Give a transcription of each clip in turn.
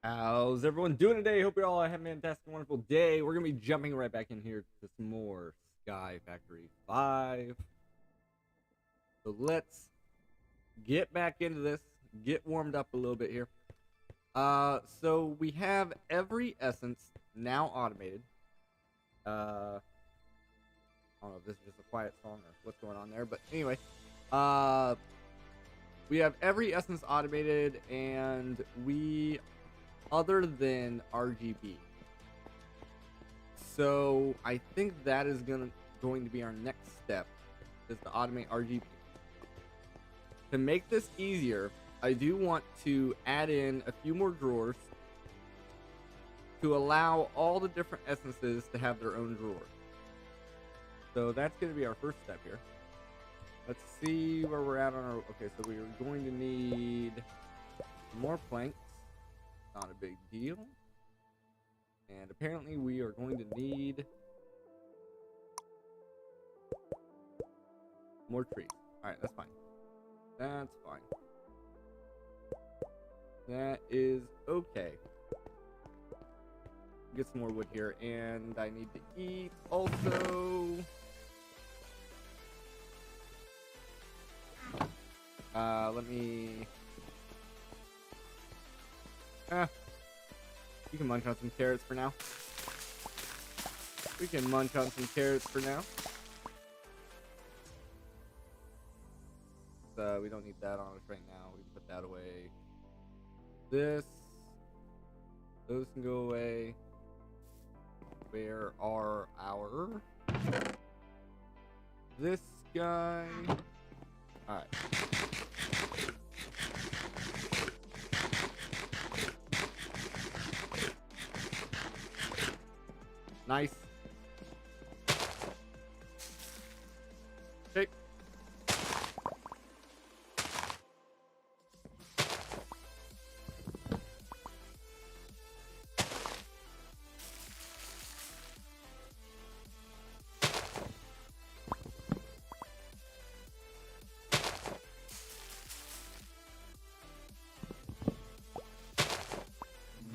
How's everyone doing today? Hope you're all having a fantastic, wonderful day. We're going to be jumping right back in here to some more Sky Factory 5. So let's get back into this, get warmed up a little bit here. So we have every essence now automated. I don't know if this is just a quiet song or what's going on there, but anyway. We have every essence automated, and we other than RGB. So I think that is going to be our next step, is to automate RGB. To make this easier, I do want to add in a few more drawers to allow all the different essences to have their own drawer. So that's going to be our first step here. Let's see where we're at on our... Okay, so we are going to need more planks. Not a big deal. And apparently we are going to need more trees. Alright, that's fine. That's fine. That is okay. Get some more wood here, and I need to eat also. Let me... you can munch on some carrots for now. We can munch on some carrots for now. We don't need that on us right now. We can put that away. Those can go away. Where are our... This guy... Alright. Nice. Okay.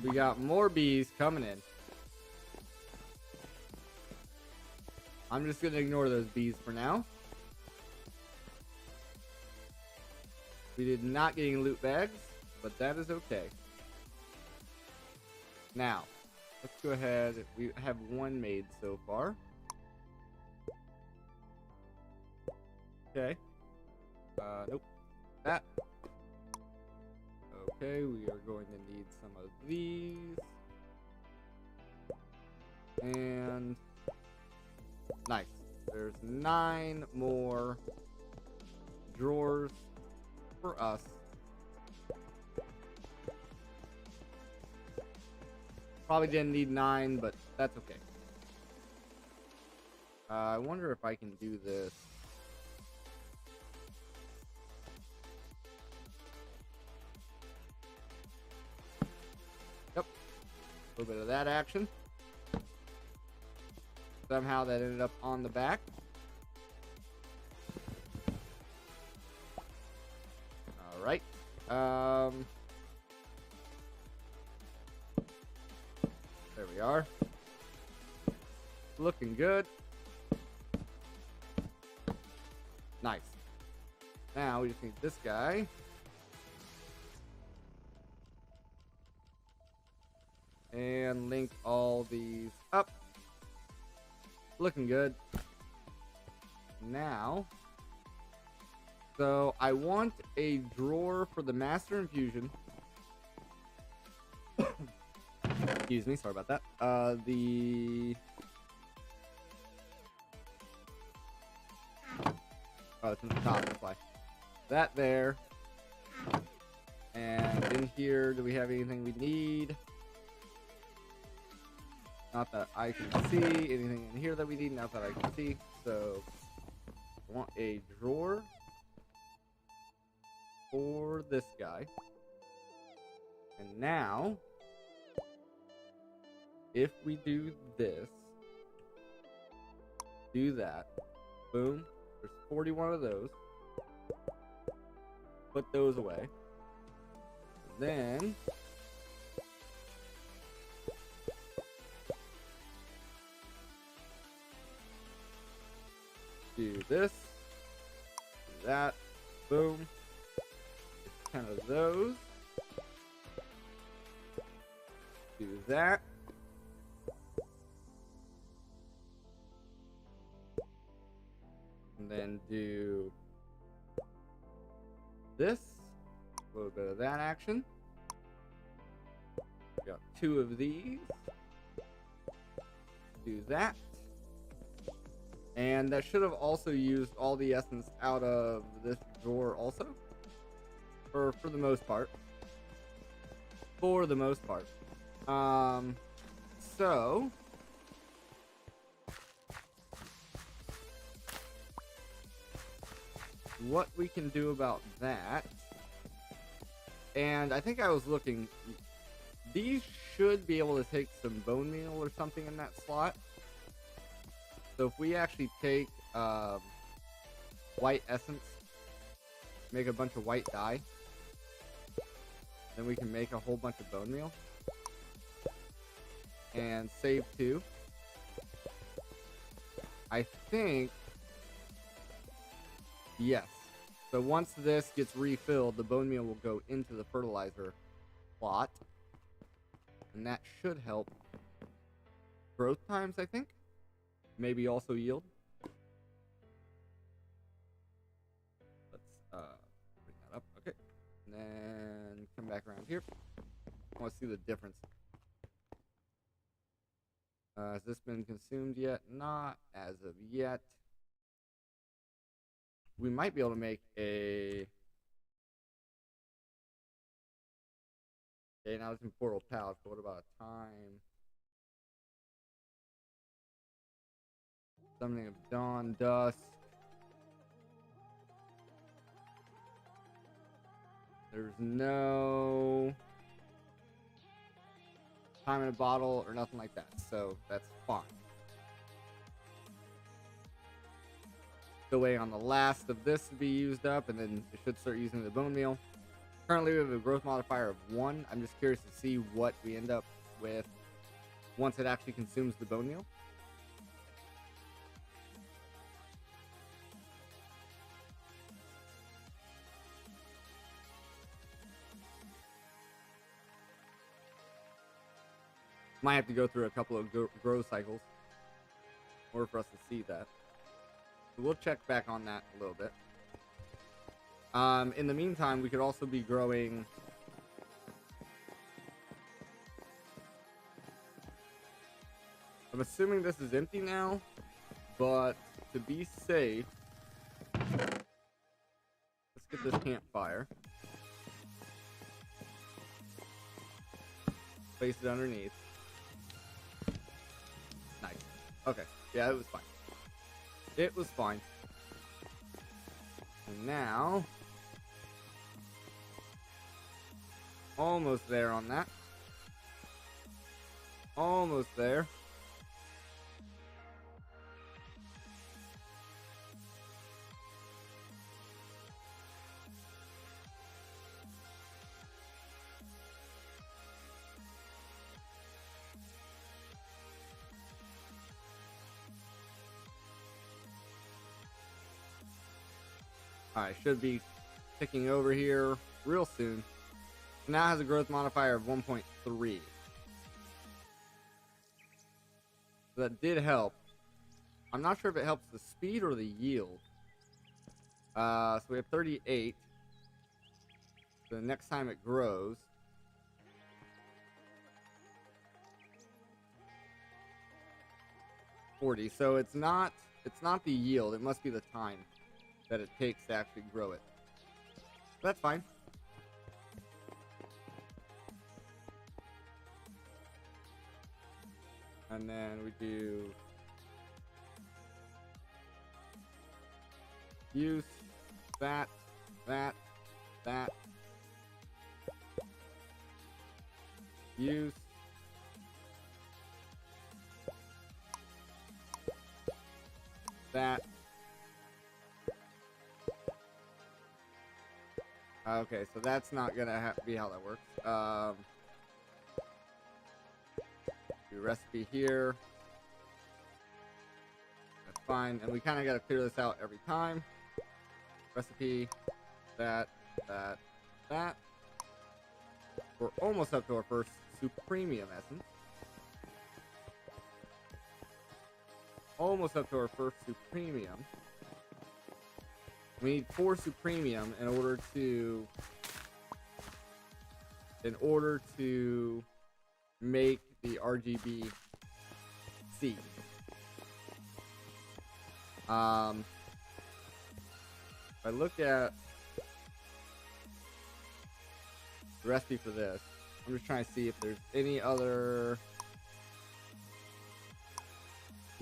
We got more bees coming in. I'm just going to ignore those bees for now. We did not get any loot bags, but that is okay. Now, let's go ahead. We have one made so far. Okay. Nope. That. Okay, we are going to need some of these. And... nice. There's 9 more drawers for us. Probably didn't need 9, but that's okay. I wonder if I can do this. Yep. A little bit of that action. Somehow that ended up on the back. All right. There we are. Looking good. Nice. Now we just need this guy. And link all these up. Looking good. Now, so I want a drawer for the master infusion. Excuse me, sorry about that. Oh, it's in the top, that's why. That there. And in here, do we have anything we need? Not that I can see anything in here that we need. Not that I can see. So, I want a drawer for this guy. And now, if we do this, do that, boom, there's 41 of those. Put those away. Then, Do this. Do that. Boom. 10 of those. Do that. And then do this. A little bit of that action. Got 2 of these. Do that. And that should have also used all the essence out of this drawer also. For the most part. For the most part. So what we can do about that, and I think I was looking, these should be able to take some bone meal or something in that slot. So if we actually take white essence, make a bunch of white dye, then we can make a whole bunch of bone meal and save 2. I think, yes. So once this gets refilled, the bone meal will go into the fertilizer plot, and that should help growth times, I think. Maybe also yield. Let's bring that up. Okay. And then come back around here. I want to see the difference. Has this been consumed yet? Not as of yet. We might be able to make a... Okay, now it's in portal pouch, but what about a time? Something of dawn, dusk. There's no time in a bottle or nothing like that, so that's fine. Still waiting on the last of this to be used up, and then it should start using the bone meal. Currently we have a growth modifier of 1. I'm just curious to see what we end up with once it actually consumes the bone meal. Might have to go through a couple of grow cycles in order for us to see that. So we'll check back on that a little bit. In the meantime, we could also be growing... I'm assuming this is empty now, but to be safe, let's get this campfire. Place it underneath. Nice. Okay. Yeah, it was fine. It was fine. And now... almost there on that. Almost there. Alright, should be ticking over here real soon. Now has a growth modifier of 1.3. So that did help. I'm not sure if it helps the speed or the yield. So we have 38. So the next time it grows. $40. So it's not the yield. It must be the time that it takes to actually grow it. That's fine. And then we do use that, use that. Okay, so that's not gonna be how that works. Do recipe here. That's fine. And we kind of got to clear this out every time. Recipe, that. We're almost up to our first Supremium essence. Almost up to our first Supremium. We need 4 Supremium in order to make the RGB seed. If I look at the recipe for this, I'm just trying to see if there's any other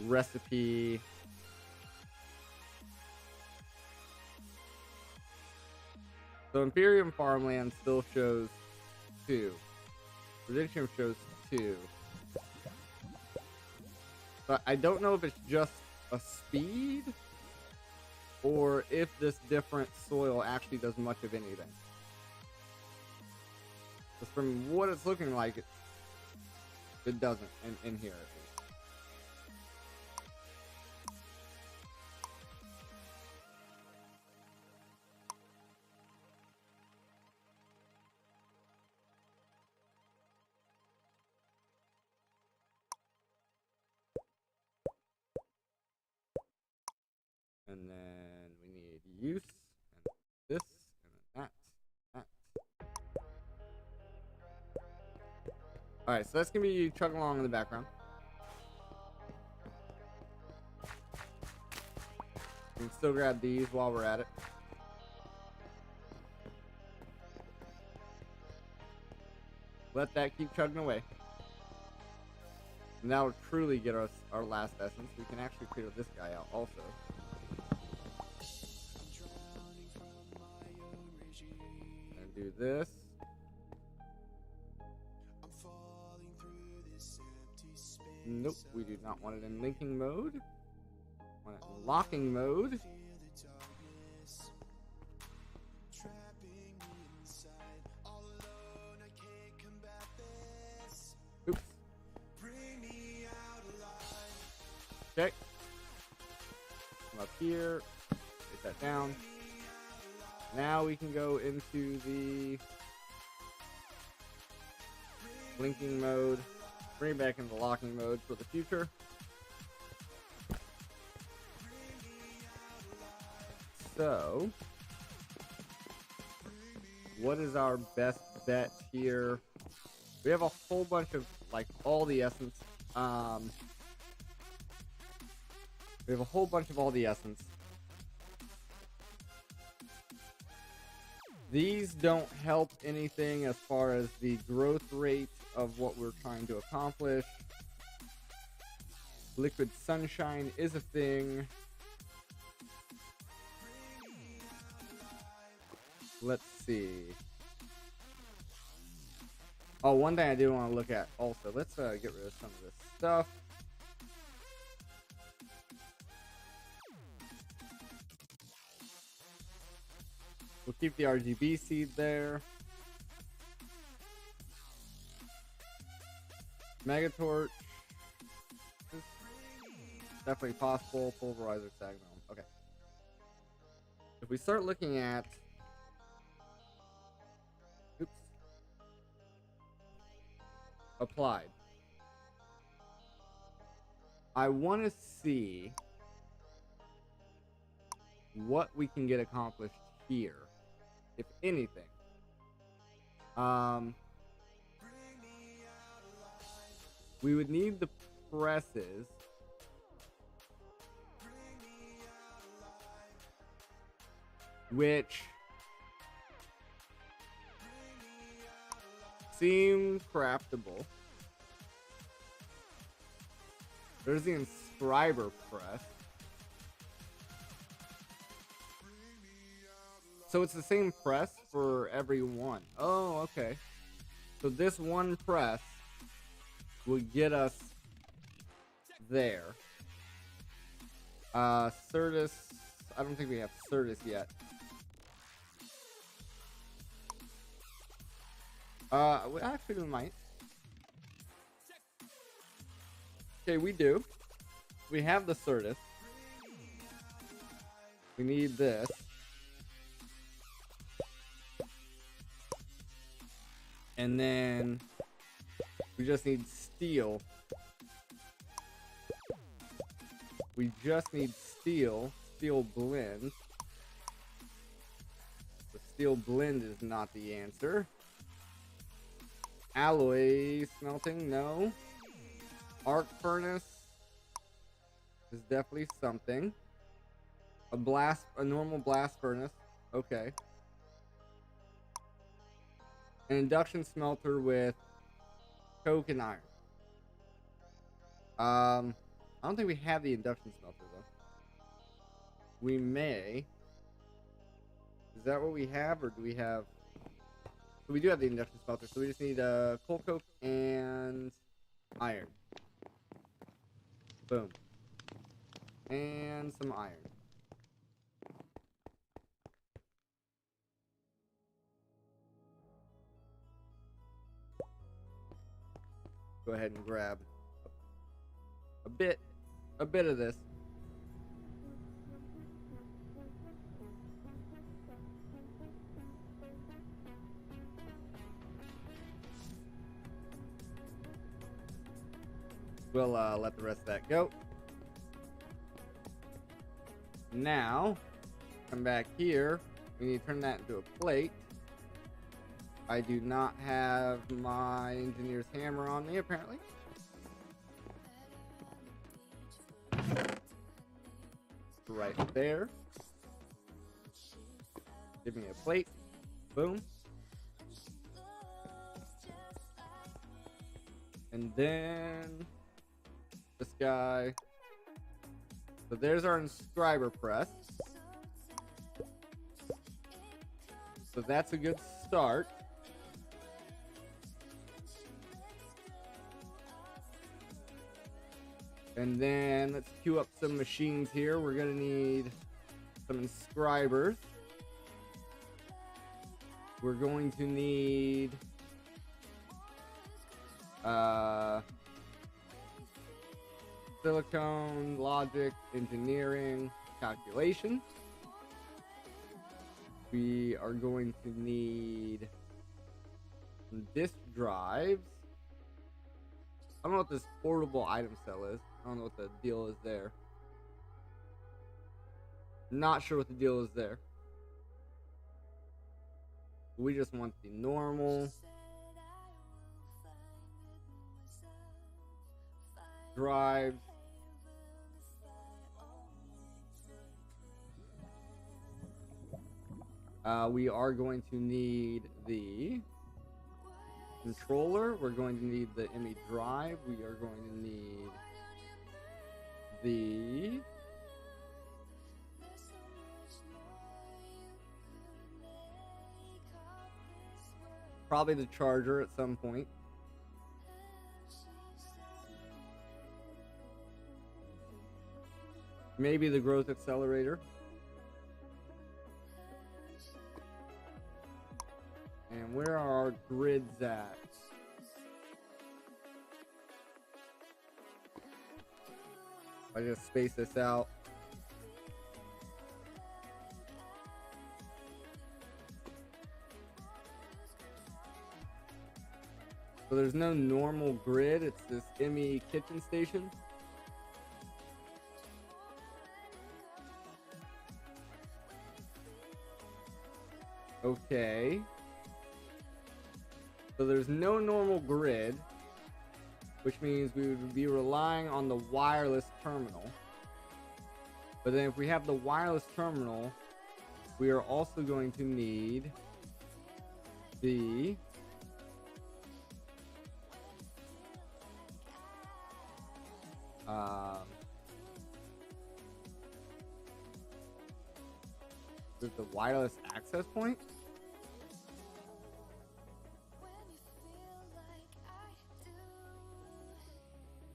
recipe. So Imperium Farmland still shows 2. Prediction shows 2. But I don't know if it's just a speed or if this different soil actually does much of anything. Because from what it's looking like, it doesn't in here. And then we need use, and this, and then that. Alright, so that's going to be chugging along in the background. We can still grab these while we're at it. Let that keep chugging away. And that'll truly get us our last essence. We can actually clear this guy out also. And do this. Nope, we do not want it in linking mode. Want it in locking mode. Oops. Okay. Come up here. Get that down. Now we can go into the linking mode. Bring it back into locking mode for the future. So, what is our best bet here? We have a whole bunch of, like, all the essence. We have a whole bunch of all the essence. These don't help anything as far as the growth rate of what we're trying to accomplish. Liquid Sunshine is a thing. Let's see. Oh, one thing I do want to look at also. Let's get rid of some of this stuff. We'll keep the RGB seed there. Megatorch. Definitely possible. Pulverizer Stagnum. Okay. If we start looking at... Oops. Applied. I want to see what we can get accomplished here, if anything. We would need the presses. Which seem craftable. There's the inscriber press. So it's the same press for every one. Oh, okay. So this one press would get us there. Certus. I don't think we have Certus yet. Actually, we might. Okay, we do. We have the Certus. We need this. And then we just need steel. We just need steel. Steel blend. The steel blend is not the answer. Alloy smelting, no. Arc furnace is definitely something. A normal blast furnace, okay. An induction smelter with coke and iron. I don't think we have the induction smelter though. We may. Is that what we have, or do we have? So we do have the induction smelter, so we just need coal coke and iron. Boom. And some iron. Go ahead and grab a bit of this. We'll let the rest of that go. Now, come back here. We need to turn that into a plate. I do not have my engineer's hammer on me, apparently. Right there. Give me a plate. Boom. And then this guy. So there's our inscriber press. So that's a good start. And then let's queue up some machines here. We're gonna need some inscribers. We're going to need silicone, logic, engineering, calculation. We are going to need some disk drives. I don't know what this portable item cell is. I don't know what the deal is there. Not sure what the deal is there. We just want the normal drives. We are going to need the controller. We're going to need the ME drive. We are going to need the probably the charger at some point. Maybe the growth accelerator. And where are our grids at? I just space this out. So there's no normal grid. It's this ME kitchen station. Okay. So there's no normal grid, which means we would be relying on the wireless terminal. But then if we have the wireless terminal, we are also going to need the wireless access point.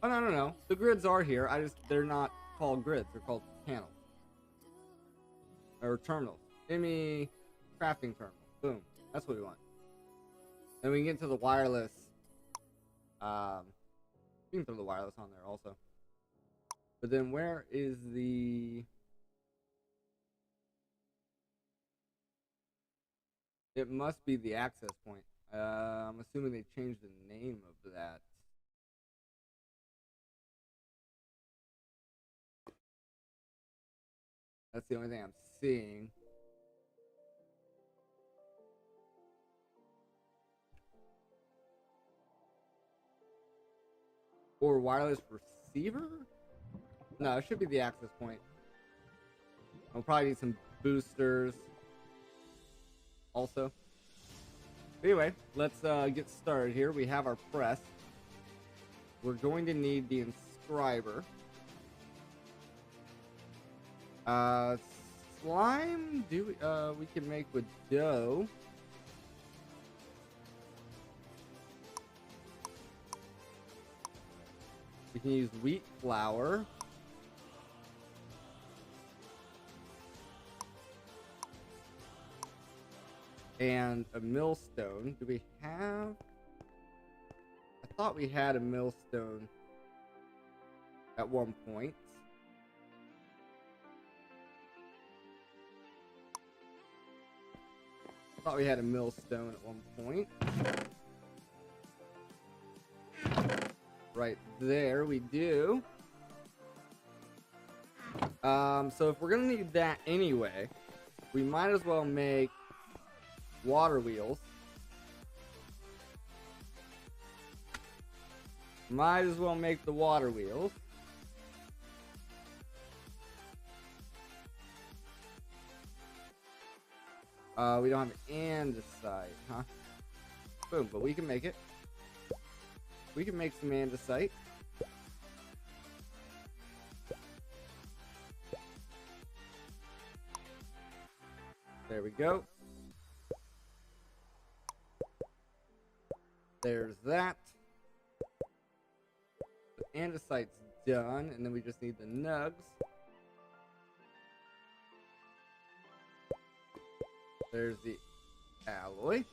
Oh, no. The grids are here. They're not called grids. They're called panels. Or terminals. ME crafting terminal. Boom. That's what we want. Then we can get to the wireless. We can throw the wireless on there also. But then where is the it must be the access point. I'm assuming they changed the name of that. That's the only thing I'm seeing. Or wireless receiver? No, it should be the access point. We'll probably need some boosters also. Anyway, let's get started here. We have our press. We're going to need the inscriber. Slime, we can make with dough. We can use wheat flour. And a millstone. Do we have? I thought we had a millstone at one point. I thought we had a millstone at one point. Right there, we do. So if we're gonna need that anyway, we might as well make water wheels. Might as well make the water wheels. We don't have andesite, huh? Boom, but we can make it. We can make some andesite. There we go. There's that. The andesite's done, and then we just need the nugs. There's the alloy.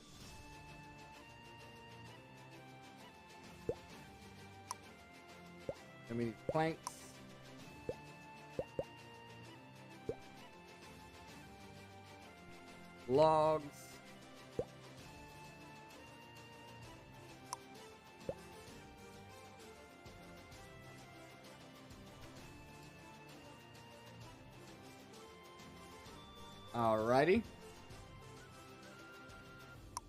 And we need planks. Logs. Alrighty.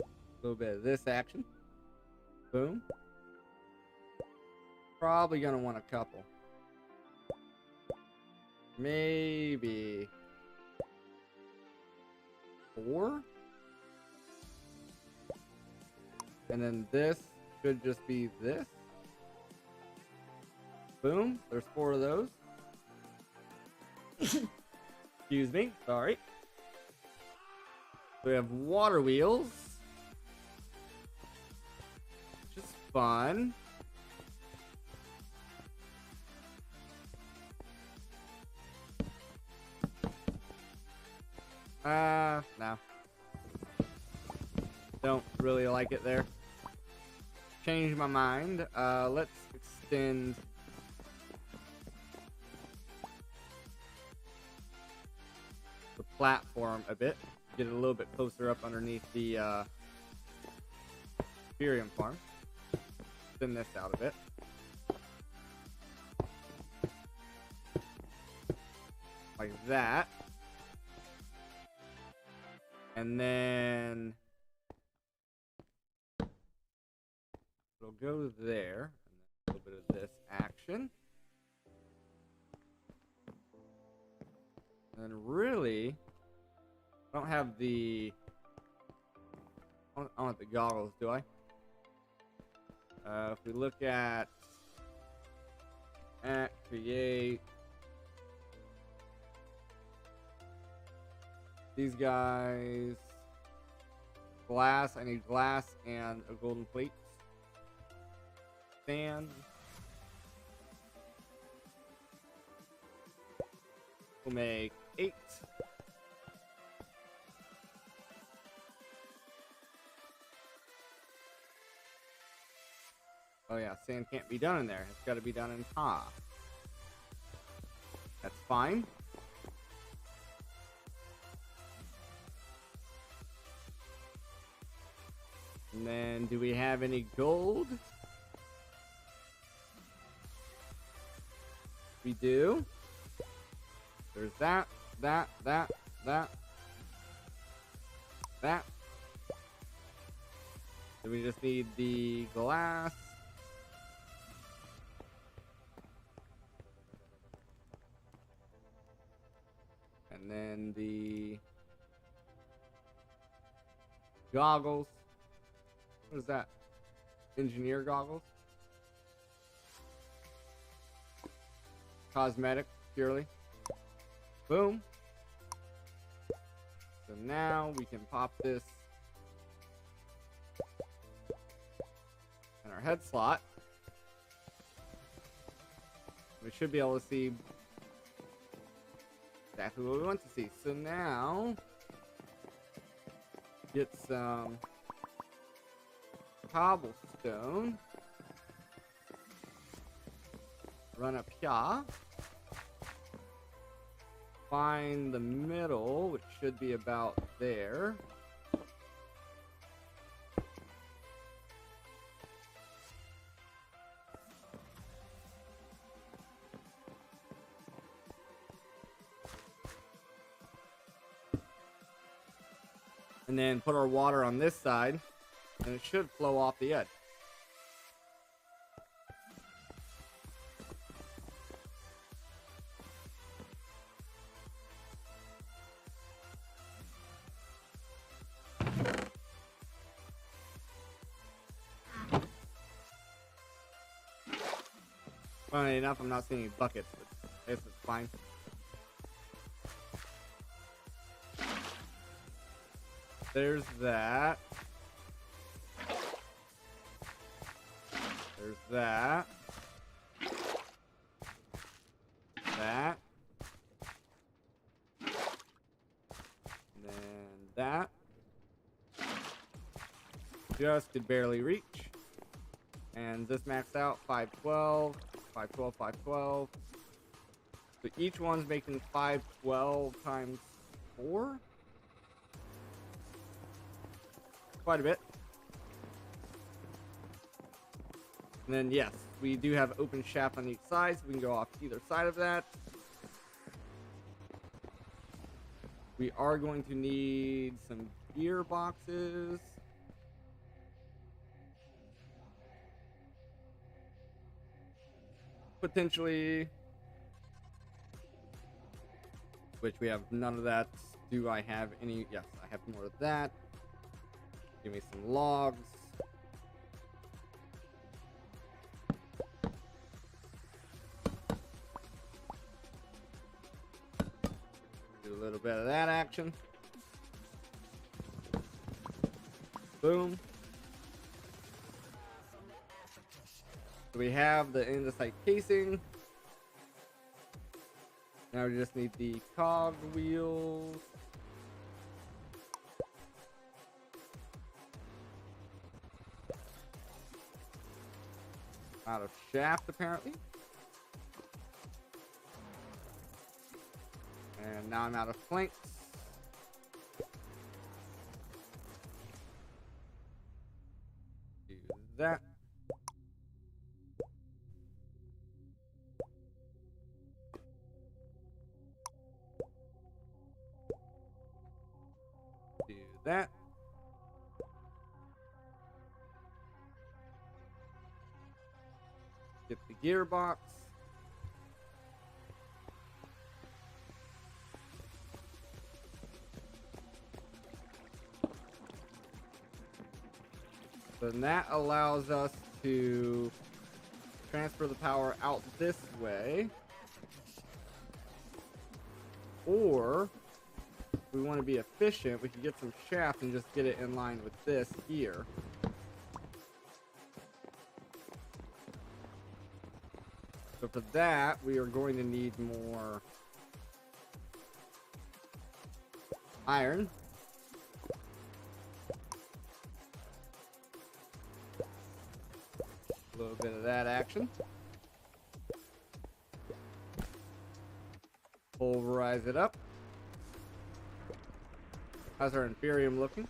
A little bit of this action. Boom. Probably gonna want a couple. Maybe 4. And then this should just be this. Boom. There's 4 of those. Excuse me. Sorry. We have water wheels. Which is fun. No. Don't really like it there. Change my mind. Let's extend the platform a bit. Get it a little bit closer up underneath the Ethereum farm. Thin this out a bit. Like that. And then it'll go there. And then a little bit of this action. And then really, I don't have the... I don't have the goggles, do I? If we look at create, these guys, glass, I need glass and a golden plate. Sand. We'll make 8. Oh yeah, sand can't be done in there. It's got to be done in top. That's fine. And then, do we have any gold? We do. There's that. That. Then we just need the glass. And then the goggles. What is that? Engineer goggles? Cosmetic, purely. Boom. So now we can pop this in our head slot. We should be able to see exactly what we want to see. So now, get some cobblestone. Run up here. Find the middle, which should be about there. And then put our water on this side, and it should flow off the edge. Funny enough, I'm not seeing any buckets, but I guess it's fine. There's that. There's that. That. And then that. Just could barely reach. And this maxed out 512. 512, 512. So each one's making 512 times 4. Quite a bit. And then, yes, we do have open shaft on each side, so we can go off either side of that. We are going to need some gearboxes. Potentially. Which we have none of that. Do I have any? Yes, I have more of that. Give me some logs. Do a little bit of that action. Boom. So we have the andesite casing. Now we just need the cog wheels. Out of shaft, apparently. And now I'm out of flanks. Do that. Do that. Get the gearbox. So that allows us to transfer the power out this way. Or, if we want to be efficient, we can get some shaft and just get it in line with this here. So for that, we are going to need more iron. A little bit of that action. Pulverize it up. How's our Inferium looking?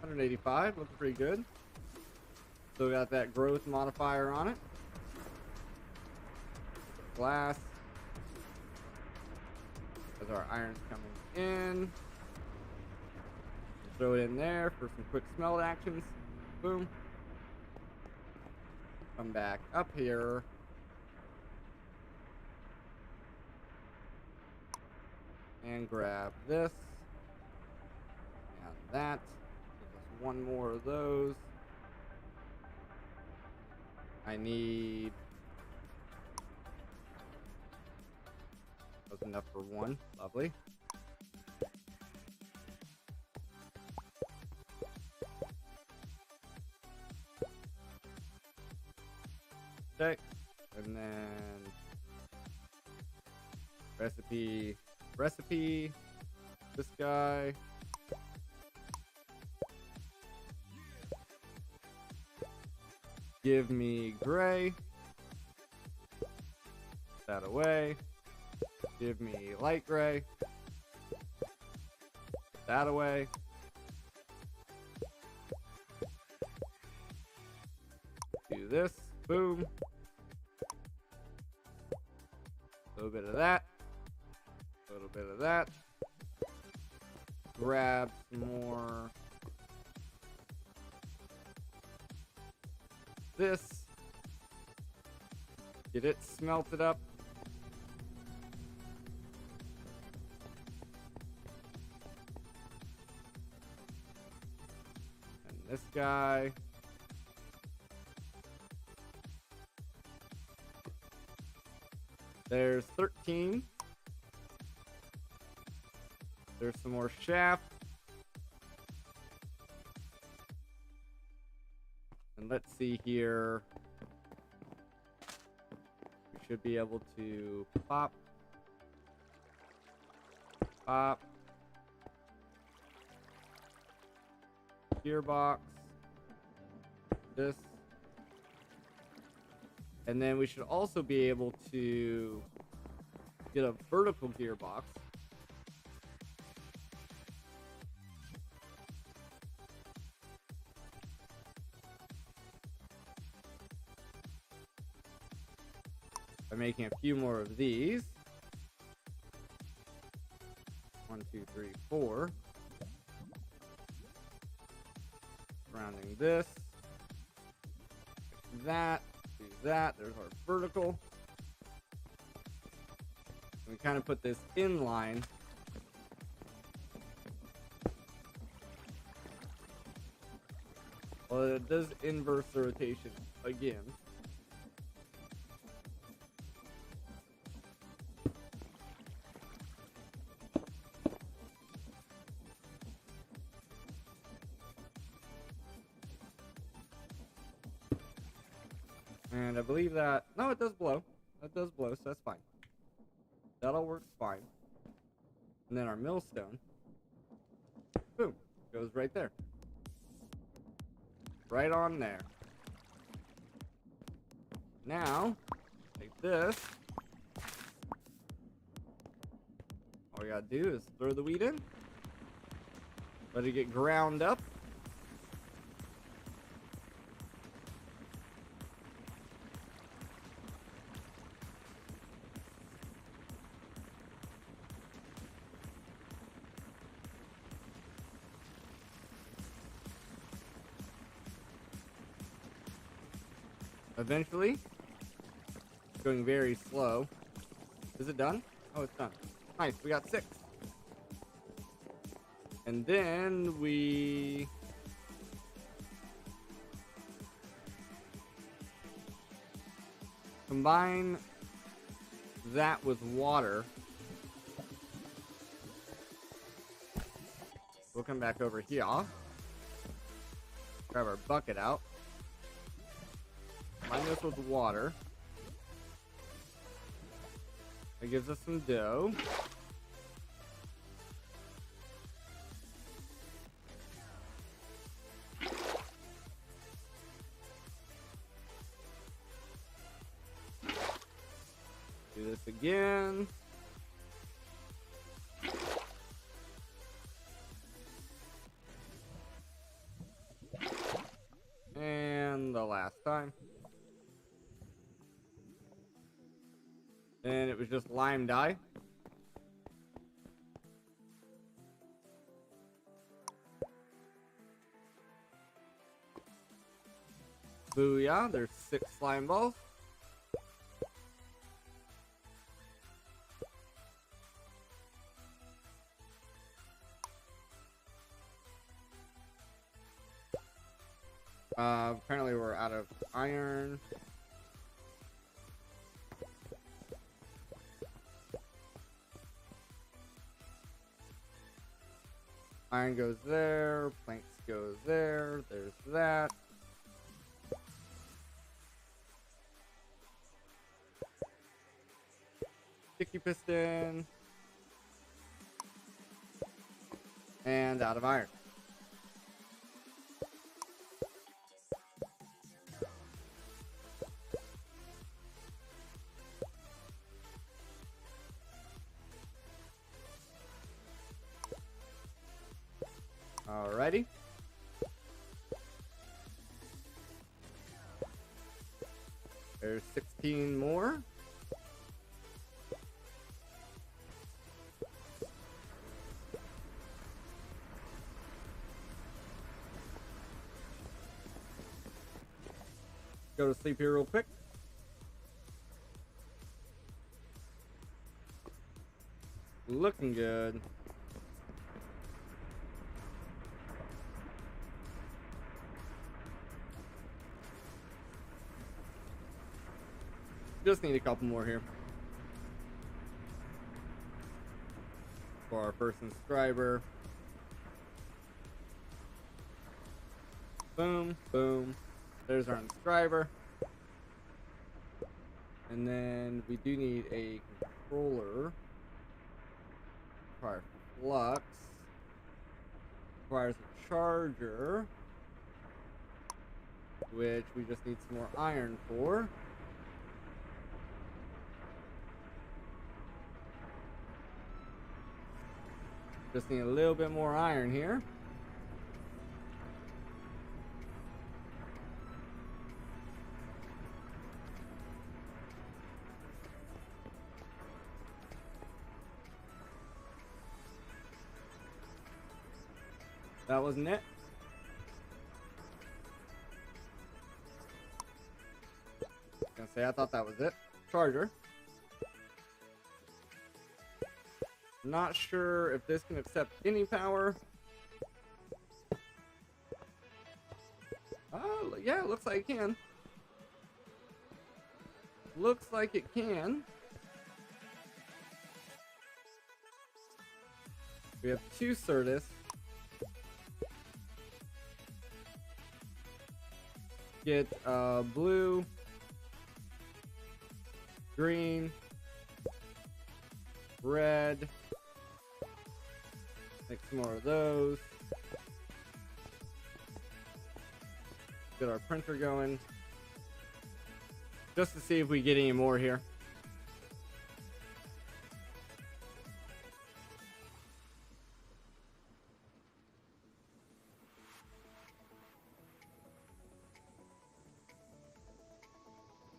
185, looking pretty good. Still got that growth modifier on it. Glass. As our iron's coming in. Throw it in there for some quick smelt actions. Boom. Come back up here. And grab this. And that. Just one more of those. I need... That was enough for one. Lovely. Okay. And then... Recipe. This guy. Give me gray. That away. Give me light gray. That away. Do this. Boom. A little bit of that. A little bit of that. Grab some more. This. Get it smelted up. And this guy. There's 13. There's some more shaft. And let's see here. We should be able to pop. Pop. Gearbox. This. And then we should also be able to get a vertical gearbox. By making a few more of these. 1, 2, 3, 4. Surrounding this. That. Do that. There's our vertical. We kind of put this in line. Well, it does inverse the rotation again. And I believe that... No, it does blow. That does blow, so that's fine. That all works fine. And then our millstone. Boom. Goes right there. Right on there. Now, take this. All we gotta do is throw the wheat in. Let it get ground up. Eventually, it's going very slow. Is it done? Oh, it's done. Nice, we got 6. And then we... combine that with water. We'll come back over here. Grab our bucket out. Combine this with water. It gives us some dough. Do this again. time. And it was just lime dye. Booyah, there's 6 slime balls. Apparently we're out of iron. Iron goes there, planks goes there, there's that. Sticky piston. And out of iron. Alrighty. There's 16 more. Go to sleep here real quick. Looking good. Just need a couple more here for our first subscriber. Boom, boom. There's our subscriber. And then we do need a controller. Requires flux. Requires a charger, which we just need some more iron for. Just need a little bit more iron here. That wasn't it. Gonna say I thought that was it. Charger. Not sure if this can accept any power. Oh, yeah, looks like it can. Looks like it can. We have 2 Certus. Get blue, green, red. Make some more of those. Get our printer going. Just to see if we get any more here.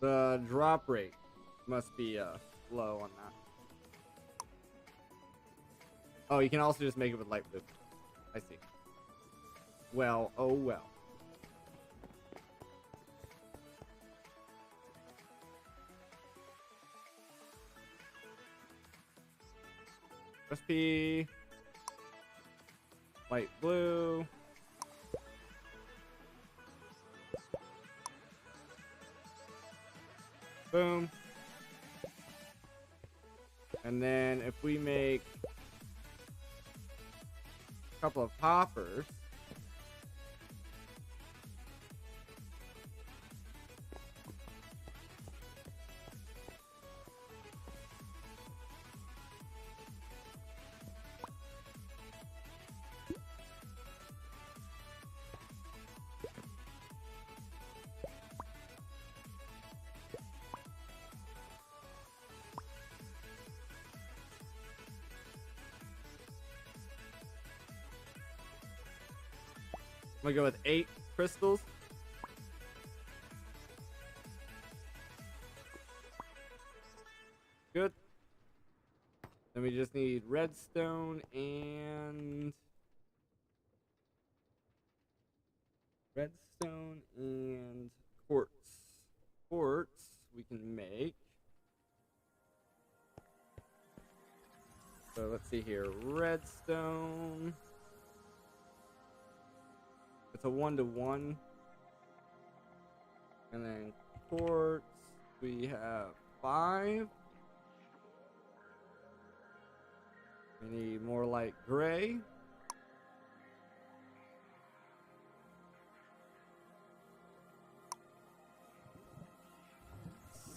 The drop rate must be low on that. Oh, you can also just make it with light blue. I see. Well, oh well. Recipe. Light blue. Boom. And then if we make a couple of hoppers. I'm gonna go with 8 crystals. Then we just need redstone and quartz. Quartz we can make. So let's see here. Redstone. It's a 1-to-1. And then quartz, we have 5. We need more light gray.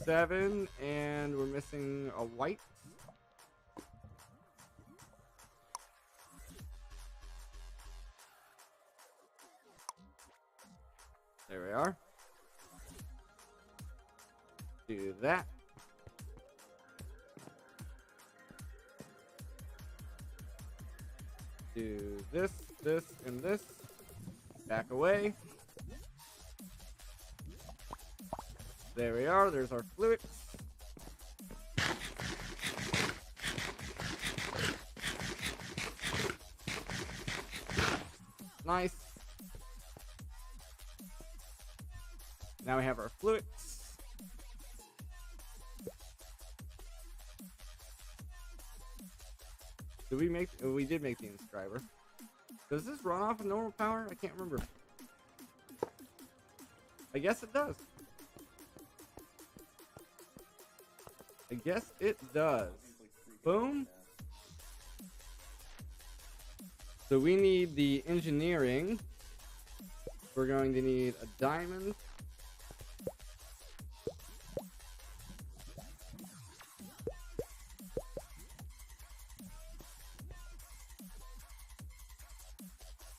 Seven, and we're missing a white. There we are. Do that. Do this, this, and this. Back away. There we are. There's our fluids. Nice. Now we have our fluids. Did we make? Oh, we did make the inscriber. Does this run off of normal power? I can't remember. I guess it does. I guess it does. Boom. So we need the engineering. We're going to need a diamond.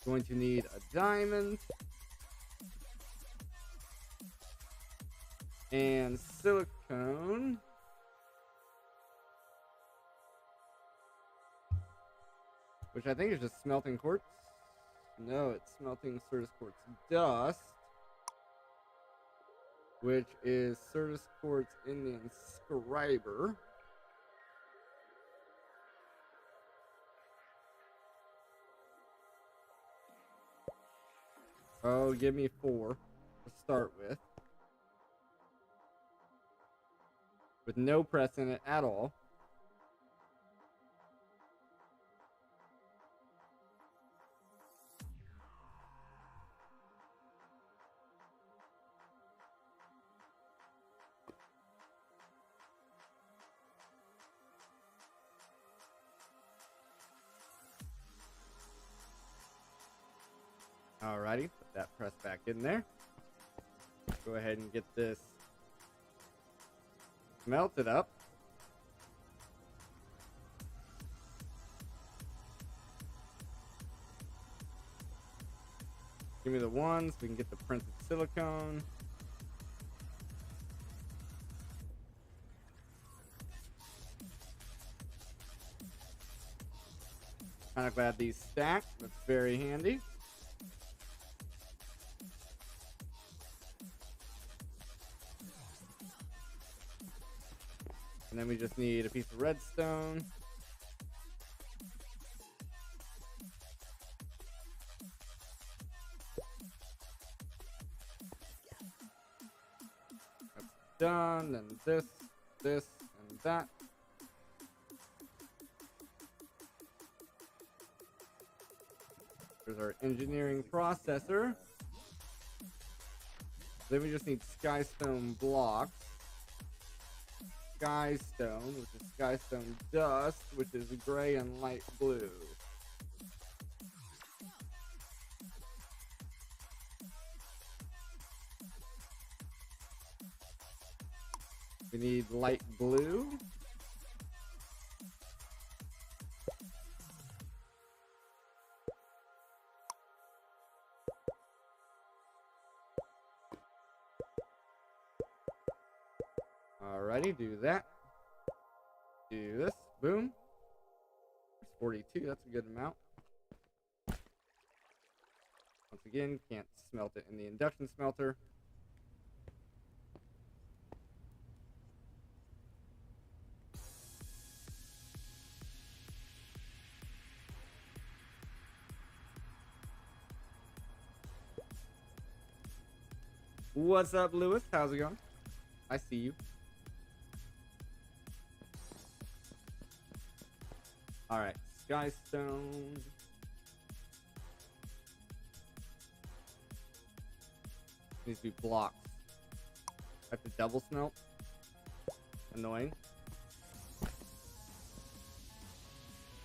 Going to need a diamond. And silicone. Which I think is just smelting quartz. No, it's smelting Certus quartz dust. Which is Certus quartz in the inscriber. Oh, give me 4 to start with. With no press in it at all. Alrighty, put that press back in there. Go ahead and get this melted up. Give me the ones, we can get the printed silicone. Kind of glad these stack, that's very handy. And then we just need a piece of redstone. That's done, and this, and that. There's our engineering processor. Then we just need skystone blocks. Skystone, which is skystone dust, which is gray and light blue. We need light blue. Alrighty, do that. Do this. Boom. There's 42. That's a good amount. Once again, can't smelt it in the induction smelter. What's up, Lewis? How's it going? I see you. All right, Skystone. Needs to be blocks. I have to double smelt. Annoying.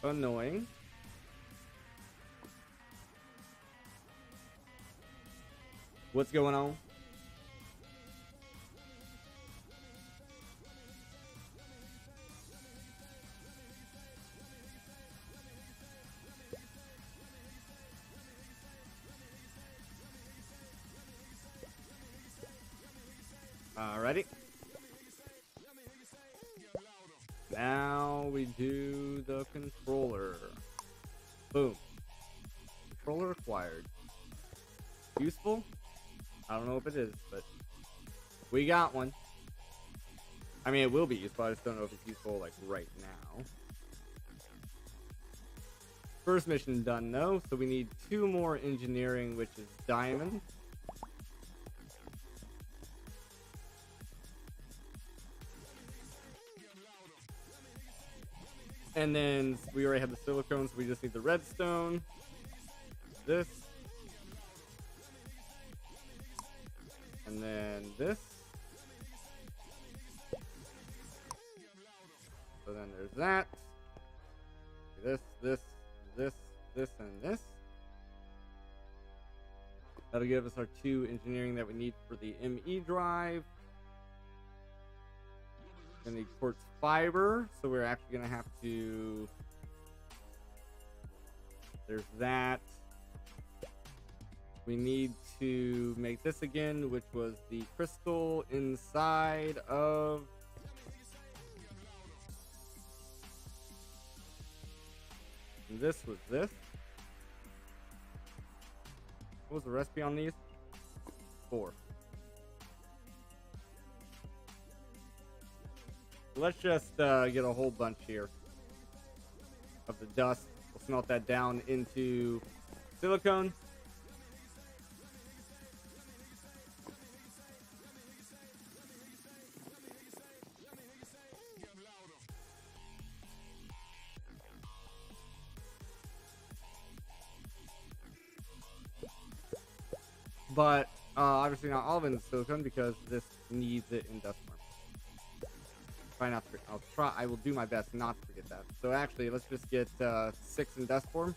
Annoying. What's going on? Alrighty. Now we do the controller. Boom. Controller acquired. Useful? I don't know if it is, but we got one. I mean, it will be useful. I just don't know if it's useful like right now. First mission done though, so we need 2 more engineering, which is diamond. And then we already have the silicone, so we just need the redstone. This. And then this. So then there's that. This, and this. That'll give us our 2 engineering that we need for the ME drive. Gonna need quartz fiber, so we're actually gonna have to. There's that. We need to make this again, which was the crystal inside of. And this was this. What was the recipe on these? 4. Let's just get a whole bunch here of the dust. We'll smelt that down into silicone. But obviously not all of it in silicone because this needs it in dust form. Try not to. I'll try. I will do my best not to forget that. So actually, let's just get 6 in dust form.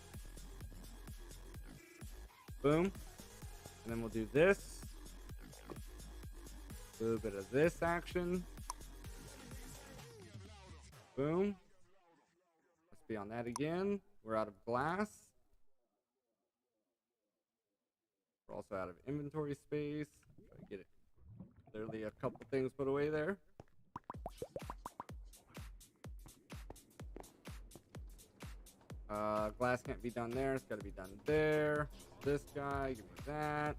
Boom. And then we'll do this. A little bit of this action. Boom. Let's be on that again. We're out of glass. We're also out of inventory space. Try to get it. Literally a couple things put away there. Glass can't be done there. It's got to be done there. This guy, give me that.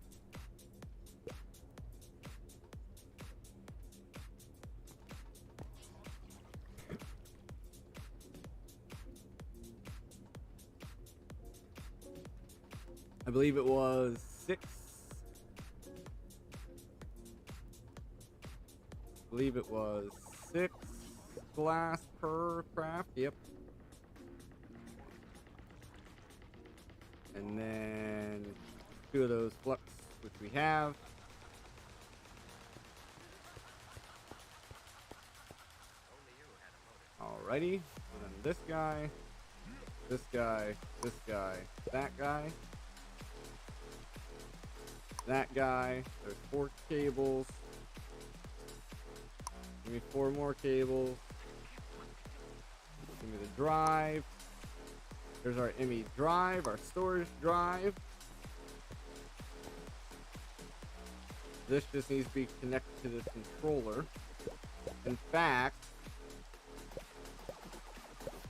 I believe it was 6. I believe it was 6 glass per craft. Yep. And then 2 of those flux, which we have. Alrighty. And then this guy, this guy, this guy, that guy, that guy. There's 4 cables. Give me 4 more cables. Give me the drive. There's our ME drive, our storage drive. This just needs to be connected to this controller. In fact,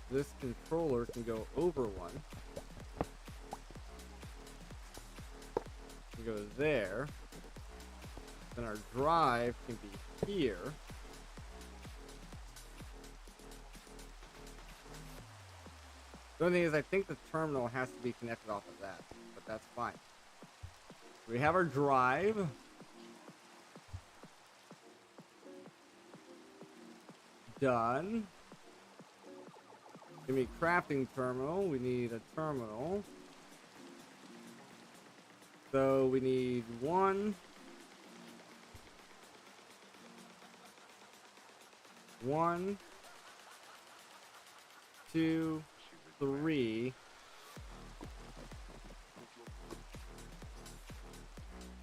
this controller can go over one. Can go there. Then our drive can be here. The only thing is, I think the terminal has to be connected off of that, but that's fine. We have our drive. done. Give me crafting terminal. We need a terminal. So we need 1, 1, 2, 3.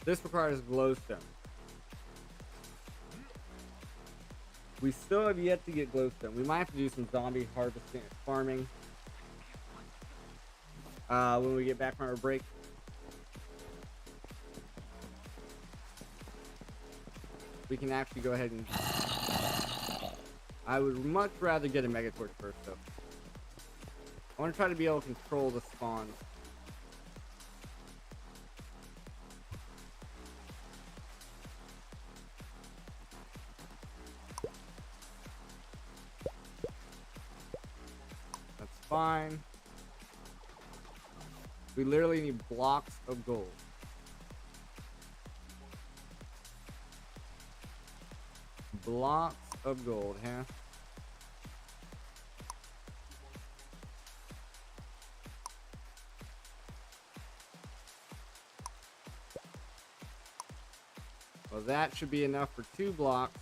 This requires glowstone. We still have yet to get glowstone. We might have to do some zombie harvesting and farming when we get back from our break. We can actually go ahead and... I would much rather get a Megatorch first, though. I want to try to be able to control the spawns. That's fine. We literally need blocks of gold. Blocks of gold, huh? Well, that should be enough for 2 blocks.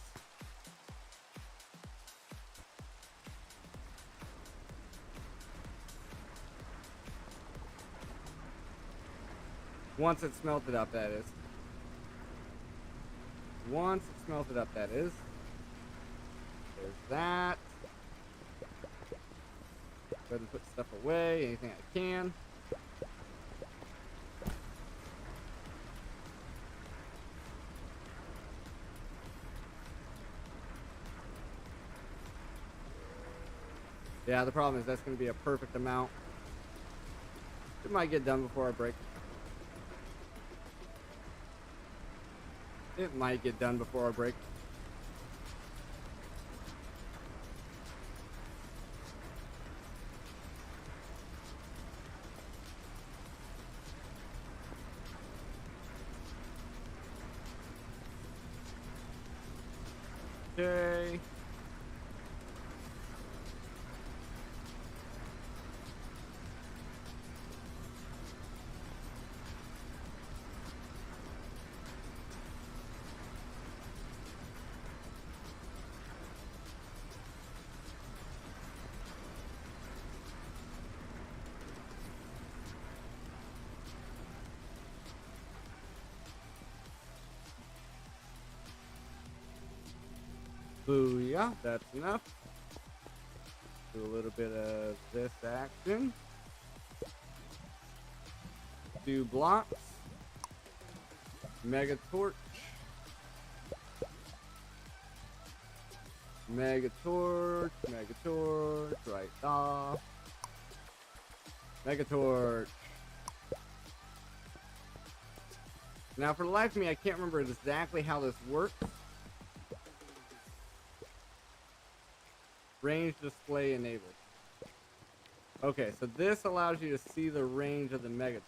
Once it's melted up, that is. Once it's melted up, that is. There's that. Go ahead and put stuff away, anything I can. Yeah, the problem is that's going to be a perfect amount. It might get done before I break. It might get done before I break. Okay. Booyah, that's enough. Do a little bit of this action. 2 blocks. Mega torch. Mega torch. Mega torch. Right off. Mega torch. Now, for the life of me, I can't remember exactly how this works. Range display enabled. Okay, so this allows you to see the range of the Megatorch.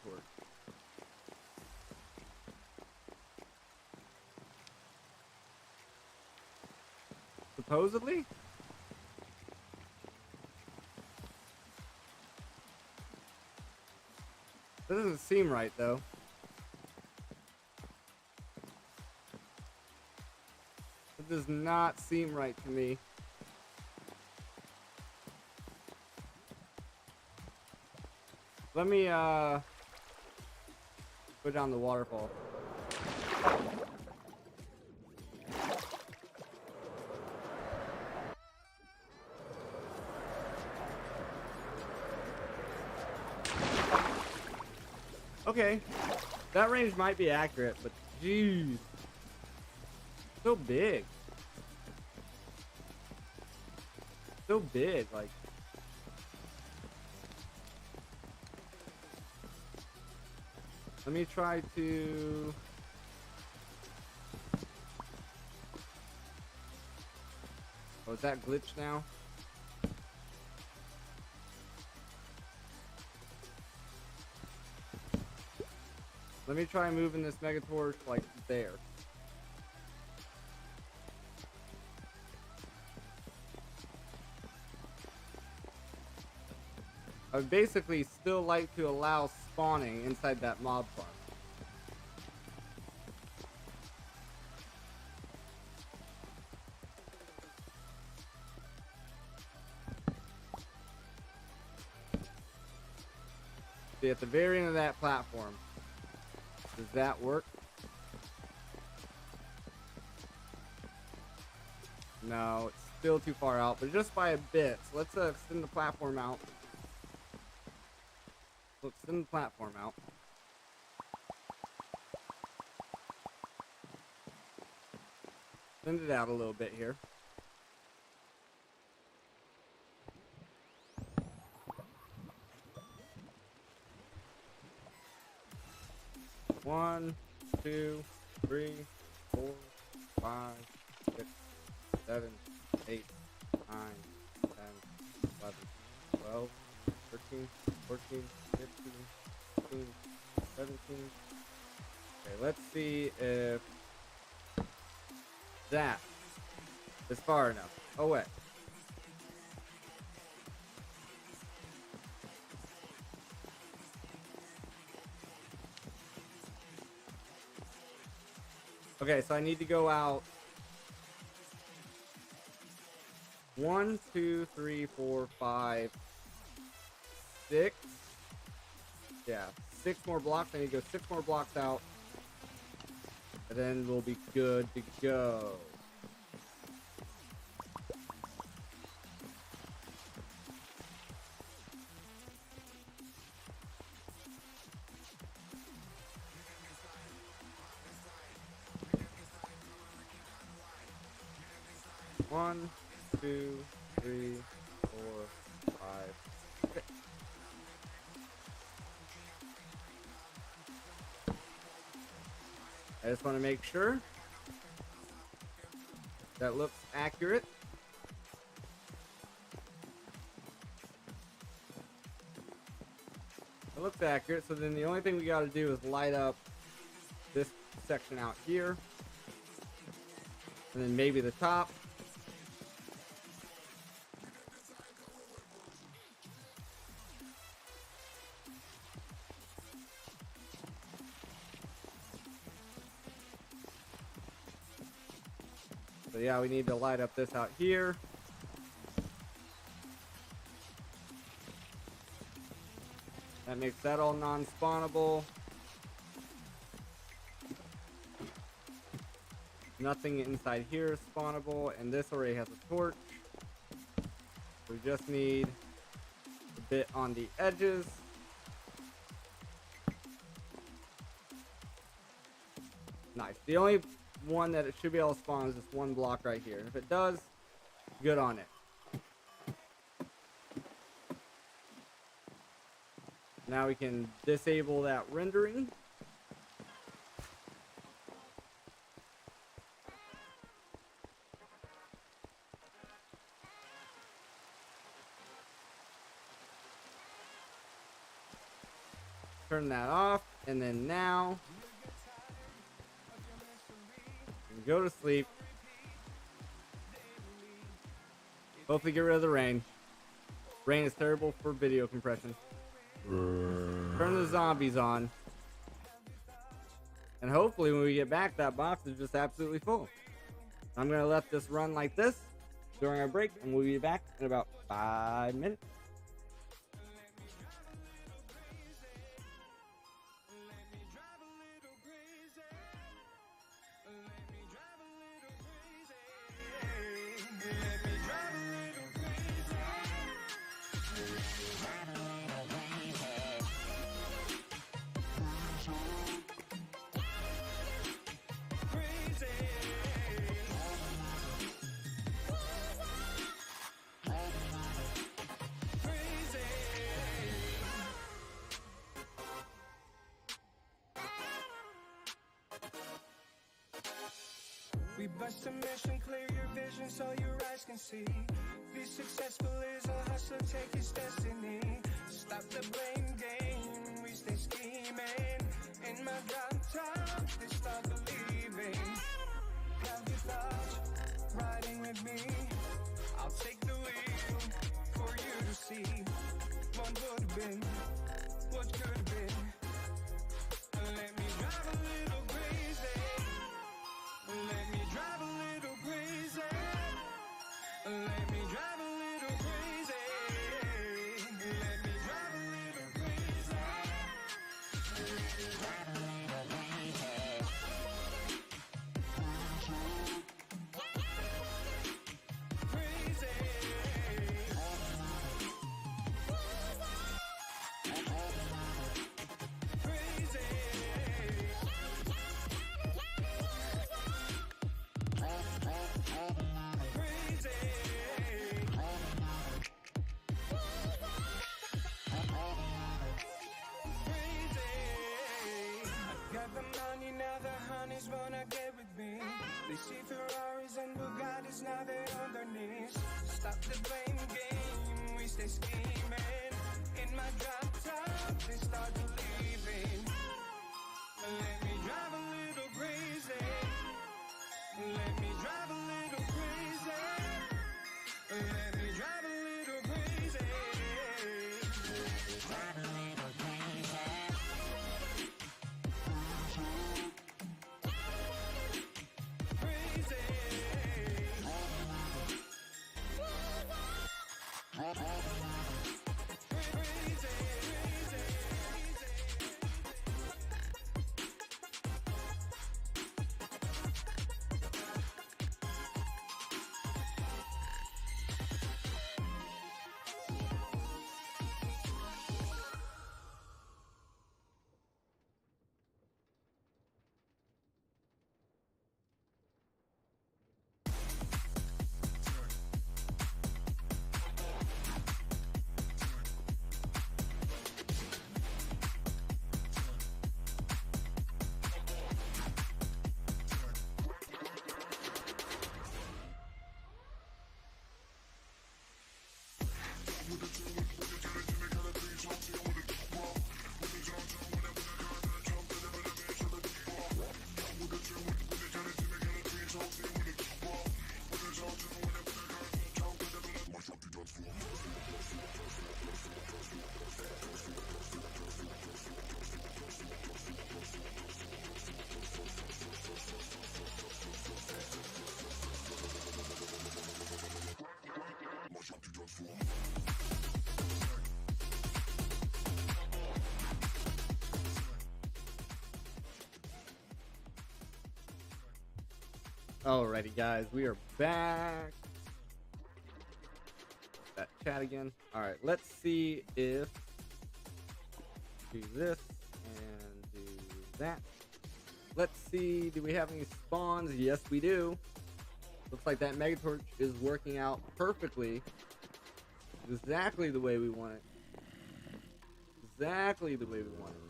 Supposedly? That doesn't seem right, though. It does not seem right to me. Let me go down the waterfall. Okay, that range might be accurate, but jeez, so big. So big, like. Let me try to... Oh, is that glitched now? Let me try moving this Megatorch like there. I would basically still like to allow spawning inside that mob farm. See, at the very end of that platform, does that work? No, it's still too far out, but just by a bit. So let's extend the platform out. We'll extend the platform out. Extend it out a little bit here. One, 2, 3, 4, 5, 6, 7, 8, 9, 10, 11, 12, 13, 14, 15, 16, 17. Okay, let's see if that is far enough. Oh, wait. Okay, so I need to go out 1, 2, 3, 4, 5, 6. Yeah, 6 more blocks. I need to go 6 more blocks out. And then we'll be good to go. One, 2, 3, 4, 5, 6. I just want to make sure that looks accurate. It looks accurate, so then the only thing we got to do is light up this section out here. And then maybe the top. So yeah, we need to light up this out here. That makes that all non-spawnable. Nothing inside here is spawnable, and this already has a torch. We just need a bit on the edges. Nice. The only one that it should be able to spawn is this one block right here. And if it does, good on it. Now we can disable that rendering. Turn that off, and then now go to sleep. Hopefully get rid of the rain. Rain is terrible for video compression. Turn the zombies on. And hopefully when we get back, that box is just absolutely full. I'm going to let this run like this during our break, and we'll be back in about 5 minutes. We bust a mission, clear your vision so your eyes can see. Be successful is a hustler, take his destiny. Stop the blame game, we stay scheming. In my downtown, they start believing. Have your thoughts, riding with me. I'll take the wheel for you to see. One would been, what could have been. Let me drive a little crazy. Let me drive a little crazy. Let me drive a little crazy. Let me drive a little crazy. Got the money, now the honeys wanna get with me. They see Ferraris and Bugattis, now they're on their knees. Stop the blame game, we stay scheming. In my drop top, they start believing. Let me drive a little crazy. Let me drive a little crazy. Let me drive a little crazy. Drive a little crazy. Alrighty, guys, we are back. That chat again. Alright, let's see if do this and do that. Let's see, do we have any spawns? Yes, we do. Looks like that Megatorch is working out perfectly. Exactly the way we want it. Exactly the way we want it.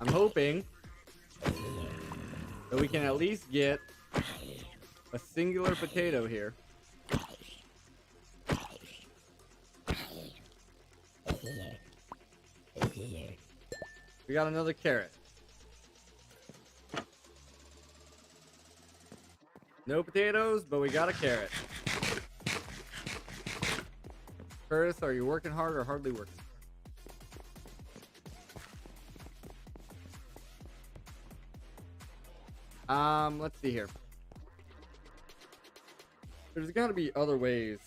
I'm hoping that we can at least get a singular potato here. We got another carrot. No potatoes, but we got a carrot. Curtis, are you working hard or hardly working? Let's see here. There's got to be other ways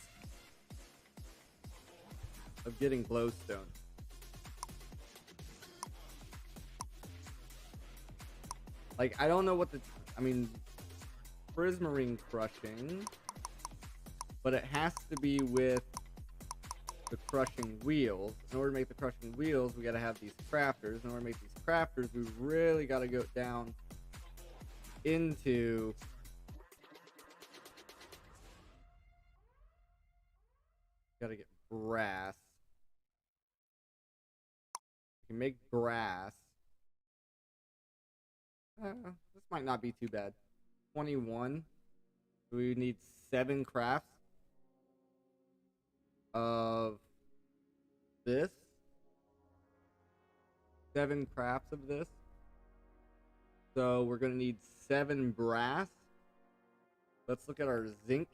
of getting glowstone. Like, I don't know what I mean, prismarine crushing, but it has to be with the crushing wheels. In order to make the crushing wheels, we got to have these crafters. In order to make these crafters, we really got to go down into gotta get brass. We can make brass. This might not be too bad. 21. We need 7 crafts. of this. 7 crafts of this. So we're gonna need 7 brass. Let's look at our zinc.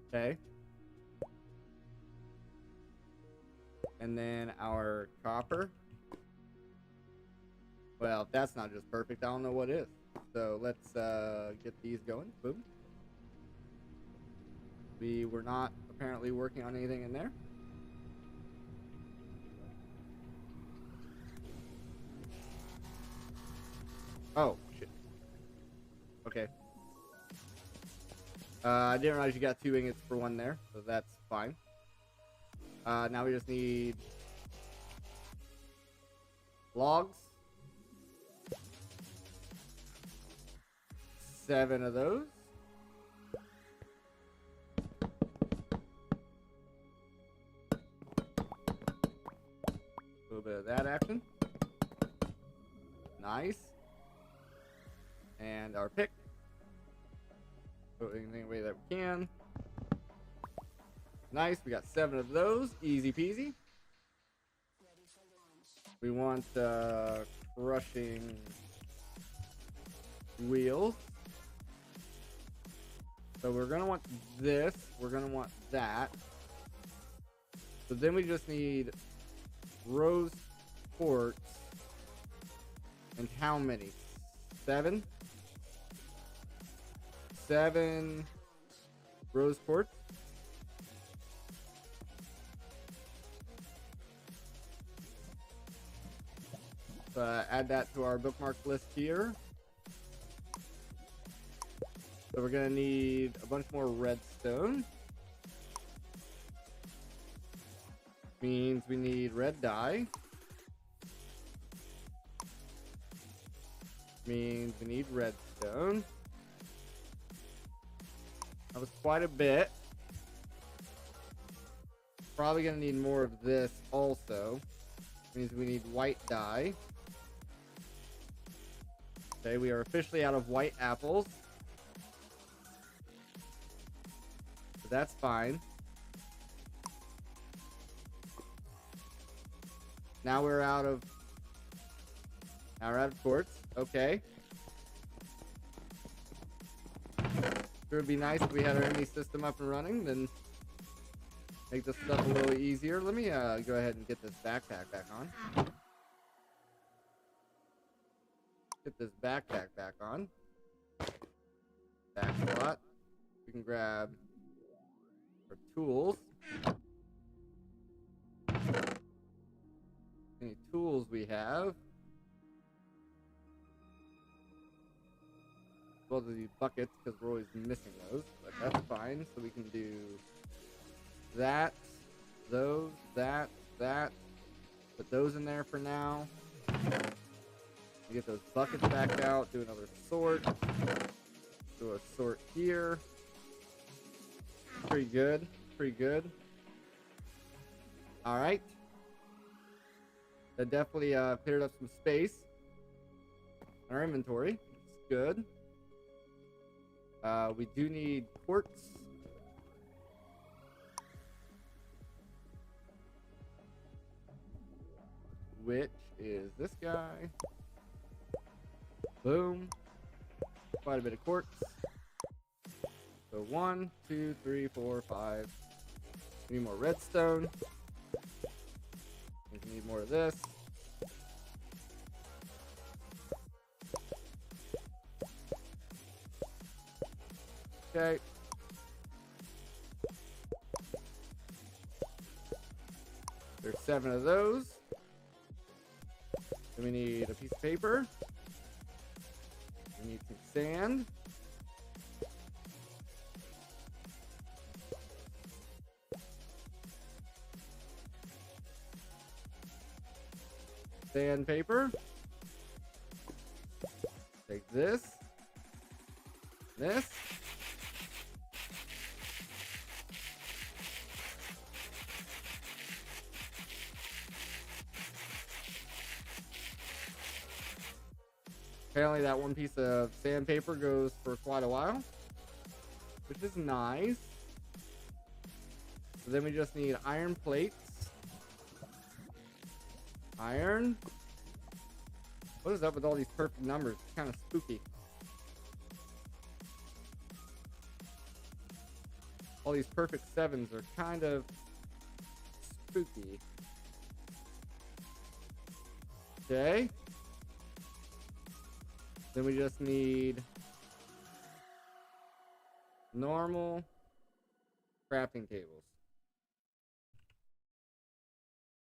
Okay. And then our copper. Well, if that's not just perfect, I don't know what is. So let's get these going. Boom. We were not apparently working on anything in there. Oh, shit. Okay. I didn't realize you got 2 ingots for 1 there, so that's fine. Now we just need logs. 7 of those. A little bit of that action. Nice. And our pick. Put anything away that we can. Nice. We got 7 of those. Easy peasy. We want crushing wheels. So we're going to want this. We're going to want that. So then we just need rose quartz. And how many? 7? 7 rose quartz. Add that to our bookmark list here. So we're gonna need a bunch more redstone. Means we need red dye. Means we need redstone. That was quite a bit. Probably gonna need more of this also. Means we need white dye. Okay, we are officially out of white apples. So that's fine. Now we're out of quartz. Okay. Sure would be nice if we had our enemy system up and running, then make this stuff a little easier. Let me go ahead and get this backpack back on. Get this backpack back on. Back slot. We can grab our tools. Any tools we have. Well, these buckets, because we're always missing those, but that's fine. So we can do that, those, that. Put those in there for now. Get those buckets back out. Do another sort. Do a sort here. Pretty good. Pretty good. All right. That definitely cleared up some space in our inventory. It's good. We do need quartz. Which is this guy. Boom. Quite a bit of quartz. So 1, 2, 3, 4, 5. We need more redstone. We need more of this. Okay. There's 7 of those. Then we need a piece of paper. We need some sand. Sandpaper. Take this. This. Apparently that one piece of sandpaper goes for quite a while. which is nice. So then we just need iron plates. Iron. What is up with all these perfect numbers? It's kind of spooky. All these perfect sevens are kind of spooky. Okay. Then we just need normal crafting tables.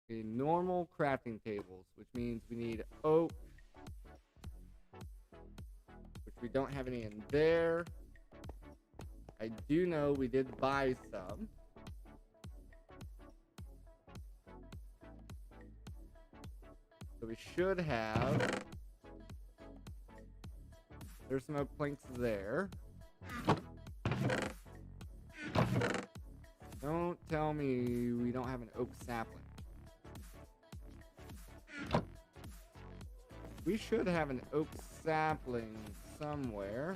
Okay, normal crafting tables, which means we need oak, which we don't have any in there. I do know we did buy some. So we should have. There's some oak planks there. Don't tell me we don't have an oak sapling. We should have an oak sapling somewhere.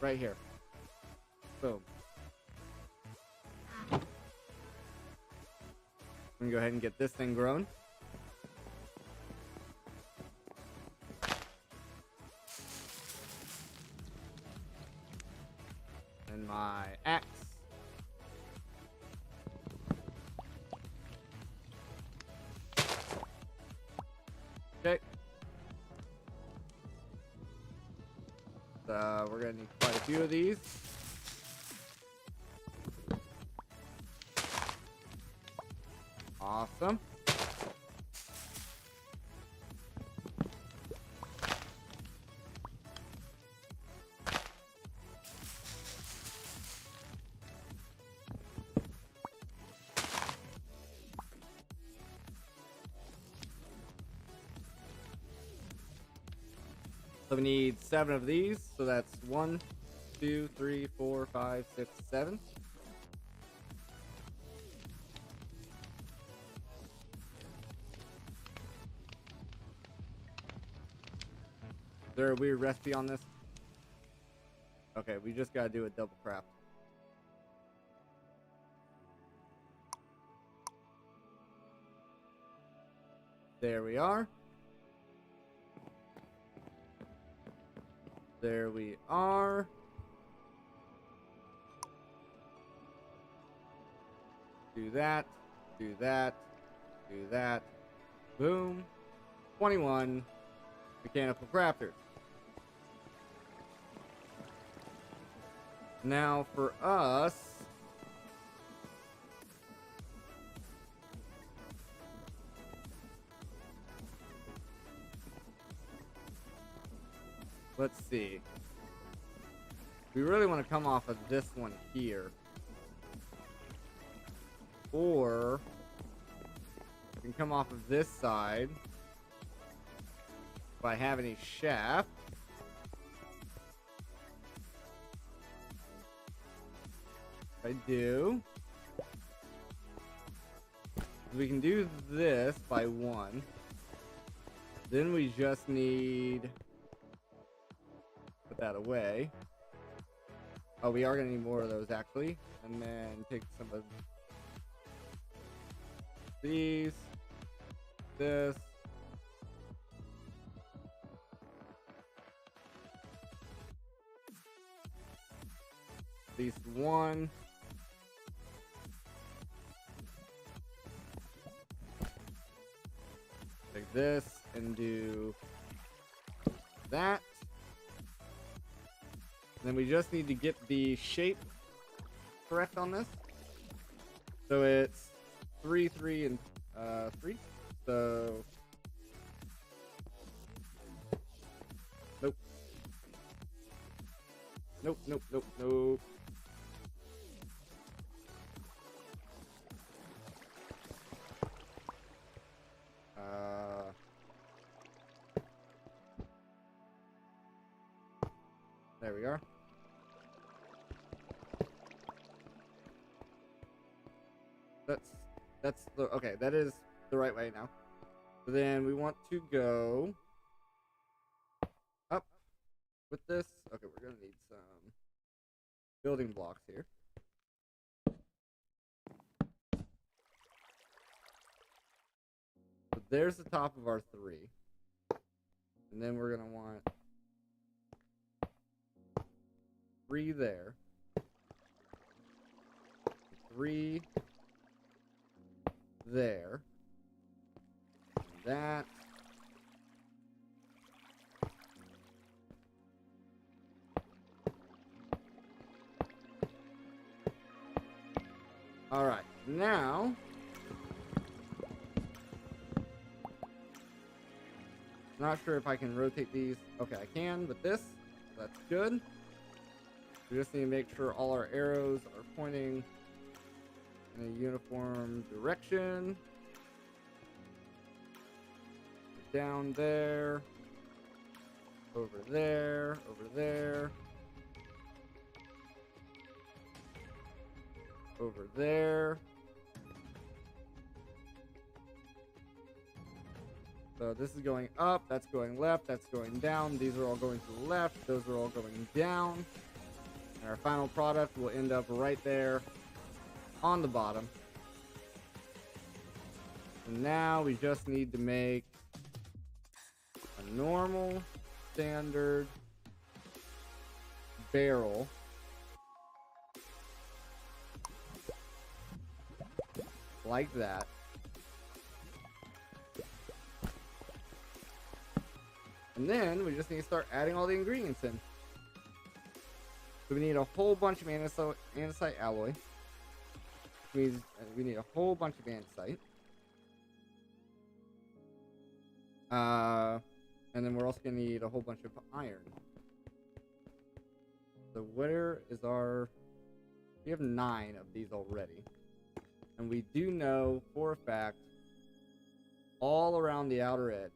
Right here. Boom. I'm gonna go ahead and get this thing grown. And my axe. Okay. So we're gonna need quite a few of these. Awesome. So we need 7 of these. So that's 1, 2, 3, 4, 5, 6, 7. Is there a weird recipe on this? Okay, we just gotta do a double craft. There we are. There we are. Do that. Do that. Do that. Boom. 21 mechanical crafters. Now for us, let's see. We really want to come off of this one here. Or we can come off of this side if I have any shaft. I do. We can do this by 1. Then we just need... Put that away. Oh, we are going to need more of those, actually. And then take some of these. This. At least 1. Take this and do that. And then we just need to get the shape correct on this. So it's 3, 3, and 3. So nope. Nope, nope, nope, nope. There we are. That's the okay. That is the right way now. So then we want to go with this. Okay, we're gonna need some building blocks here. So there's the top of our 3. And then we're gonna want 3 there. 3 there. That. All right, now not sure if I can rotate these. Okay, I can with this. That's good. We just need to make sure all our arrows are pointing in a uniform direction. Down there, over there, over there, over there. So this is going up, that's going left, that's going down. These are all going to the left, those are all going down. And our final product will end up right there on the bottom. And now we just need to make a normal, standard barrel. Like that. And then we just need to start adding all the ingredients in. So we need a whole bunch of andesite alloy. Which means we need a whole bunch of andesite. And then we're also going to need a whole bunch of iron. So where is our... We have 9 of these already. And we do know for a fact all around the outer edge.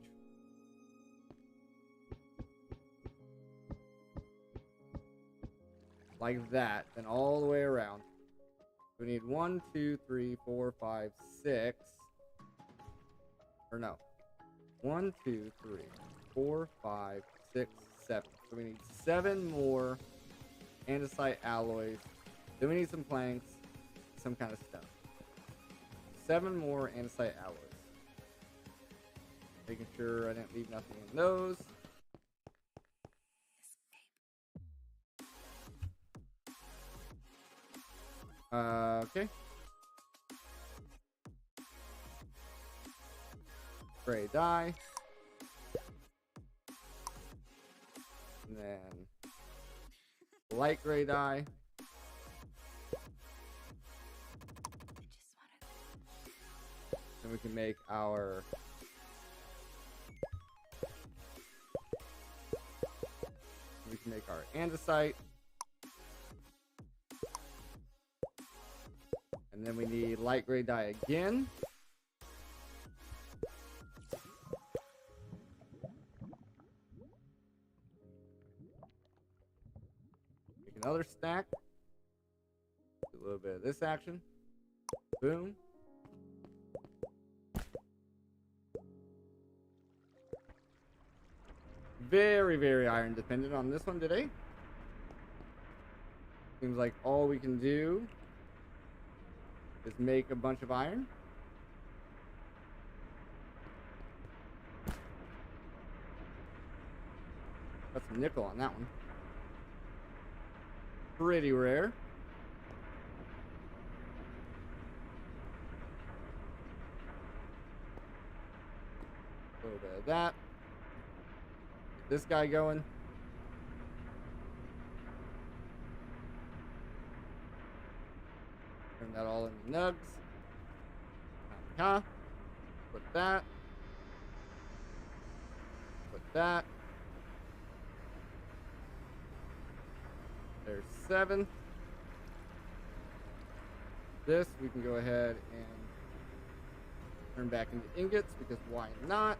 Like that, and all the way around. We need 1, 2, 3, 4, 5, 6. Or no. 1, 2, 3, 4, 5, 6, 7. So we need 7 more andesite alloys. Then we need some planks, some kind of stuff. 7 more andesite alloys. Making sure I didn't leave nothing in those. Okay. Gray dye. And then light gray dye. Then we can make our andesite. And then we need light gray dye again. Make another stack. Do a little bit of this action. Boom. Very, very iron dependent on this one today. Seems like all we can do is make a bunch of iron. Got some nickel on that one. Pretty rare. A little bit of that. Get this guy going. Turn that all into nugs. Put that. Put that. There's 7. This we can go ahead and turn back into ingots because why not?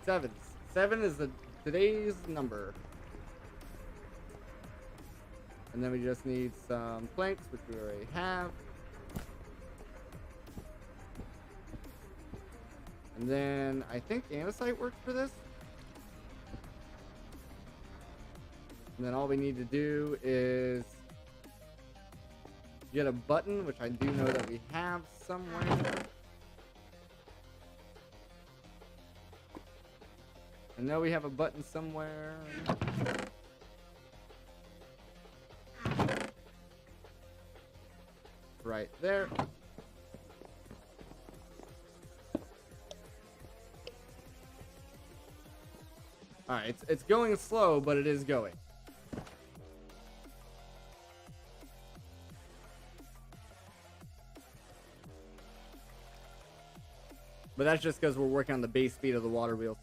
Seven is today's number. And then we just need some planks, which we already have. And then I think andesite works for this. And then all we need to do is get a button, which I do know that we have somewhere. I know we have a button somewhere. Right there. Alright, it's going slow, but it is going. But that's just because we're working on the base speed of the water wheel.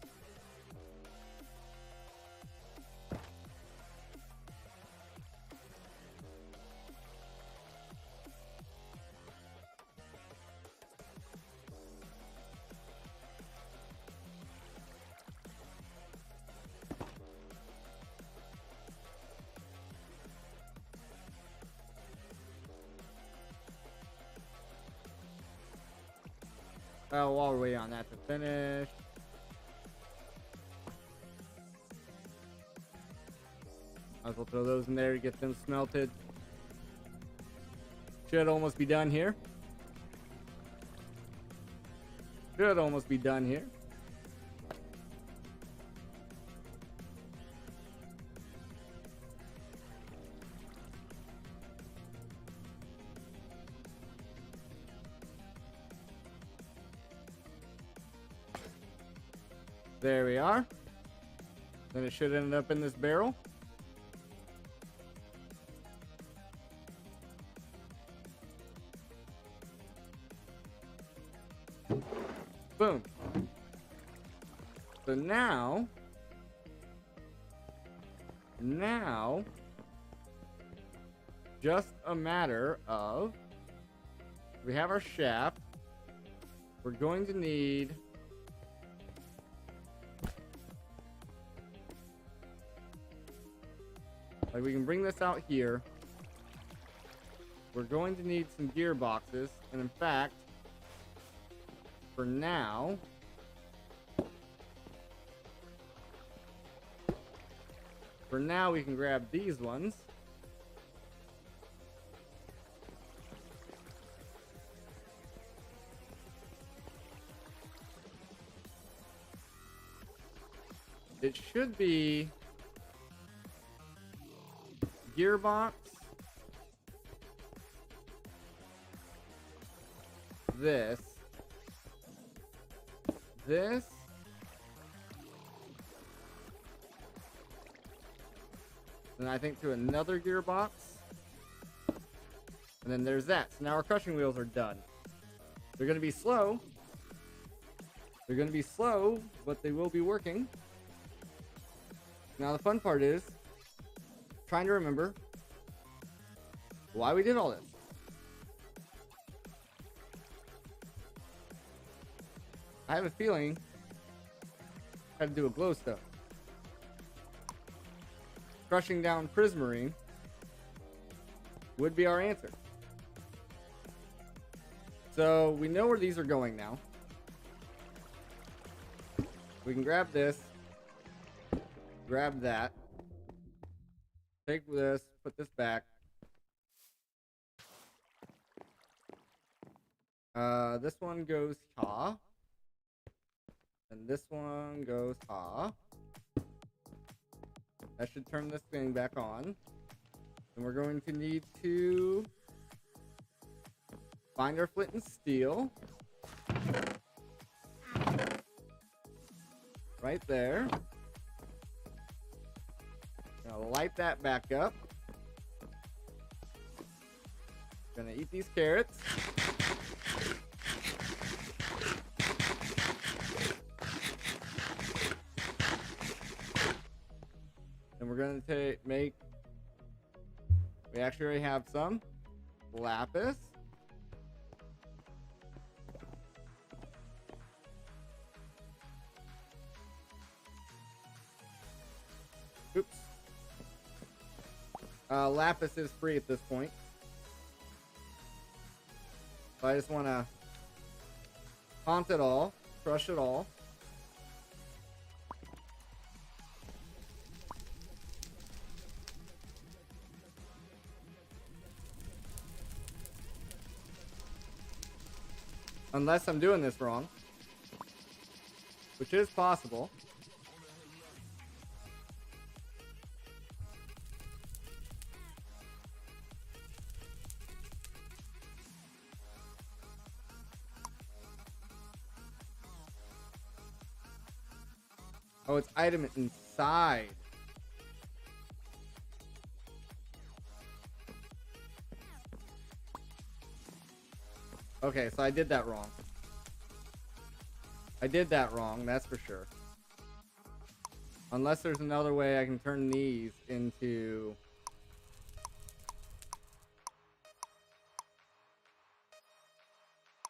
While we're waiting on that to finish. Might as well throw those in there to get them smelted. Should almost be done here. Should almost be done here. There we are. Then it should end up in this barrel. Boom. So now, just a matter of, we have our shaft. We're going to need like we can bring this out here. We're going to need some gearboxes, and in fact, for now, we can grab these ones. It should be gearbox, this, and I think to another gearbox, and then there's that. So now our crushing wheels are done. They're going to be slow. But they will be working. Now the fun part is trying to remember why we did all this. I have a feeling I had to do a glowstone. Crushing down prismarine would be our answer. So we know where these are going now. We can grab this, grab that, take this, put this back. This one goes ha. And this one goes ha. That should turn this thing back on. And we're going to need to find our flint and steel. Right there. Gonna light that back up. Gonna eat these carrots. And we're gonna make. We actually already have some lapis. Oops. Lapis is free at this point. So I just want to haunt it all. crush it all. Unless I'm doing this wrong, which is possible. Oh, it's item inside. Okay, so I did that wrong. I did that wrong, that's for sure. Unless there's another way I can turn these into...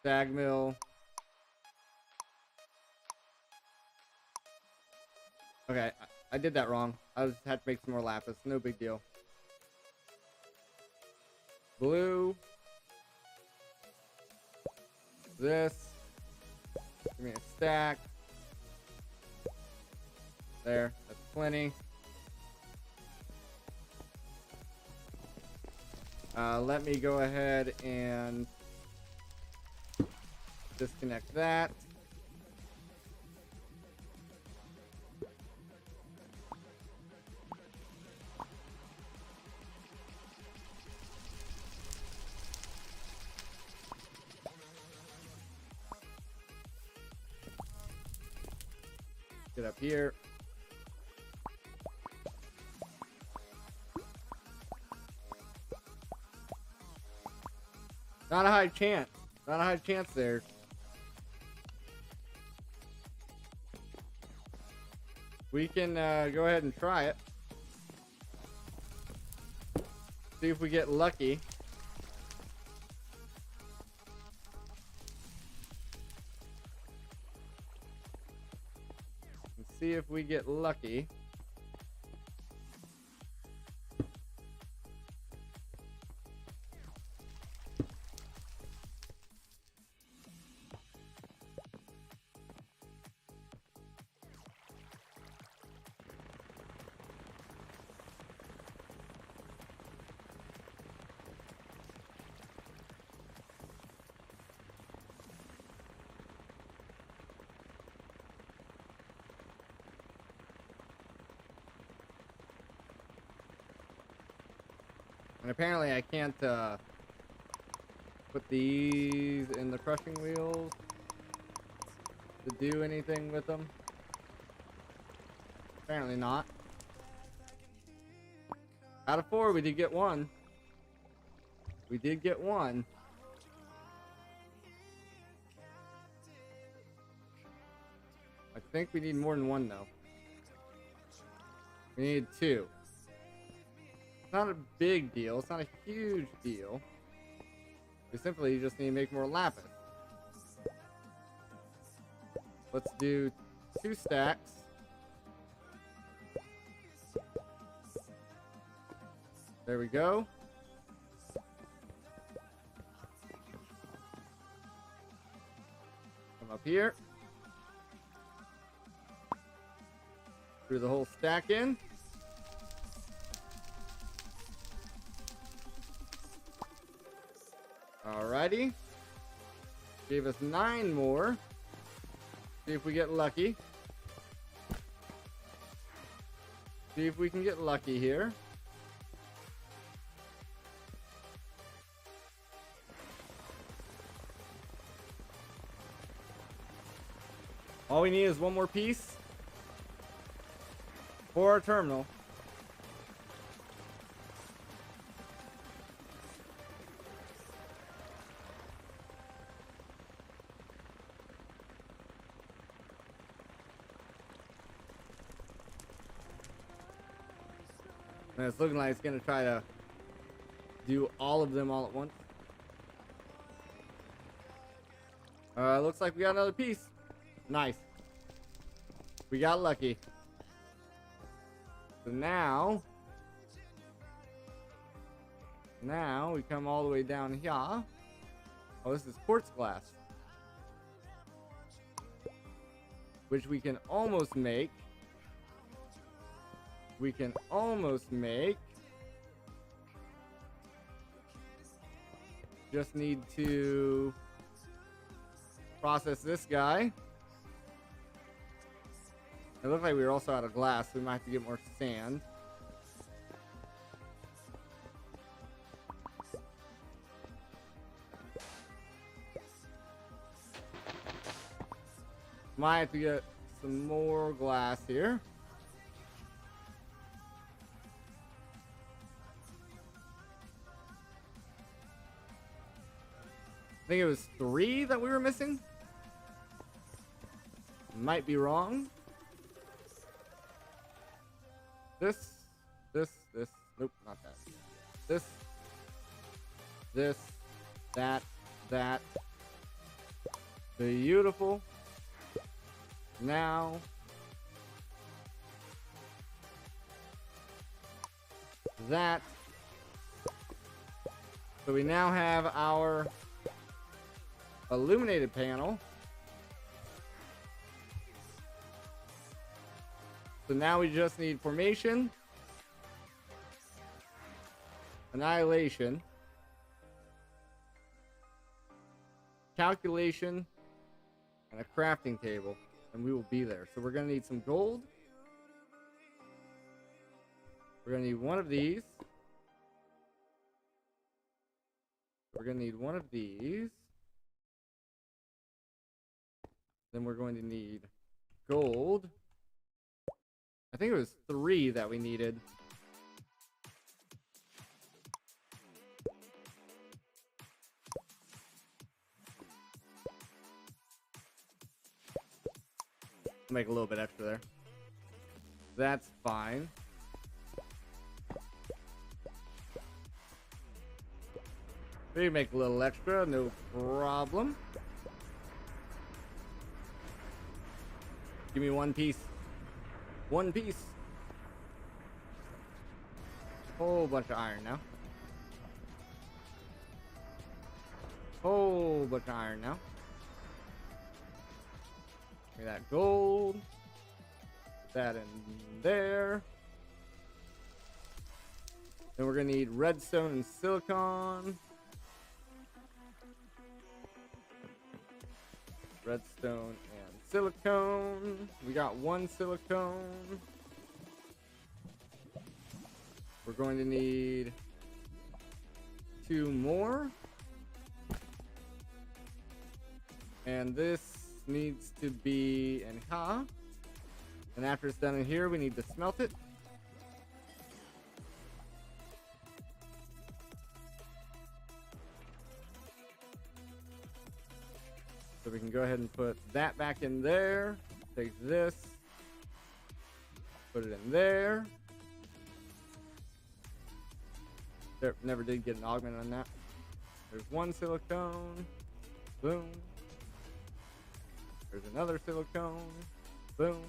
Stag mill. Okay, I did that wrong. I just had to make some more lapis. No big deal. Blue. This. Give me a stack. There. That's plenty. Let me go ahead and disconnect that. Get up here. Not a high chance. Not a high chance there. We can go ahead and try it. See if we get lucky. See if we get lucky. And apparently I can't put these in the crushing wheels to do anything with them. Apparently not. Out of 4, we did get one. We did get one. I think we need more than one though. We need 2. It's not a big deal. It's not a huge deal. We simply just need to make more lapis. Let's do 2 stacks. There we go. Come up here. Threw the whole stack in. Alrighty. Gave us 9 more. See if we get lucky. See if we can get lucky here. All we need is one more piece for our terminal. And it's looking like it's going to try to do all of them all at once. Looks like we got another piece. Nice. We got lucky. So now we come all the way down here. Oh, this is quartz glass. which we can almost make. We can almost make. Just need to process this guy. It looked like we were also out of glass, so we might have to get more sand. Might have to get some more glass here. I think it was 3 that we were missing. Might be wrong. This. Nope, not that. This, that. Beautiful. Now. That. So we now have our illuminated panel. So now we just need formation, annihilation, calculation, and a crafting table, and we will be there. So we're going to need some gold. We're going to need one of these. We're going to need one of these. Then we're going to need gold. I think it was 3 that we needed. Make a little bit extra there. That's fine. We make a little extra, no problem. Give me 1 piece. 1 piece. Whole bunch of iron now. Whole bunch of iron now. Give me that gold. Put that in there. Then we're gonna need redstone and silicon. Redstone and silicone. We got 1 silicone. We're going to need 2 more. And this needs to be in Ha. And after it's done in here, we need to smelt it. So we can go ahead and put that back in there. Take this. Put it in there. There, never did get an augment on that. There's 1 silicone. Boom. There's another silicone. Boom.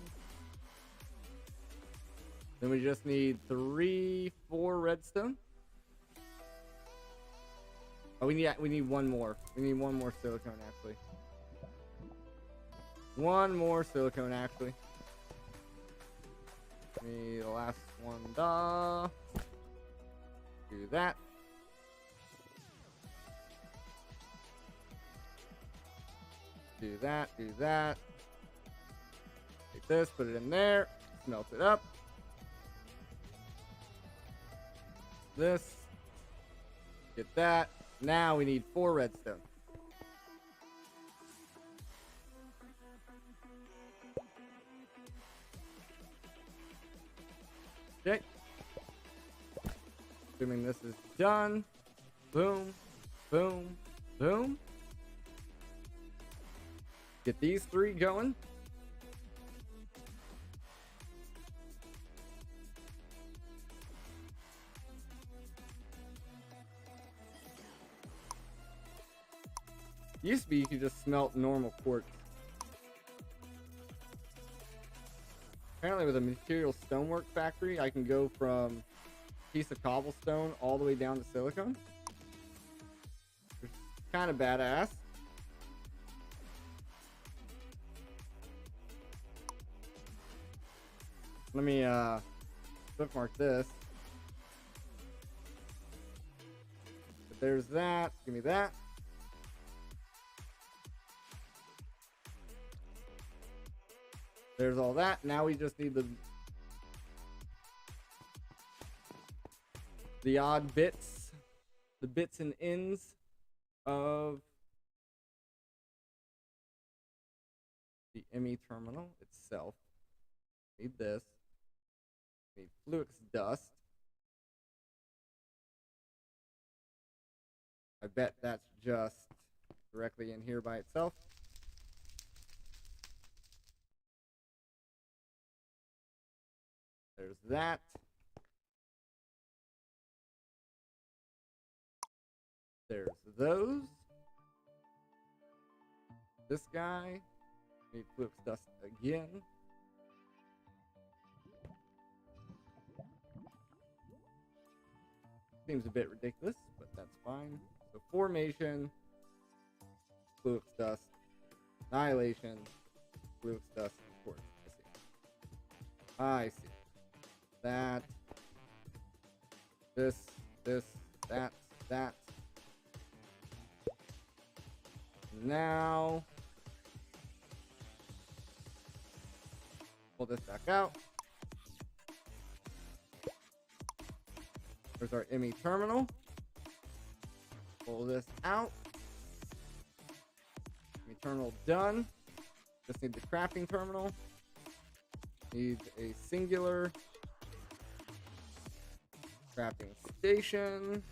Then we just need 3, 4 redstone. Oh, we need 1 more. We need 1 more silicone actually. 1 more silicone actually. Need the last one. Da. Do that. Do that. Do that. Take this, put it in there. Smelt it up. This. Get that. Now we need 4 redstone. Okay. Assuming this is done. Boom. Boom. Boom. Get these 3 going. Used to be you could just smelt normal quartz. Apparently with a material stonework factory, I can go from a piece of cobblestone all the way down to silicone. Which is kind of badass. Let me bookmark this. But there's that. Give me that. There's all that. Now we just need the odd bits, the bits and ends of the ME terminal itself. Need this. Need Fluix dust. I bet that's just directly in here by itself. There's that. There's those. This guy. Need Fluix dust again. Seems a bit ridiculous, but that's fine. So formation, Fluix dust, annihilation, Fluix dust, of course. I see. That. This, that. Now, pull this back out. There's our ME terminal. Pull this out. ME terminal done. Just need the crafting terminal. Need a singular crafting station.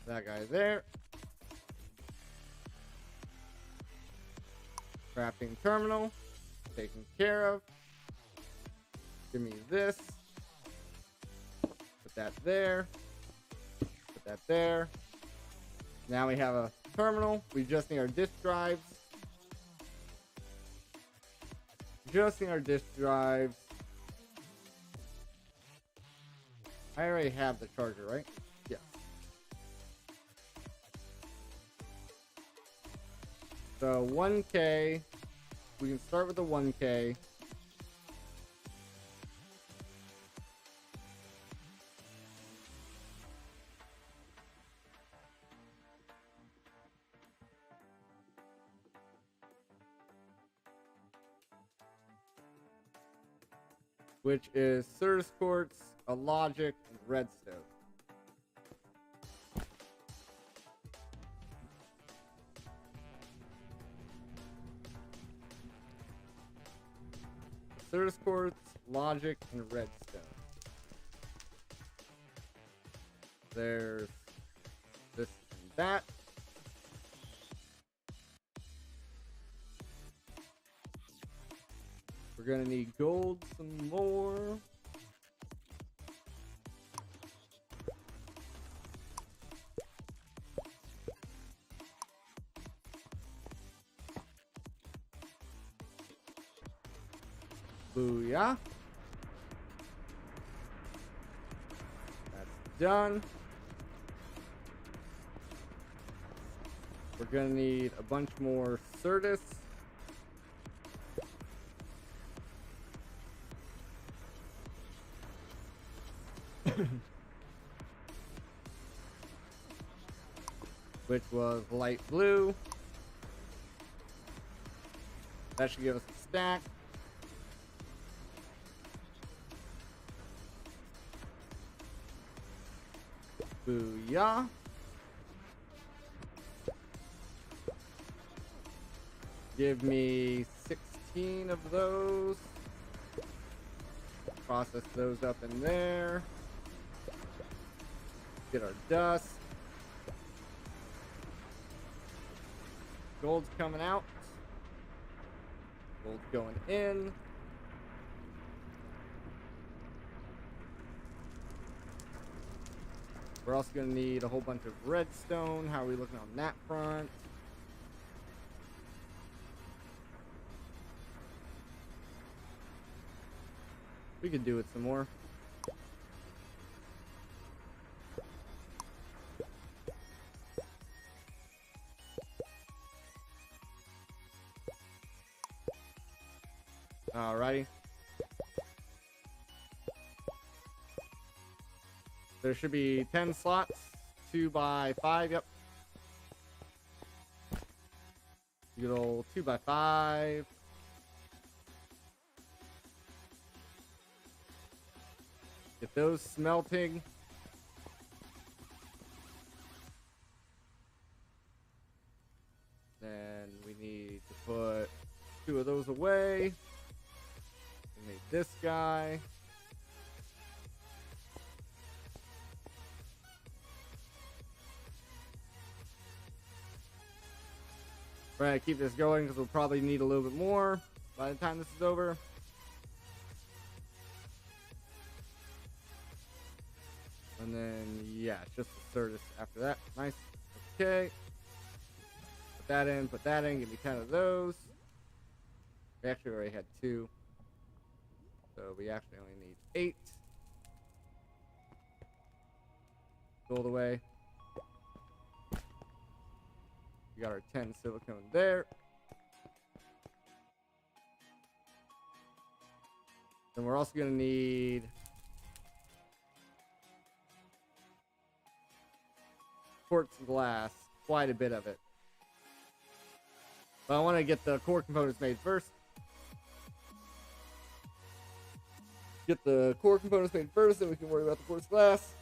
That guy there. Crafting terminal. Taken care of. Give me this. Put that there. Put that there. Now we have a terminal. We just need our disk drives. Just need our disk drives. I already have the charger, right? Yes. So 1K. We can start with the 1K. Which is Certus Quartz, a Logic, and Redstone. Certus Quartz, Logic, and Redstone. There's this and that. We're gonna need gold some more. Booyah. That's done. We're gonna need a bunch more Certus. Which was light blue. That should give us a stack. Booyah. Give me 16 of those. Process those up in there. Get our dust. Gold's coming out. Gold's going in. We're also going to need a whole bunch of redstone. How are we looking on that front? We could do it some more. Alrighty. There should be 10 slots, 2 by 5, yep. Good old 2 by 5. Get those smelting. Then we need to put 2 of those away. We need this guy. We're gonna keep this going because we'll probably need a little bit more by the time this is over. And then, yeah, just the Certus after that. Nice. Okay. Put that in, give me 10 of those. We actually already had 2. So we actually only need 8. Gold away. We got our 10 silicone there. Then we're also going to need quartz glass, quite a bit of it. But I want to get the core components made first. Get the core components made first, then we can worry about the quartz glass.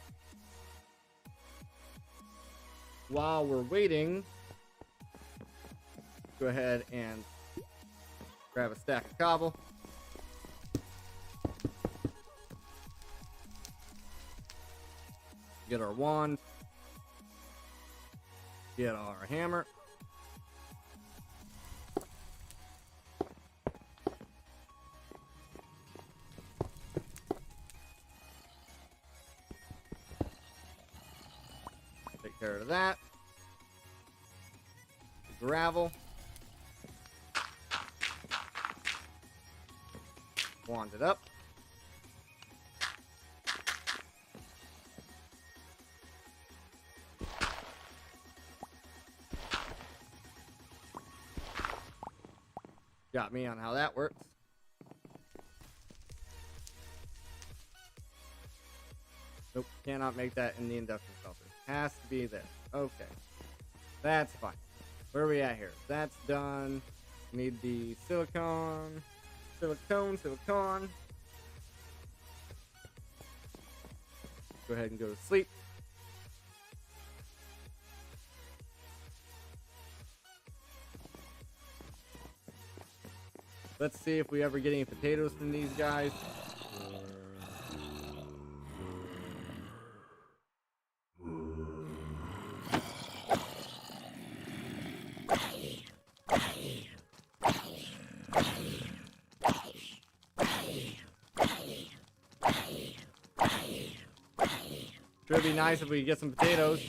While we're waiting, go ahead and grab a stack of cobble. Get our wand. Get our hammer. Take care of that. Gravel. Wand it up. Got me on how that works. Nope, cannot make that in the induction smelter. Has to be there. Okay. That's fine. Where are we at here? That's done. Need the silicone. Silicone. Go ahead and go to sleep. Let's see if we ever get any potatoes from these guys. Sure would be nice if we could get some potatoes.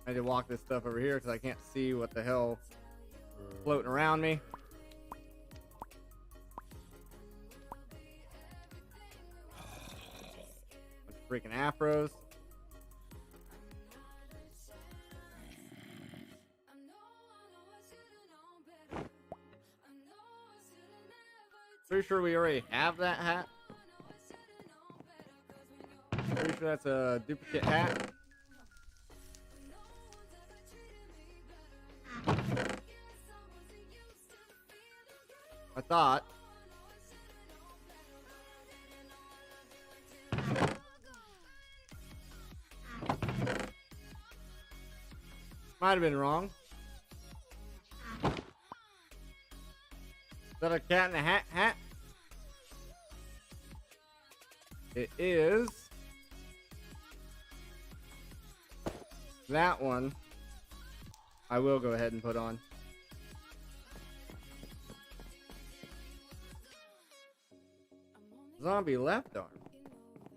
I need to walk this stuff over here because I can't see what the hell floating around me. Bunch of freaking afros. Pretty sure we already have that hat. Pretty sure that's a duplicate hat. I thought. Might have been wrong. Is that a cat in a hat? It is. That one I will go ahead and put on. Zombie left arm.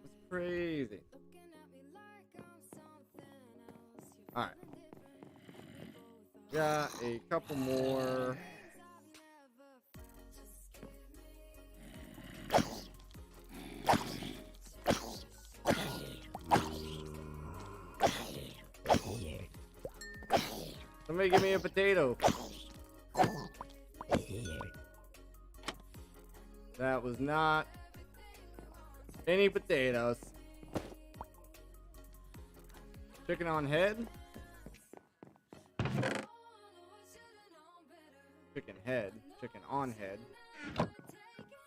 That's crazy. All right. Got a couple more. Somebody give me a potato. That was not any potatoes. Chicken on head. Chicken head. Chicken on head.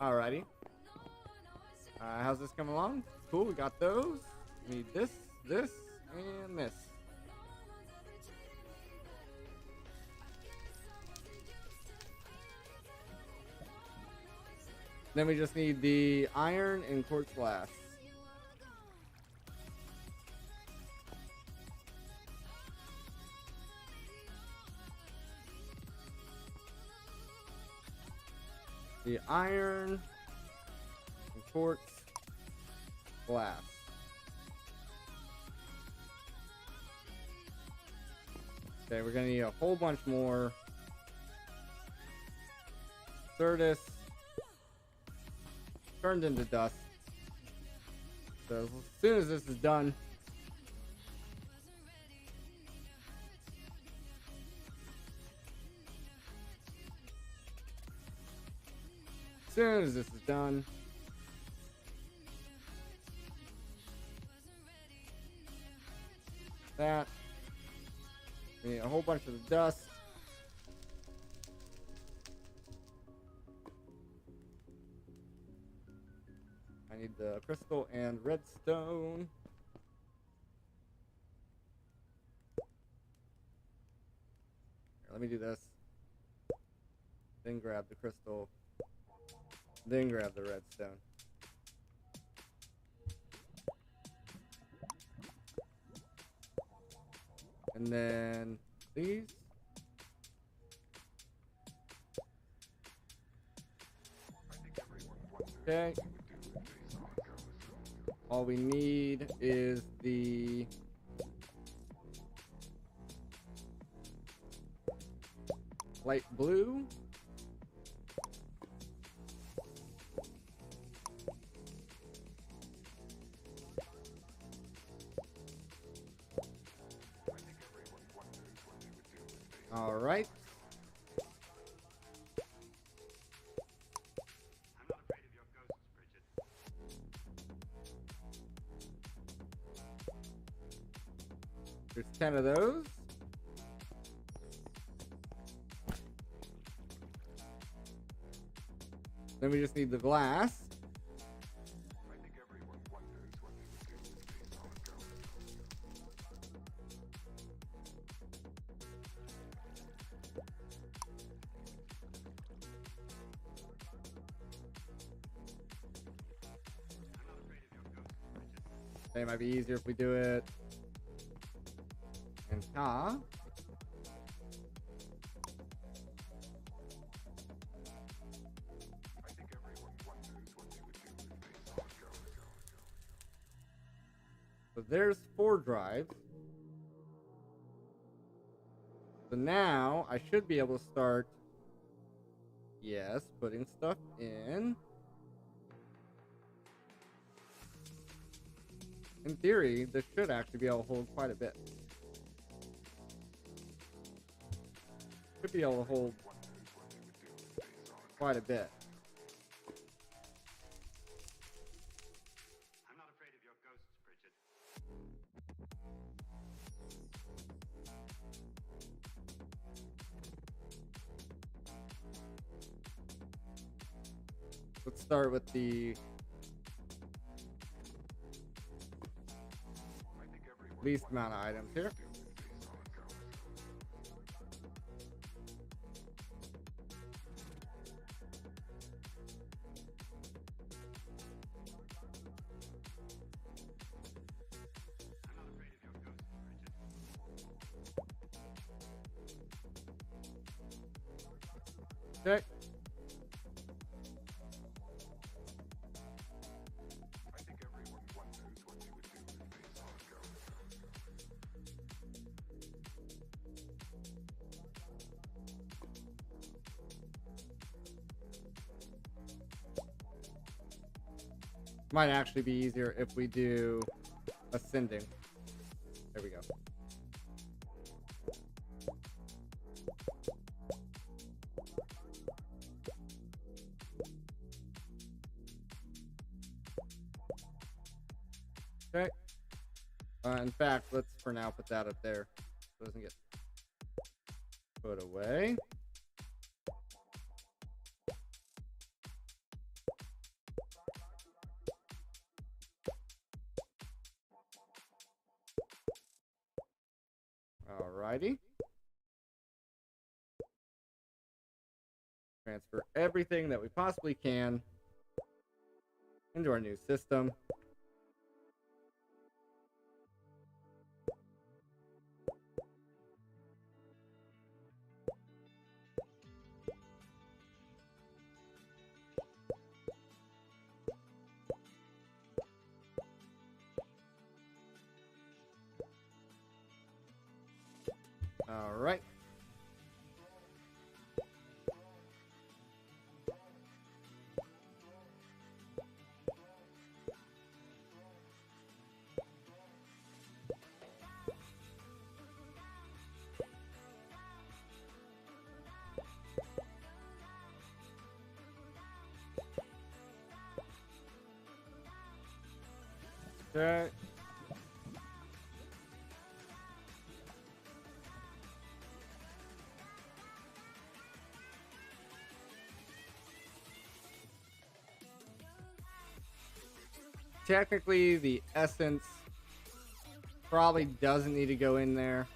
Alrighty. How's this coming along? Cool, we got those. We need this, this, and this. Then we just need the iron and quartz glass. The iron and quartz glass. Okay, we're gonna need a whole bunch more. Certus turned into dust. So as soon as this is done, that we need a whole bunch of the dust. I need the crystal and redstone. Here, let me do this. Then grab the crystal. Then grab the redstone. And then these. Okay. All we need is the light blue. All right. There's 10 of those. Then we just need the glass. It might be easier if we do it in tar. So there's 4 drives. So now I should be able to start, yes, putting stuff in. In theory, this should actually be able to hold quite a bit. Should be able to hold quite a bit. I'm not afraid of your ghosts, Bridget. Let's start with the least amount of items here. Okay. Might actually be easier if we do ascending. There we go. Okay. In fact, let's for now put that up there so it doesn't get put away. Alrighty. Transfer everything that we possibly can into our new system. All right. Okay. Technically, the essence probably doesn't need to go in there.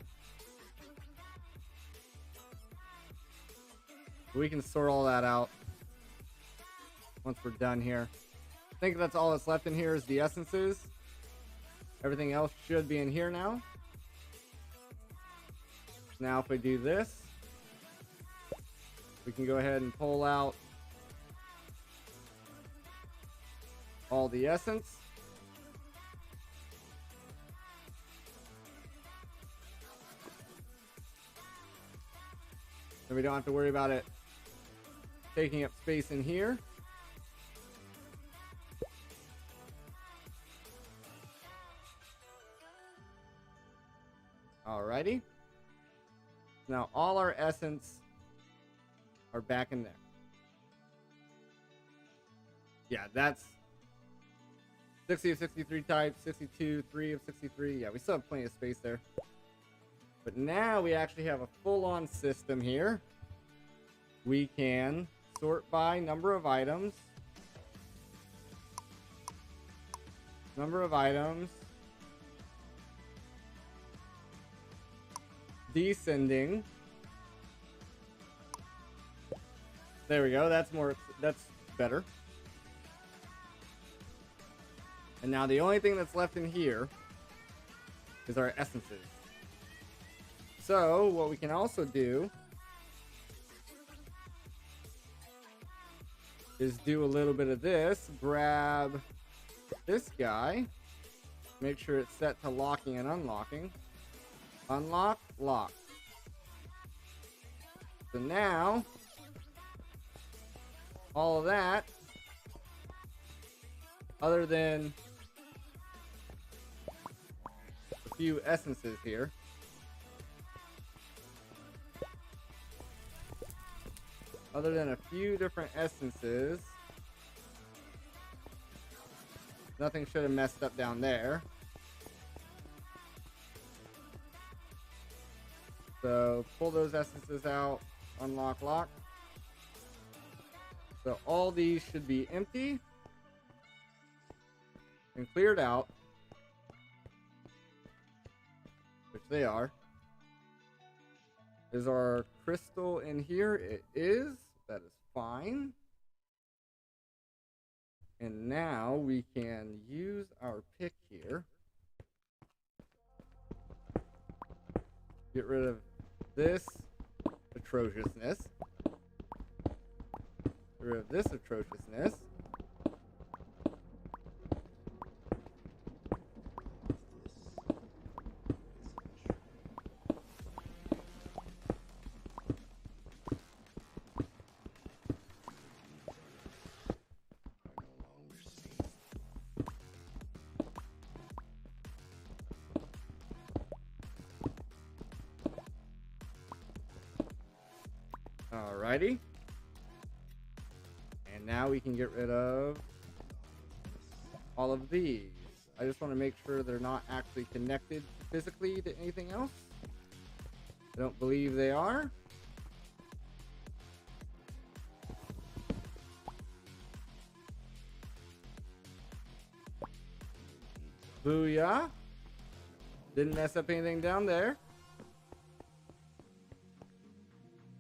We can sort all that out once we're done here. I think that's all that's left in here is the essences. Everything else should be in here now. Now if we do this, we can go ahead and pull out all the essence. So we don't have to worry about it taking up space in here. Alrighty. Now all our essence are back in there. Yeah, that's 60 of 63 types, 62, 3 of 63. Yeah, we still have plenty of space there. But now we actually have a full-on system here. We can sort by number of items. Number of items. Descending. There we go. That's better. And now the only thing that's left in here is our essences. So what we can also do is do a little bit of this. Grab this guy. Make sure it's set to locking and unlocking. Unlock, lock. So now, all of that, other than a few essences here, other than a few different essences, nothing should have messed up down there. So pull those essences out, unlock, lock. So all these should be empty and cleared out, which they are. Is our crystal in here? It is. That is fine. And now we can use our pick here. Get rid of this atrociousness. Get rid of this atrociousness. Alrighty. And now we can get rid of all of these. I just want to make sure they're not actually connected physically to anything else. I don't believe they are. Booyah. Didn't mess up anything down there.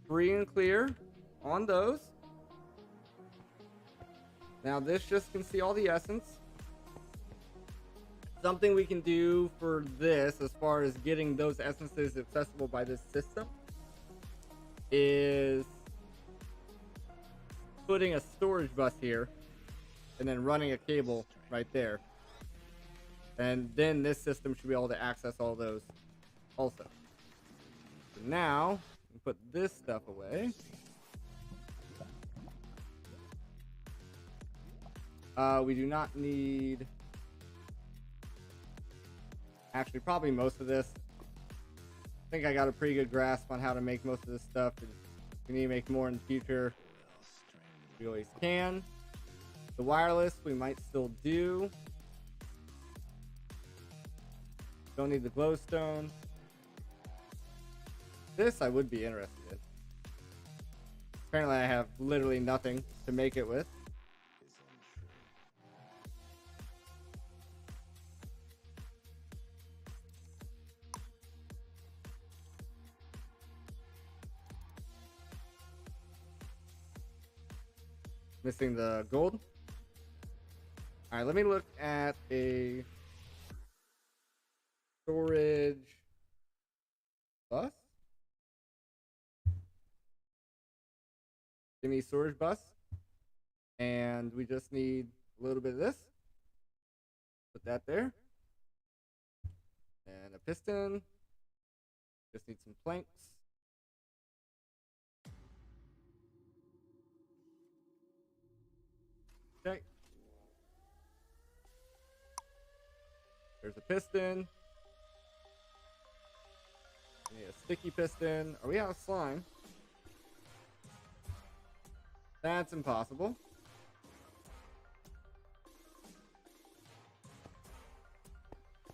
Free and clear on those. Now this just can see all the essence. Something we can do for this as far as getting those essences accessible by this system is putting a storage bus here and then running a cable right there. And then this system should be able to access all those also. So now, we put this stuff away. We do not need... Actually, probably most of this. I think I got a pretty good grasp on how to make most of this stuff. If we need to make more in the future, we always can. The wireless, we might still do. Don't need the glowstone. This I would be interested in. Apparently I have literally nothing to make it with. Missing the gold. All right, let me look at a storage bus. Give me storage bus. And we just need a little bit of this. Put that there. And a piston. Just need some planks. Okay. There's a piston. We need a sticky piston. Are we out of slime? That's impossible.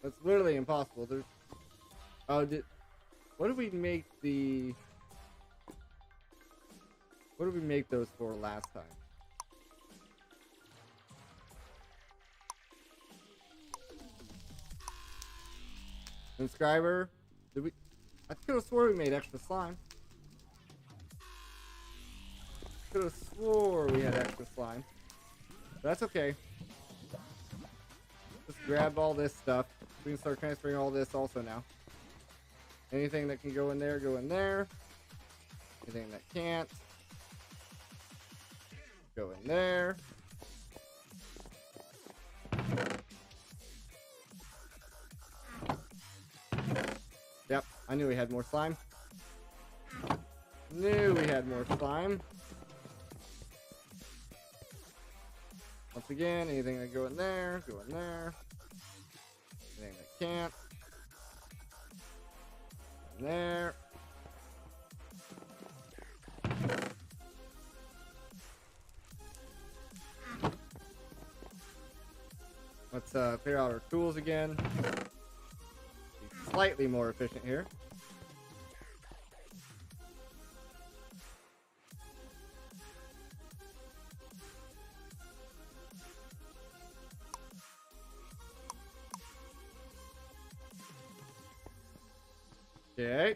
That's literally impossible. There's... Oh, what did we make the... What did we make those for last time? Inscriber. Did we? I could have swore we made extra slime. Could have swore we had extra slime. But that's okay. Just grab all this stuff. We can start transferring all this also now. Anything that can go in there, go in there. Anything that can't, go in there. Yep, I knew we had more slime. Knew we had more slime. Once again, anything that go in there, go in there. Anything that can't, in there. Let's clear out our tools again. Be slightly more efficient here. Okay.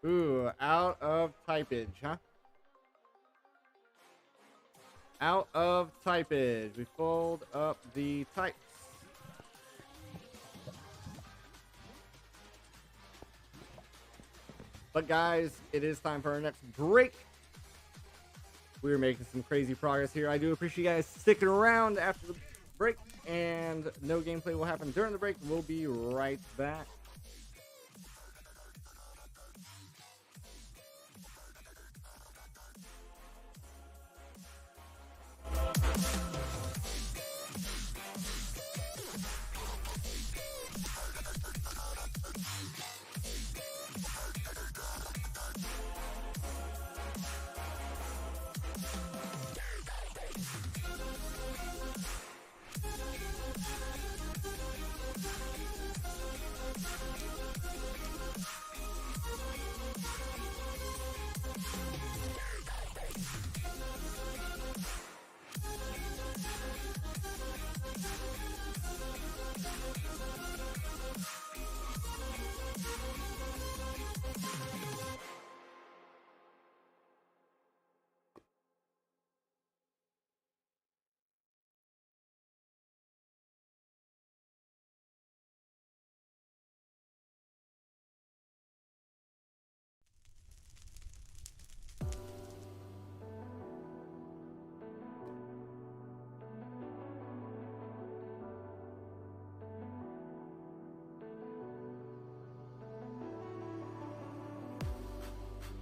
Ooh, out of typage, huh? Out of typage. We fold up the types. But guys, it is time for our next break. We're making some crazy progress here. I do appreciate you guys sticking around after the break, and no gameplay will happen during the break. We'll be right back.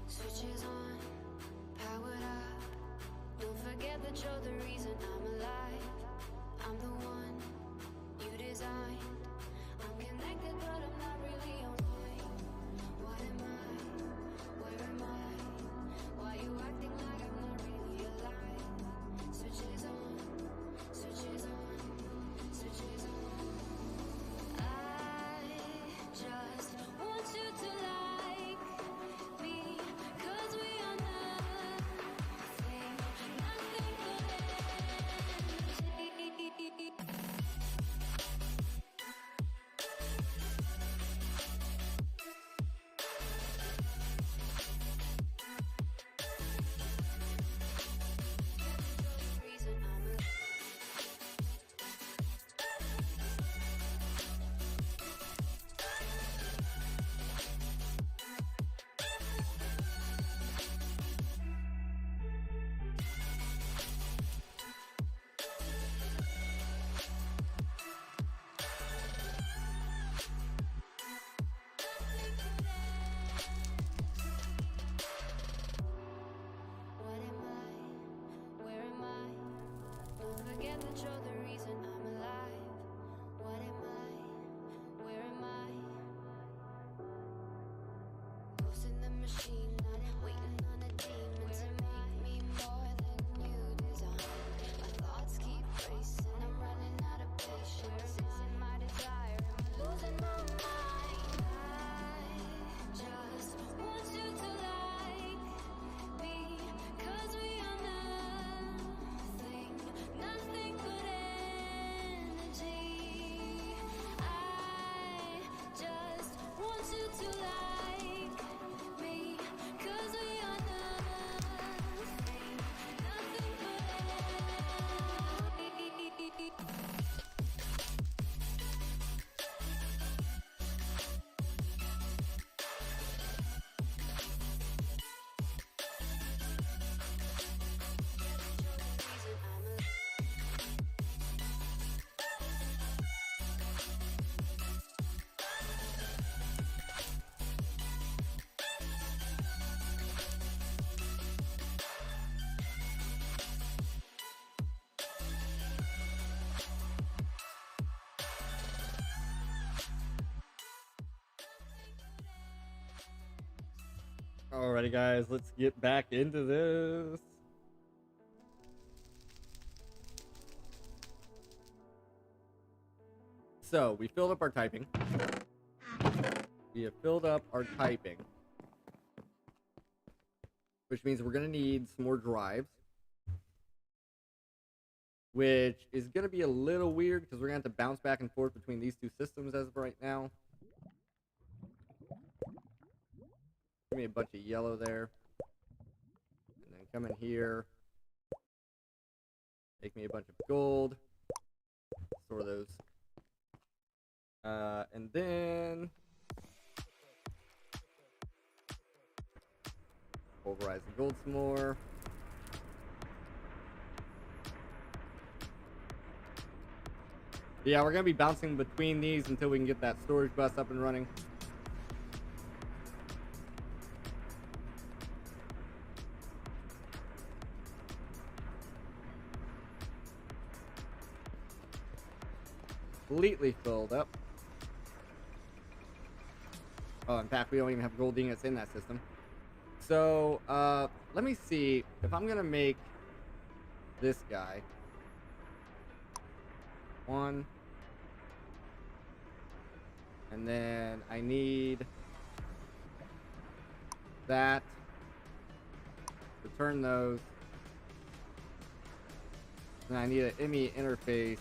Switches on, powered up. Don't forget that you're the reason I'm alive. I'm the one you designed. I'm connected, but I'm not really online. What am I? Where am I? Why you acting like I'm not really alive? Switches on, switches on, switches on. I just want you to like me, 'cause we are nothing, nothing but energy. Reason I'm alive. What am I? Where am I? Don't forget that you're the reason I'm alive. What am I? Where am I? Ghost in the machine, not waiting on a demon to make me more than you design. My thoughts keep racing, I'm running out of patience. Isn't my desire, I'm losing my mind. I just want you to like me, 'cause we are nothing, nothing but energy. I just want you to like me, 'cause we are nothing, nothing but energy. Reason I'm alive. Alrighty, guys, let's get back into this. So, we filled up our typing. We have filled up our typing, which means we're going to need some more drives, which is going to be a little weird because we're going to have to bounce back and forth between these two systems as of right now. Give me a bunch of yellow there. And then come in here. Make me a bunch of gold. Store those. And then pulverize the gold some more. Yeah, we're gonna be bouncing between these until we can get that storage bus up and running. completely filled up. Oh, in fact, we don't even have gold ingots in that system. So, let me see if I'm gonna make this guy. One. And then I need that. Return those. And I need an IMEI interface,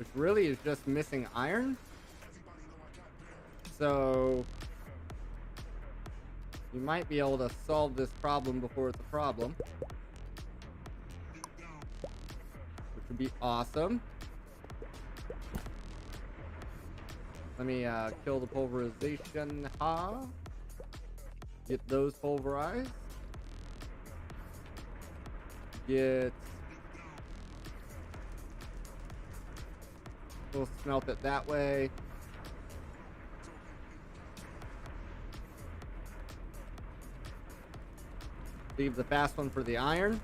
which really is just missing iron. So you might be able to solve this problem before it's a problem, which would be awesome. Let me kill the pulverization. Get those pulverized. We'll smelt it that way. Leave the fast one for the iron.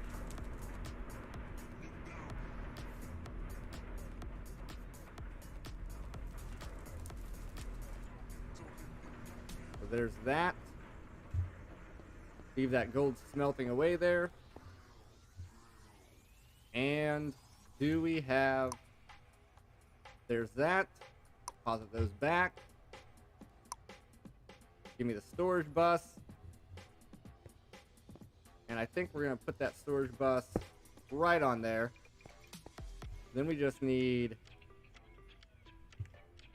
So there's that. Leave that gold smelting away there. And do we have... There's that. Deposit those back. Give me the storage bus. And I think we're going to put that storage bus right on there. Then we just need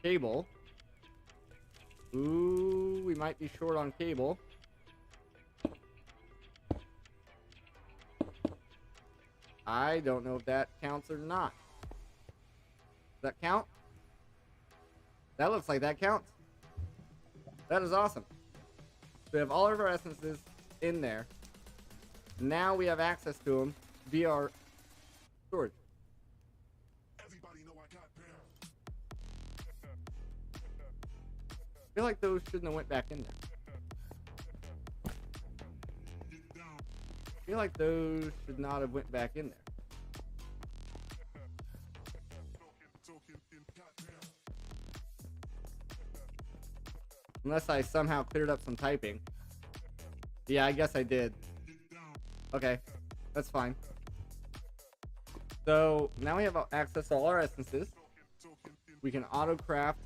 cable. Ooh, we might be short on cable. I don't know if that counts or not. Does that count? That looks like that counts. That is awesome. So we have all of our essences in there. Now we have access to them via our storage. Everybody know I got bills. I feel like those shouldn't have went back in there. I feel like those should not have went back in there. Unless I somehow cleared up some typing. Yeah, I guess I did. Okay, that's fine. So now we have access to all our essences. We can auto craft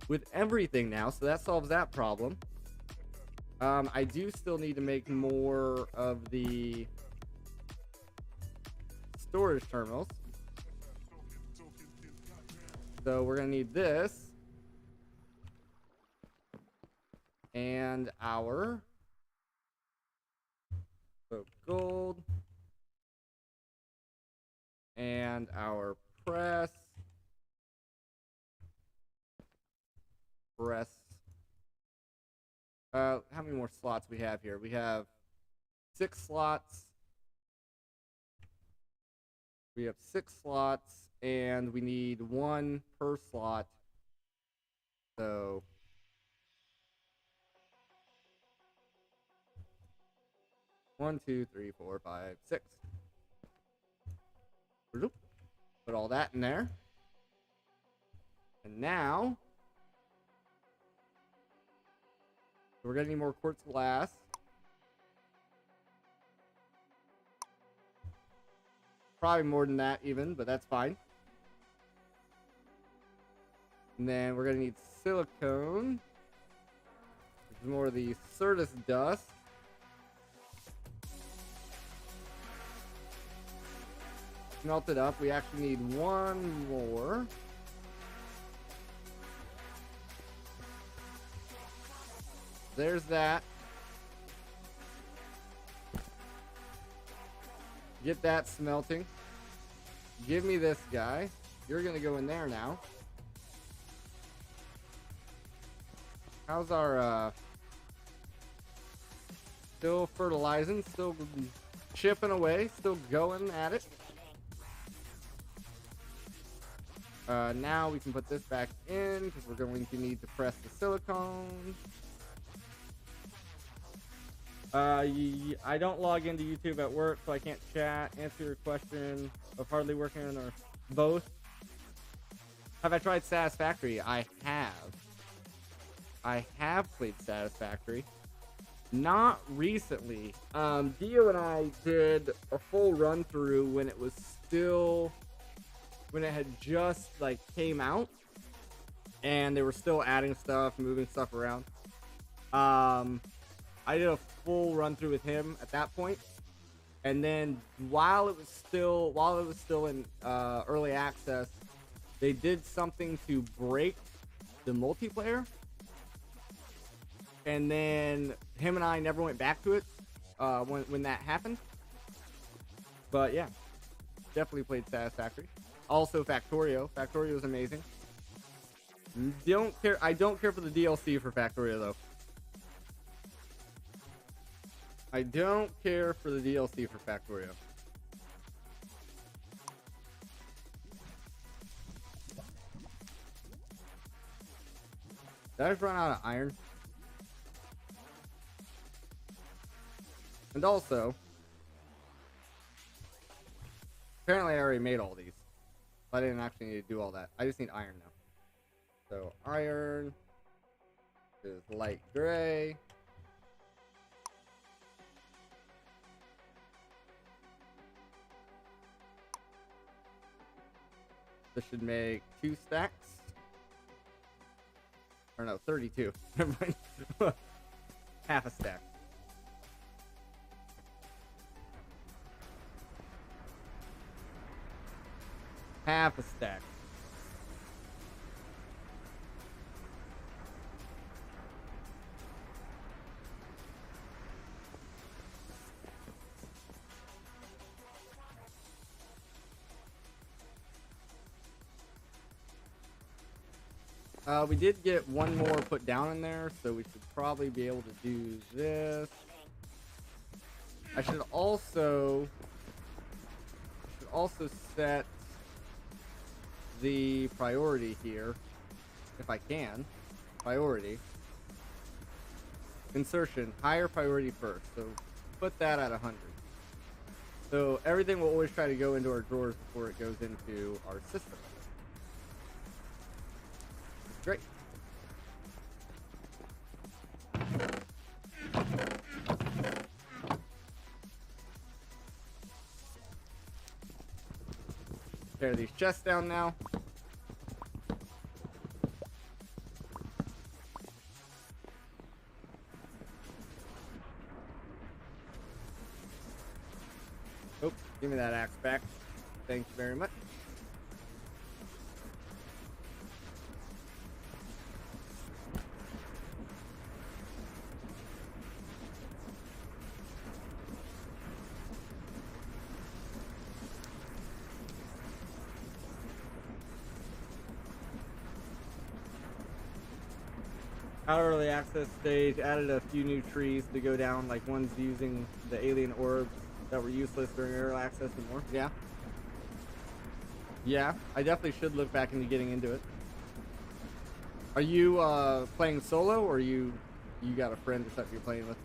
with everything now, so that solves that problem. I do still need to make more of the storage terminals. So we're gonna need this. And our gold. And our press. How many more slots we have here? We have 6 slots. We have 6 slots, and we need 1 per slot. So 1, 2, 3, 4, 5, 6. Put all that in there. And now we're gonna need more quartz glass. Probably more than that even, but that's fine. And then we're gonna need silicone, which is more of the Certus dust. Smelt it up. We actually need 1 more. There's that. Get that smelting. Give me this guy. You're gonna go in there now. How's our still fertilizing, still chipping away, still going at it. Now we can put this back in because we're going to need to press the silicone. I don't log into YouTube at work, so I can't chat. Answer your question of hardly working on or both. Have I tried Satisfactory? I have. I have played Satisfactory. Not recently. Dio and I did a full run through when it was still, when it had just like came out, and they were still adding stuff, moving stuff around. I did a full run through with him at that point, and then while it was still in early access, they did something to break the multiplayer, and then him and I never went back to it when that happened. But yeah, definitely played Satisfactory. Also Factorio. Factorio was amazing. I don't care for the DLC for Factorio though. I don't care for the DLC for Factorio. Did I just run out of iron? And also, apparently I already made all these. I didn't actually need to do all that. I just need iron now. So iron is light gray. This should make 2 stacks. Or no, 32. Never mind. Half a stack. Half a stack. We did get one more put down in there, so we should probably be able to do this. I should also set the priority here, if I can. Priority. Insertion, higher priority first. So put that at 100. So everything will always try to go into our drawers before it goes into our system. Great. Tear these chests down now. Oh, give me that axe back. Thank you very much. Out of early access stage, added a few new trees to go down, like ones using the alien orbs that were useless during early access and more. Yeah. Yeah, I definitely should look back into getting into it. Are you playing solo, or you got a friend or something you're playing with?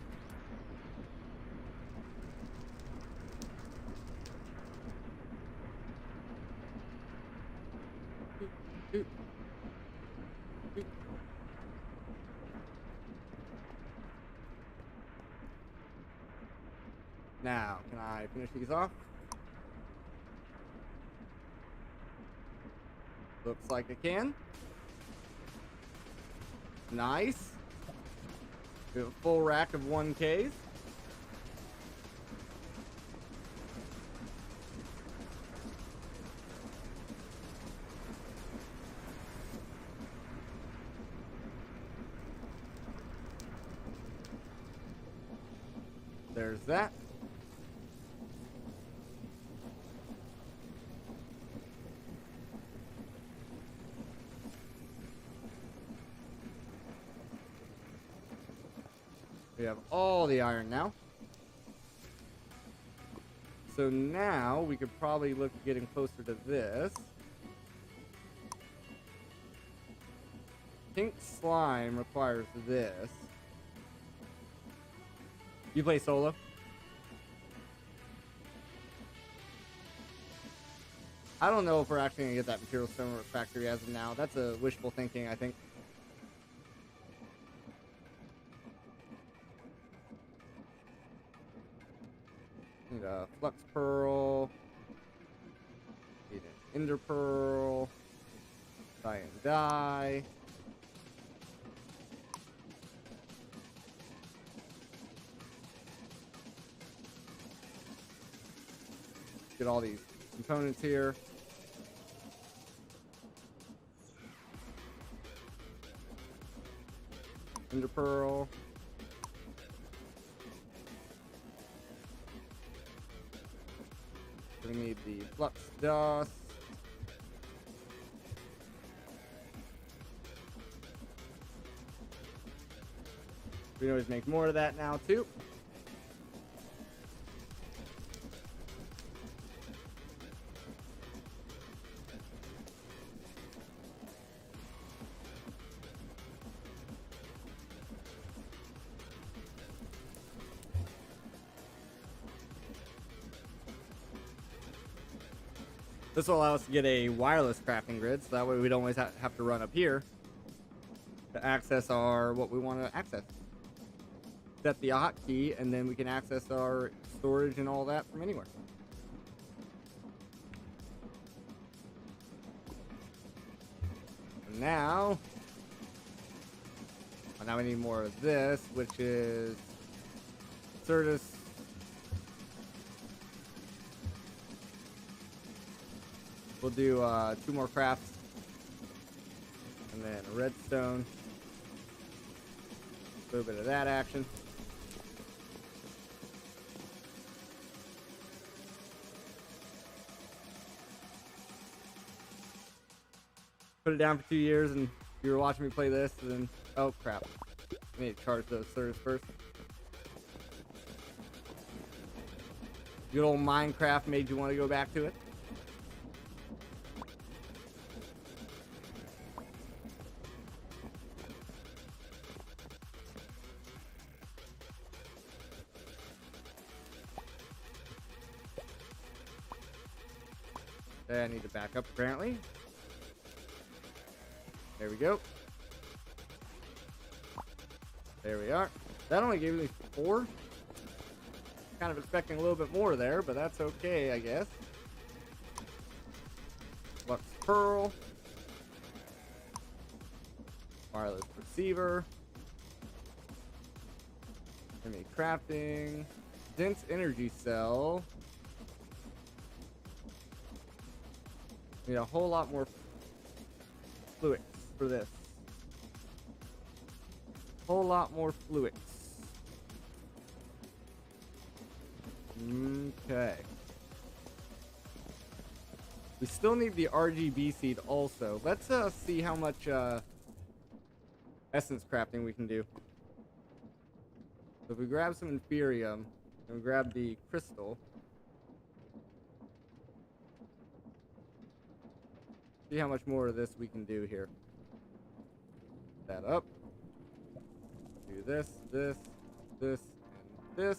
Now, can I finish these off? Looks like I can. Nice. We have a full rack of 1Ks. There's that. We have all the iron now. So now we could probably look at getting closer to this. Pink slime requires this. You play solo? I don't know if we're actually gonna get that material stone factory as of now. That's a wishful thinking, I think. Need a flux pearl. Need an ender pearl. Try and die. Get all these components here. Ender pearl. We need the flux dust. We can always make more of that now too. This will allow us to get a wireless crafting grid, so that way we don't always have to run up here to access what we want to access. Set the hotkey, and then we can access our storage and all that from anywhere. And now we need more of this, which is Certus. We'll do 2 more crafts, and then a redstone. A little bit of that action. Put it down for 2 years, and you were watching me play this, and then, oh crap, I need to charge those servers first. Good old Minecraft made you want to go back to it. I need to back up apparently. There we go. There we are. That only gave me 4. Kind of expecting a little bit more there, but that's okay, I guess. Flux pearl. Wireless receiver. Enemy crafting. Dense energy cell. Need a whole lot more fluids for this. Whole lot more fluids. Okay. We still need the RGB seed also. Let's see how much essence crafting we can do. So if we grab some Inferium and we grab the crystal. See how much more of this we can do here. That up. Do this, this, this, and this.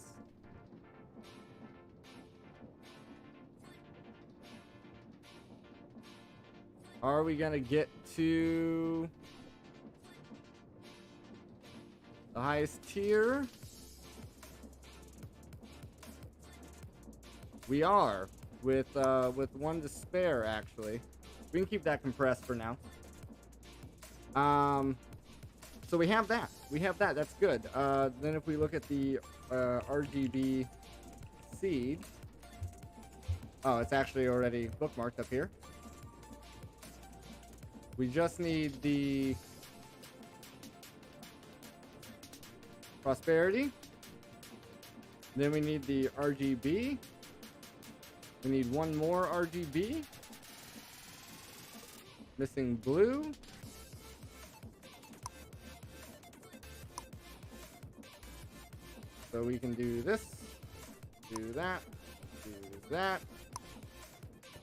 Are we gonna get to the highest tier? We are with 1 to spare actually. We can keep that compressed for now. So we have that. We have that. That's good. Then if we look at the RGB seed. Oh, it's actually already bookmarked up here. We just need the prosperity. Then we need the RGB. We need 1 more RGB. Missing blue. So we can do this, do that, do that.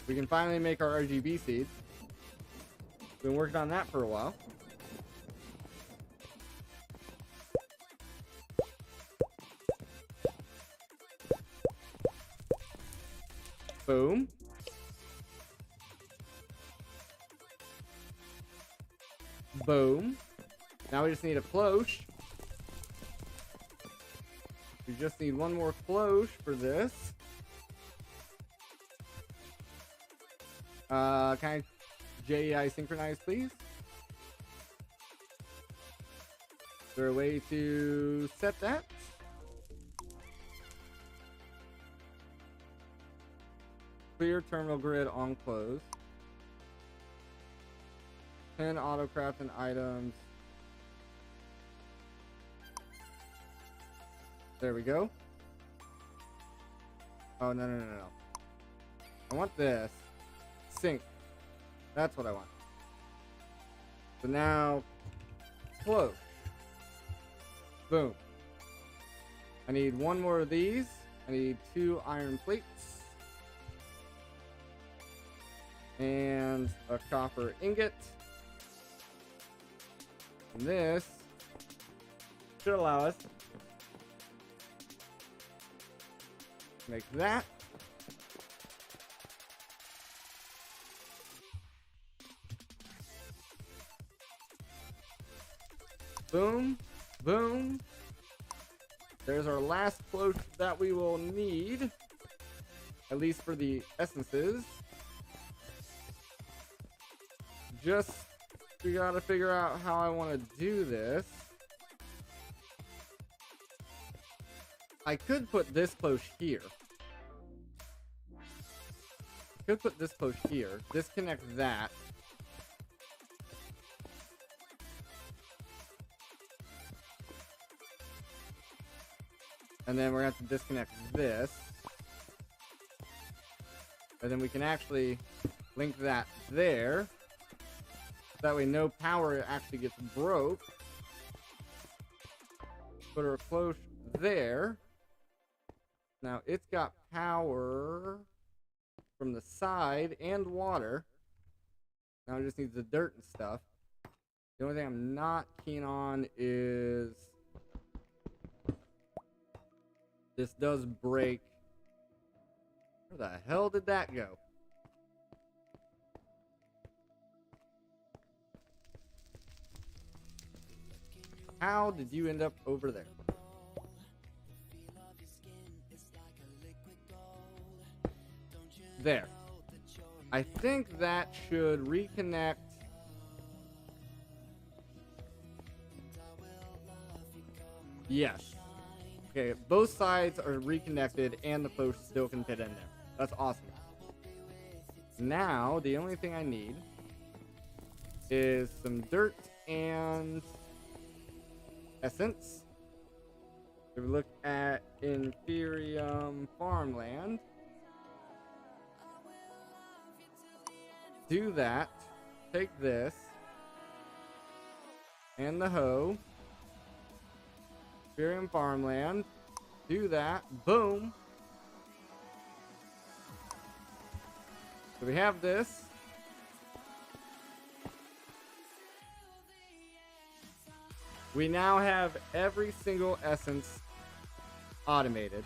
We can finally make our RGB seeds. Been working on that for a while. Boom. Boom. Now we just need a cloche. We just need one more cloche for this. Can I JEI synchronize, please? Is there a way to set that? Clear terminal grid on close. 10 auto crafting items. There we go. Oh, no. I want this. Sync. That's what I want. So now, close. Boom. I need one more of these. I need 2 iron plates. And a copper ingot. And this should allow us to make that. Boom, boom. There's our last cloche that we will need, at least for the essences. Just, we gotta figure out how I want to do this. I could put this cloche here. Disconnect that. And then we're gonna have to disconnect this. And then we can actually link that there. That way no power actually gets broke. Put our cloche there. Now it's got power from the side and water. Now it just needs the dirt and stuff. The only thing I'm not keen on is this does break. Where the hell did that go? How did you end up over there? There. I think that should reconnect. Yes. Okay, both sides are reconnected and the cloche still can fit in there. That's awesome. Now, the only thing I need is some dirt and essence. If we look at Inferium farmland, do that. Take this and the hoe. Inferium farmland. Do that. Boom. So we have this. We now have every single essence automated.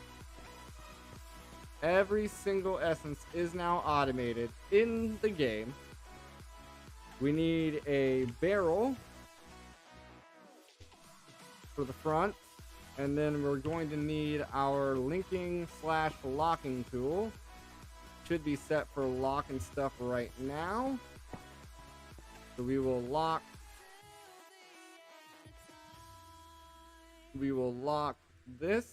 Every single essence is now automated in the game. We need a barrel for the front, and then we're going to need our linking / locking tool. Should be set for locking stuff right now. So we will lock. We will lock this.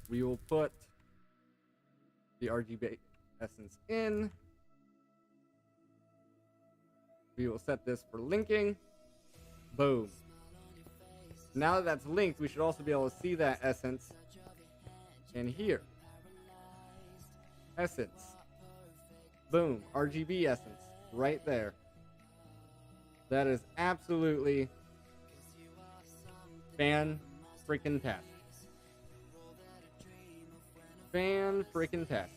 We will put the RGB essence in. We will set this for linking. Boom. Now that that's linked, we should also be able to see that essence in here. Essence. Boom. RGB essence. Right there. That is absolutely fan-freaking-tastic. Fan-freaking-tastic.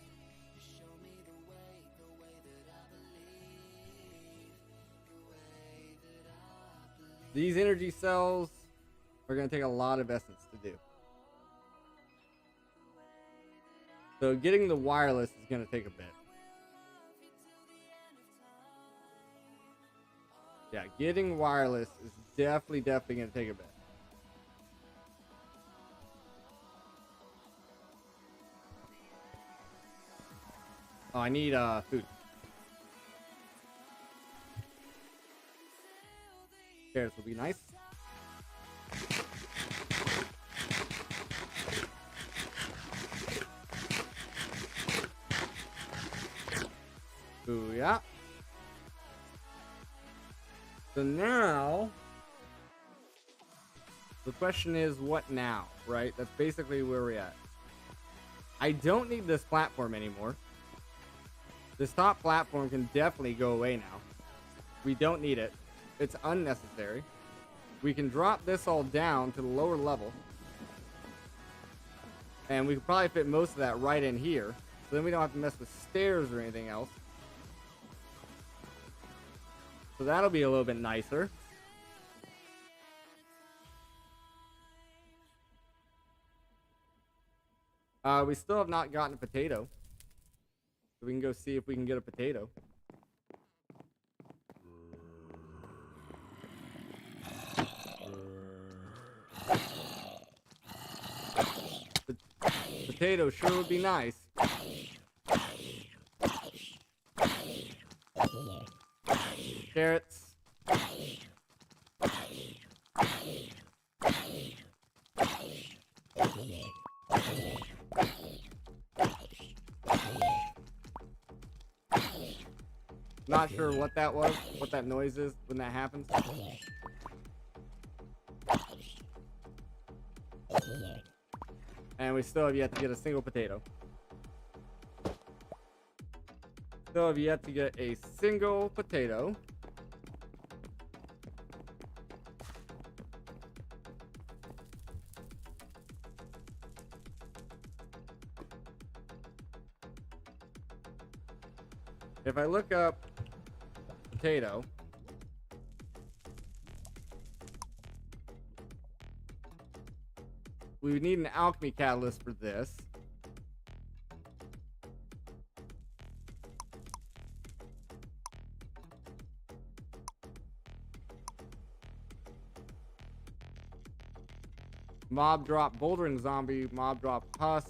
These energy cells are going to take a lot of essence to do. So getting the wireless is going to take a bit. Yeah, getting wireless is definitely going to take a bit. Oh, I need food. Carrots will be nice. Ooh, yeah. So now, the question is, what now, right? That's basically where we're at. I don't need this platform anymore. This top platform can definitely go away now. We don't need it. It's unnecessary. We can drop this all down to the lower level. And we can probably fit most of that right in here. So then we don't have to mess with stairs or anything else. So that'll be a little bit nicer. We still have not gotten a potato. So we can go see if we can get a potato. Potato sure would be nice. Carrots. Not sure what that was, what that noise is when that happens. And we still have yet to get a single potato. Still have yet to get a single potato. If I look up potato, we would need an alchemy catalyst for this. Mob drop bouldering zombie, mob drop husk.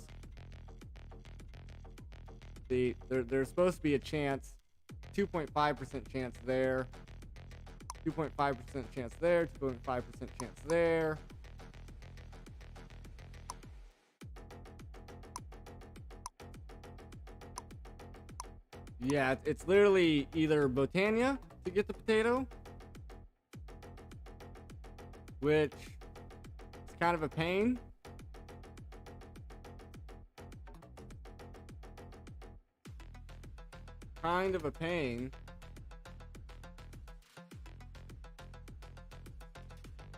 There's supposed to be a chance, 2.5% chance there, 2.5% chance there, 2.5% chance there. Yeah, it's literally either Botania to get the potato, which is kind of a pain. Kind of a pain.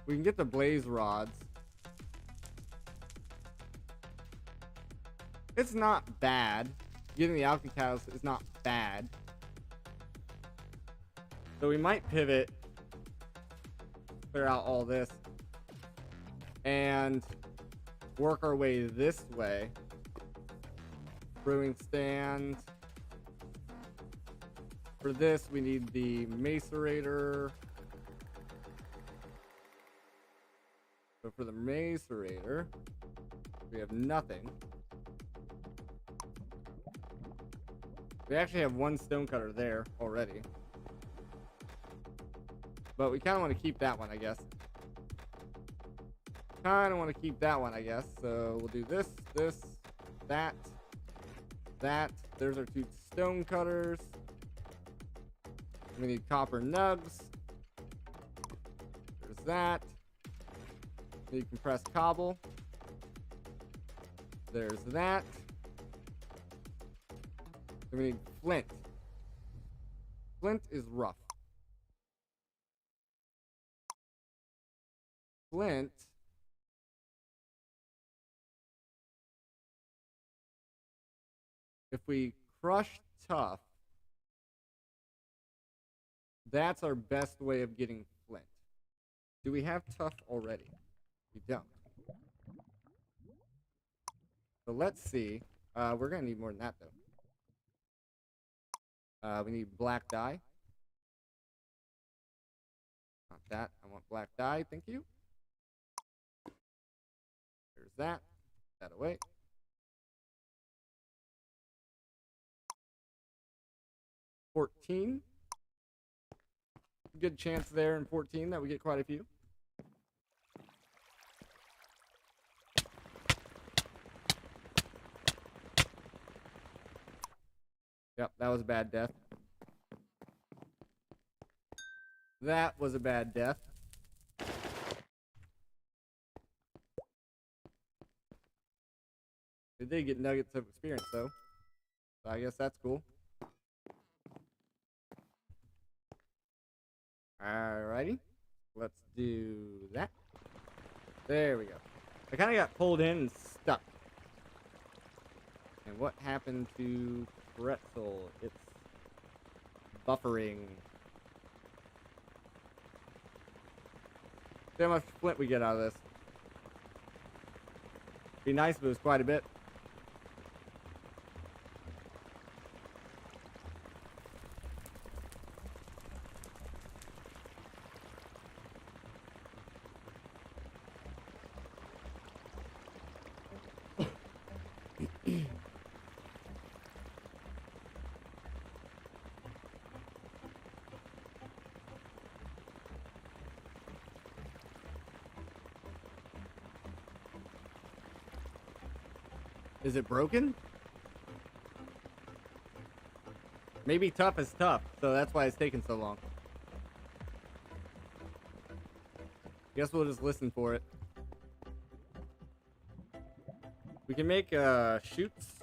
We can get the blaze rods. It's not bad. Getting the alchemy catalyst is not bad. So we might pivot, clear out all this, and work our way this way. Brewing stand. For this, we need the macerator. So for the macerator, we have nothing. We actually have one stonecutter there already. But we kind of want to keep that one, I guess. Kind of want to keep that one, I guess. So we'll do this, this, that, that. There's our two stonecutters. We need copper nugs. There's that. We need compressed cobble. There's that. Then we need flint. Flint is rough. Flint. If we crush tough, that's our best way of getting flint. Do we have tough already? We don't. So let's see. We're gonna need more than that though. We need black dye. Not that. I want black dye. Thank you. There's that. That away. $14. Good chance there in 14 that we get quite a few. Yep, that was a bad death. That was a bad death. They did get nuggets of experience though. So I guess that's cool. Alrighty. Let's do that. There we go. I kind of got pulled in and stuck. And what happened to Pretzel? It's buffering. See how much flint we get out of this. Be nice if it was quite a bit. Is it broken? Maybe tough is tough, so that's why it's taking so long. Guess we'll just listen for it. We can make chutes.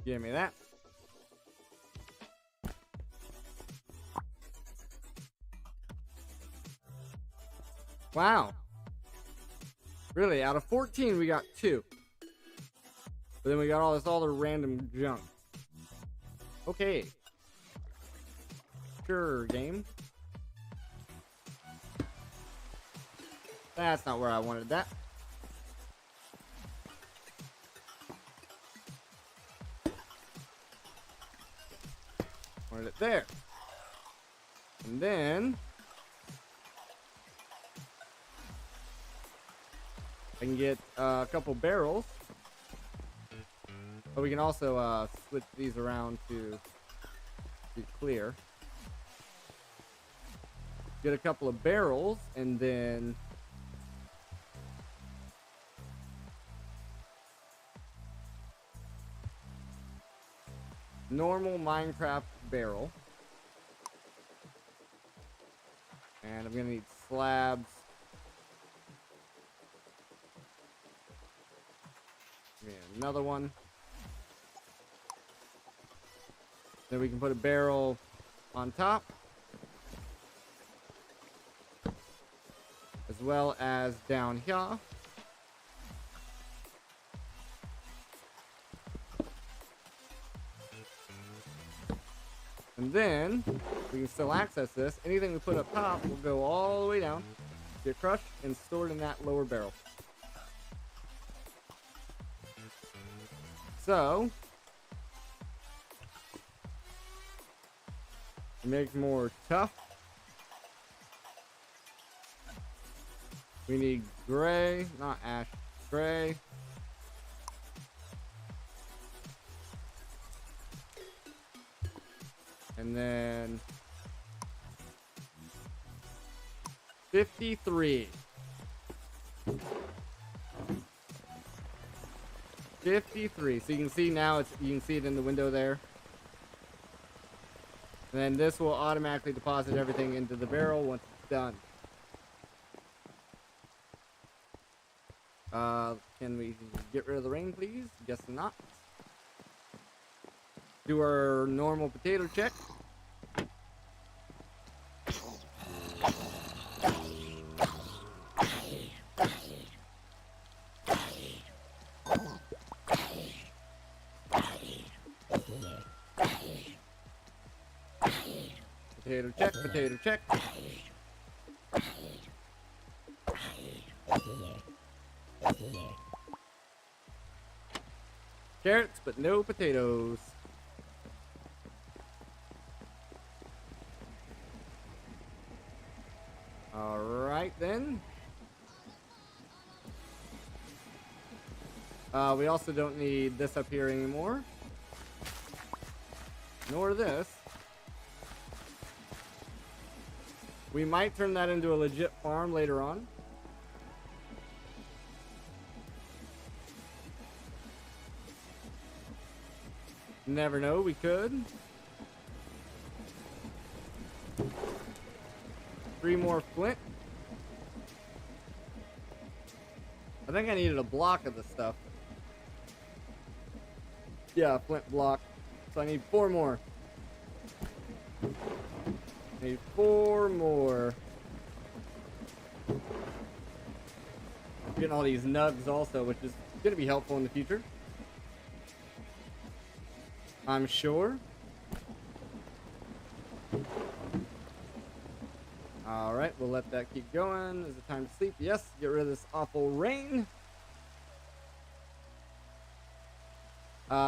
Give me that. Wow. Really, out of 14, we got 2. But then we got all this other random junk. Okay. Sure, game. That's not where I wanted that. Wanted it there. And then I can get a couple barrels. But we can also switch these around to be clear. Get a couple of barrels and then normal Minecraft barrel. And I'm gonna need slabs. Give me another one. Then we can put a barrel on top. As well as down here. And then we can still access this. Anything we put up top will go all the way down, get crushed, and stored in that lower barrel. So, to make more tough, we need gray, not ash, gray. And then 53. 53. So you can see now you can see it in the window there. And then this will automatically deposit everything into the barrel once it's done. Can we get rid of the rain, please? Guess not. Do our normal potato check. potato check, potato check. Carrots, but no potatoes. Alright then. We also don't need this up here anymore. Nor this. We might turn that into a legit farm later on. Never know, we could. 3 more flint. I think I needed a block of this stuff. Yeah, flint block. So I need 4 more. I need 4 more. I'm getting all these nugs also, which is going to be helpful in the future, I'm sure. Alright, we'll let that keep going. Is it time to sleep? Yes, get rid of this awful rain.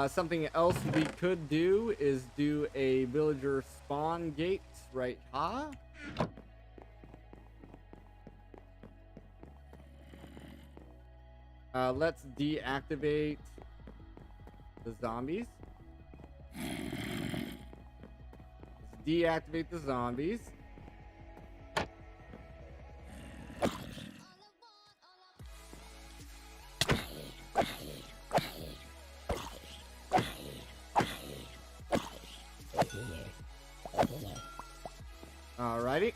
Something else we could do is do a villager spawn gate right here. Let's deactivate the zombies. Let's deactivate the zombies. Alrighty.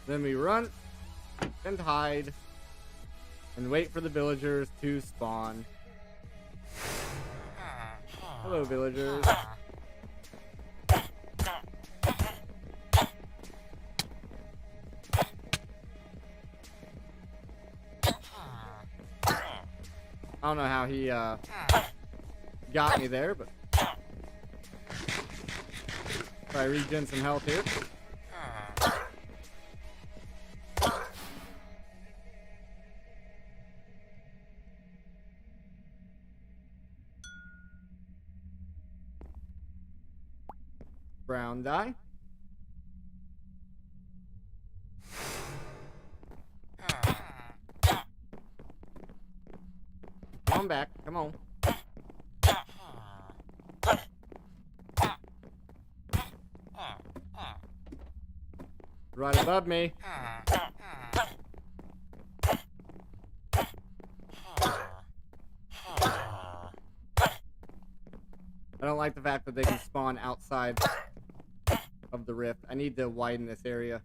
Then we run and hide and wait for the villagers to spawn. Hello, villagers. I don't know how he got me there, but try regen some health here. Brown die. Come back, come on. Right above me. I don't like the fact that they can spawn outside of the rift. I need to widen this area.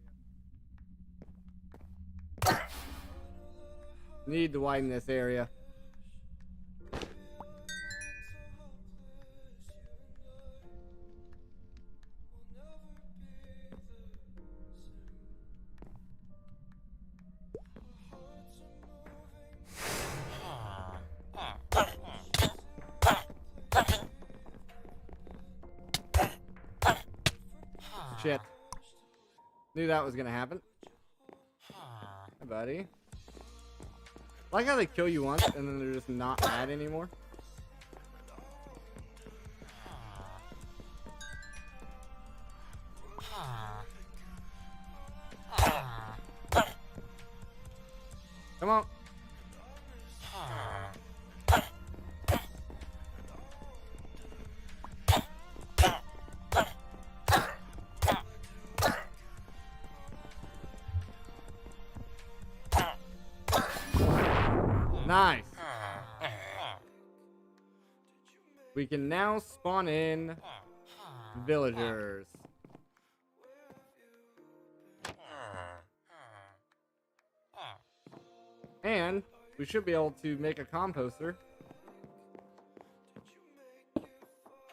Need to widen this area. Shit. Knew that was gonna happen. Hi, buddy. Like how they kill you once and then they're just not mad anymore. Come on. Nice. We can now spawn in villagers. And we should be able to make a composter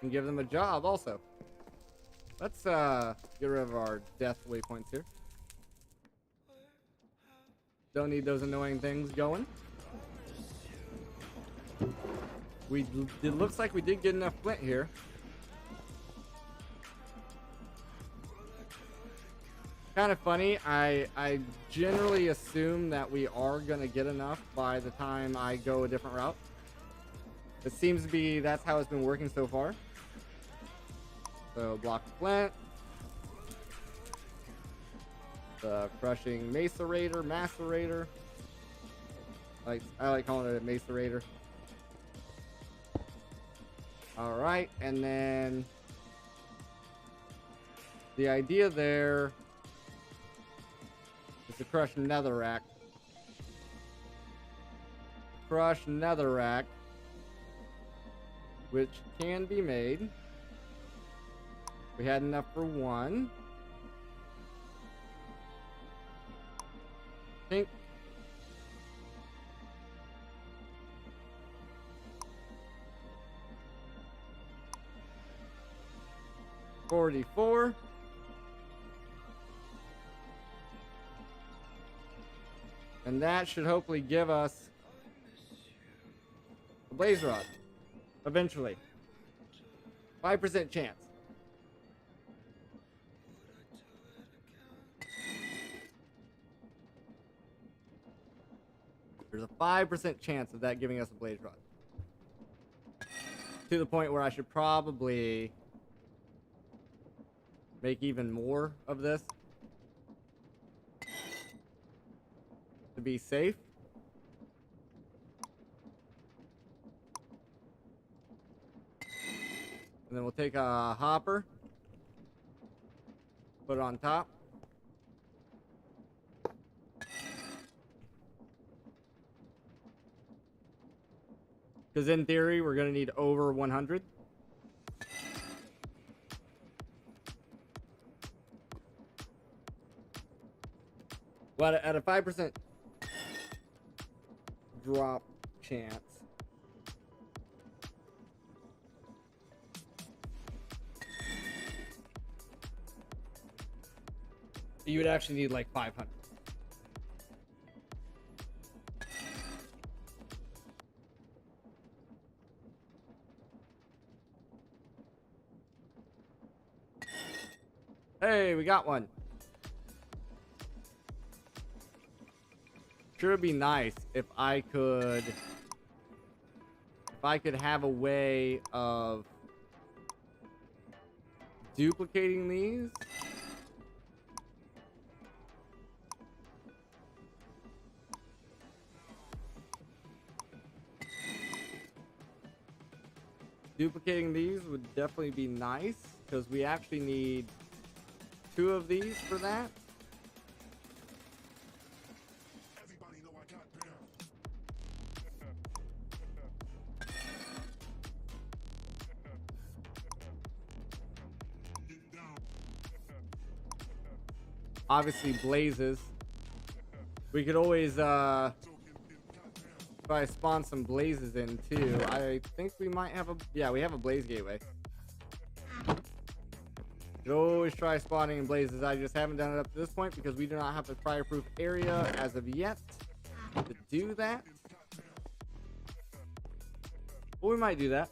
and give them a job also. Let's get rid of our death waypoints here. Don't need those annoying things going. It looks like we did get enough flint here. Kind of funny. I generally assume that we are gonna get enough by the time I go a different route. It seems to be that's how it's been working so far. So block of flint. The crushing macerator. I like calling it a macerator. All right, and then the idea there is to crush netherrack. Crush netherrack, which can be made. We had enough for one. I think. $44. And that should hopefully give us a blaze rod. Eventually. 5% chance. There's a 5% chance of that giving us a blaze rod. To the point where I should probably make even more of this to be safe. And then we'll take a hopper, put it on top. Because in theory, we're going to need over 100. But at a 5% drop chance, you would actually need like 500. Hey, we got one. Sure, it'd be nice if I could have a way of duplicating these. Duplicating these would definitely be nice because we actually need 2 of these for that. Everybody know I got bear. Get down. Obviously blazes. We could always try to spawn some blazes in too. I think we might have a, yeah, we have a blaze gateway. Could always try spawning in blazes. I just haven't done it up to this point because we do not have a fireproof area as of yet to do that. But we might do that.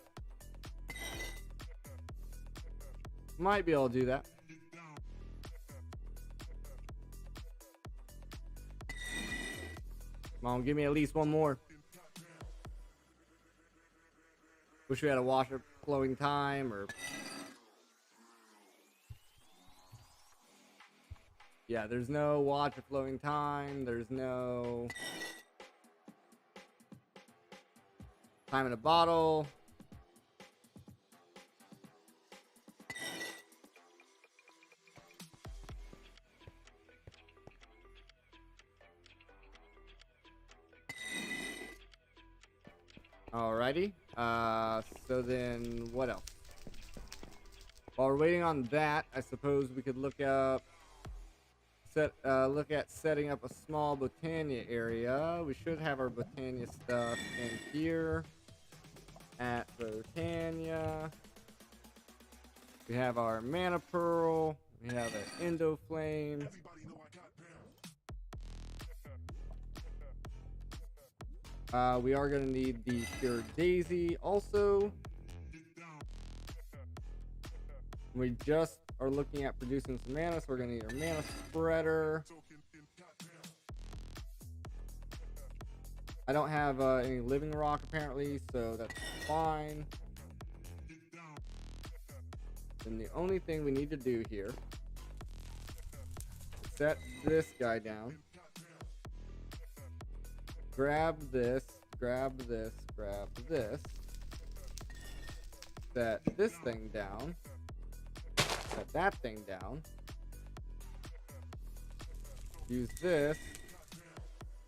Might be able to do that. Come on, give me at least one more. Wish we had a washer flowing time or... Yeah, there's no water flowing time. There's no time in a bottle. Alrighty. So then what else? While we're waiting on that, I suppose we could look up look at setting up a small Botania area. We should have our Botania stuff in here at Botania. We have our Mana Pearl. We have an Endo Flame. Everybody know I got bear. We are going to need the pure daisy also. We just are looking at producing some mana, so we're going to need our mana spreader. I don't have any living rock apparently, so that's fine. And the only thing we need to do here is set this guy down. Grab this, grab this, grab this. Set this thing down. Set that thing down. Use this.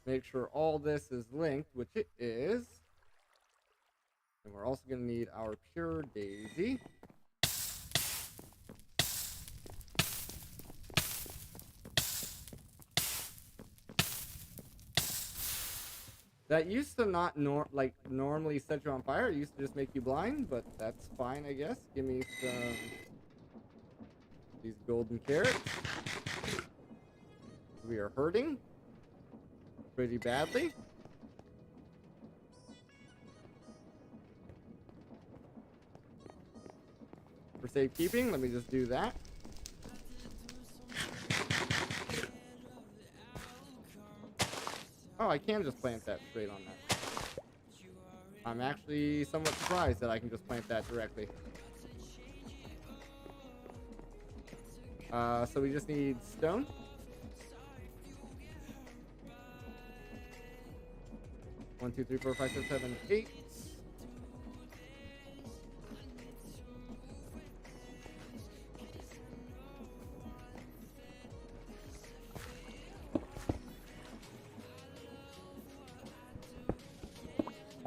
Make sure all this is linked, which it is. And we're also going to need our pure daisy. That used to not normally set you on fire. It used to just make you blind, but that's fine, I guess. Give me some these golden carrots. We are hurting pretty badly. For safekeeping, let me just do that. Oh, I can just plant that straight on that. I'm actually somewhat surprised that I can just plant that directly. So we just need stone. One, two, three, four, five, six, seven, 8.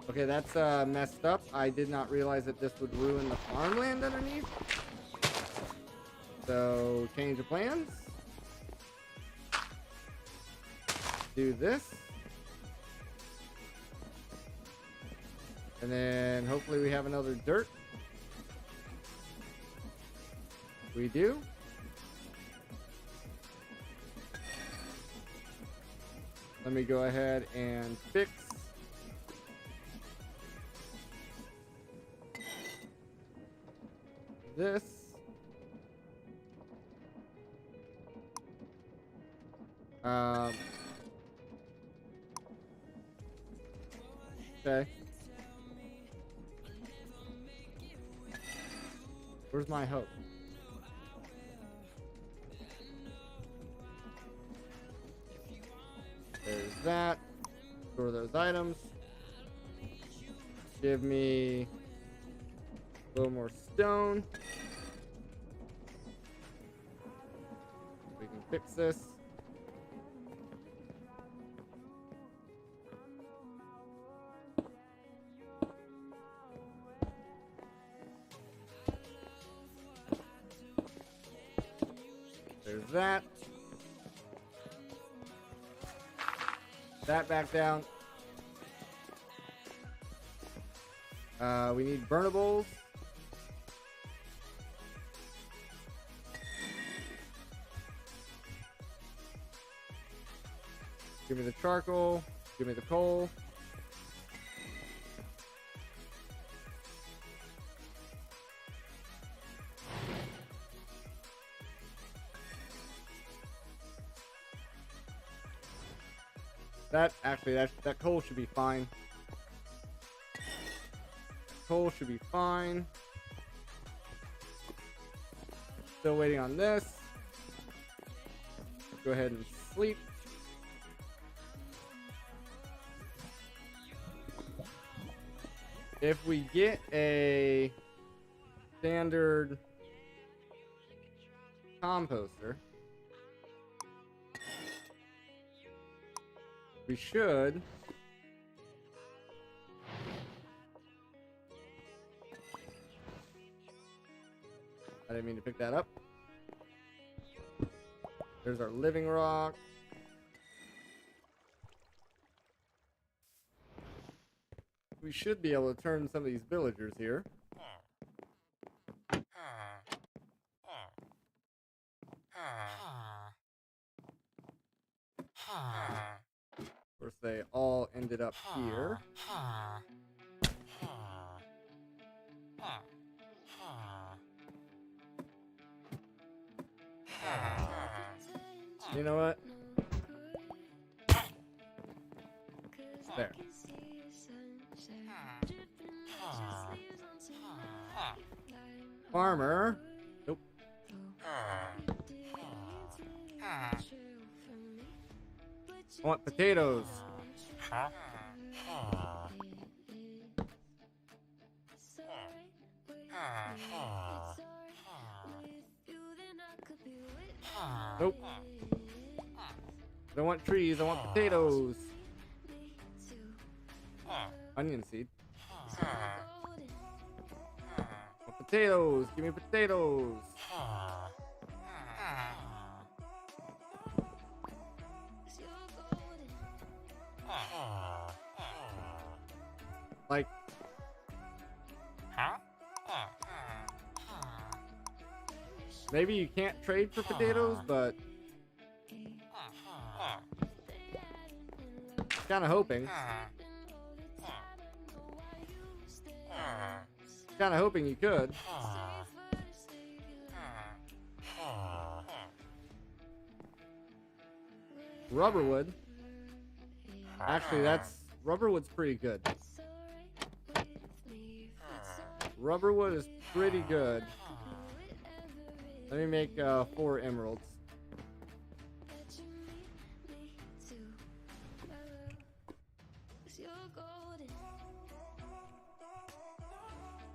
Okay, that's messed up. I did not realize that this would ruin the farmland underneath. So, change of plans. Do this. And then hopefully we have another dirt. We do. Let me go ahead and fix this. Okay. Where's my hope? There's that. Store those items. Give me a little more stone. We can fix this. There's that. That back down. We need burnables. Give me the charcoal. Give me the coal. That coal should be fine. Coal should be fine. Still waiting on this. Go ahead and sleep. If we get a standard composter, we should I didn't mean to pick that up. There's our living rock. We should be able to turn some of these villagers here. course, they all ended up here. You know what? There. Farmer. Nope. I want potatoes. Nope. I don't want trees, I want potatoes. Onion seed. Want potatoes, give me potatoes. Like, maybe you can't trade for potatoes, but kind of hoping. Kind of hoping you could. Rubberwood. Actually, Rubberwood's pretty good. Rubberwood is pretty good. Let me make 4 emeralds.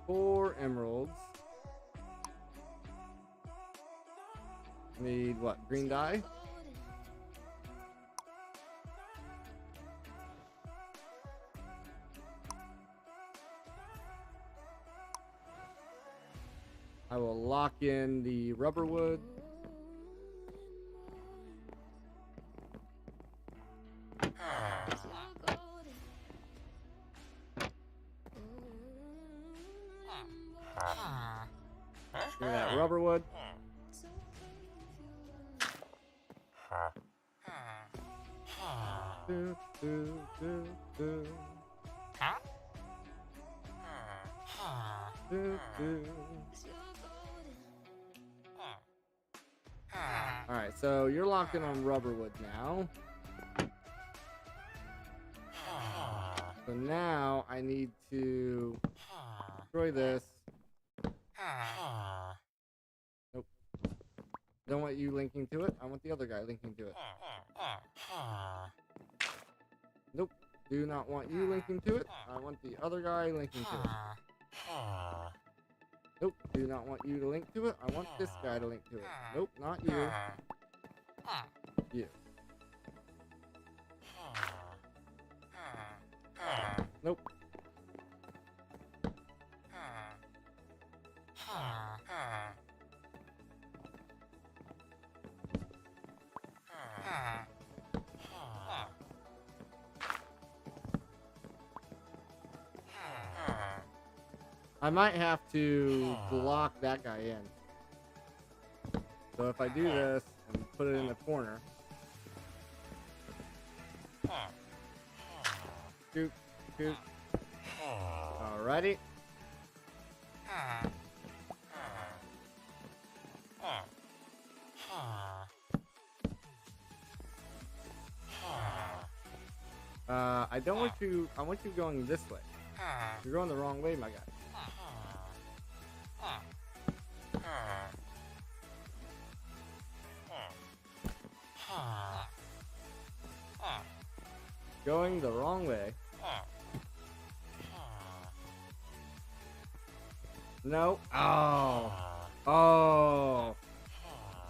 Four emeralds. Need what? Green dye? I will lock in the rubberwood. Give me that rubberwood. Do, do, do, do. Do, do. Alright, so you're locked in on rubberwood now. So now I need to destroy this. Nope. Don't want you linking to it. I want the other guy linking to it. Nope. Do not want you linking to it. I want the other guy linking to it. Nope. Do not want you to link to it. I want this guy to link to it. Nope, not you. You. Nope. I might have to block that guy in. So if I do this and put it in the corner. Scoop, scoop. Alrighty. I don't want you, I want you going this way. You're going the wrong way, my guy. Going the wrong way. No. Oh. Oh.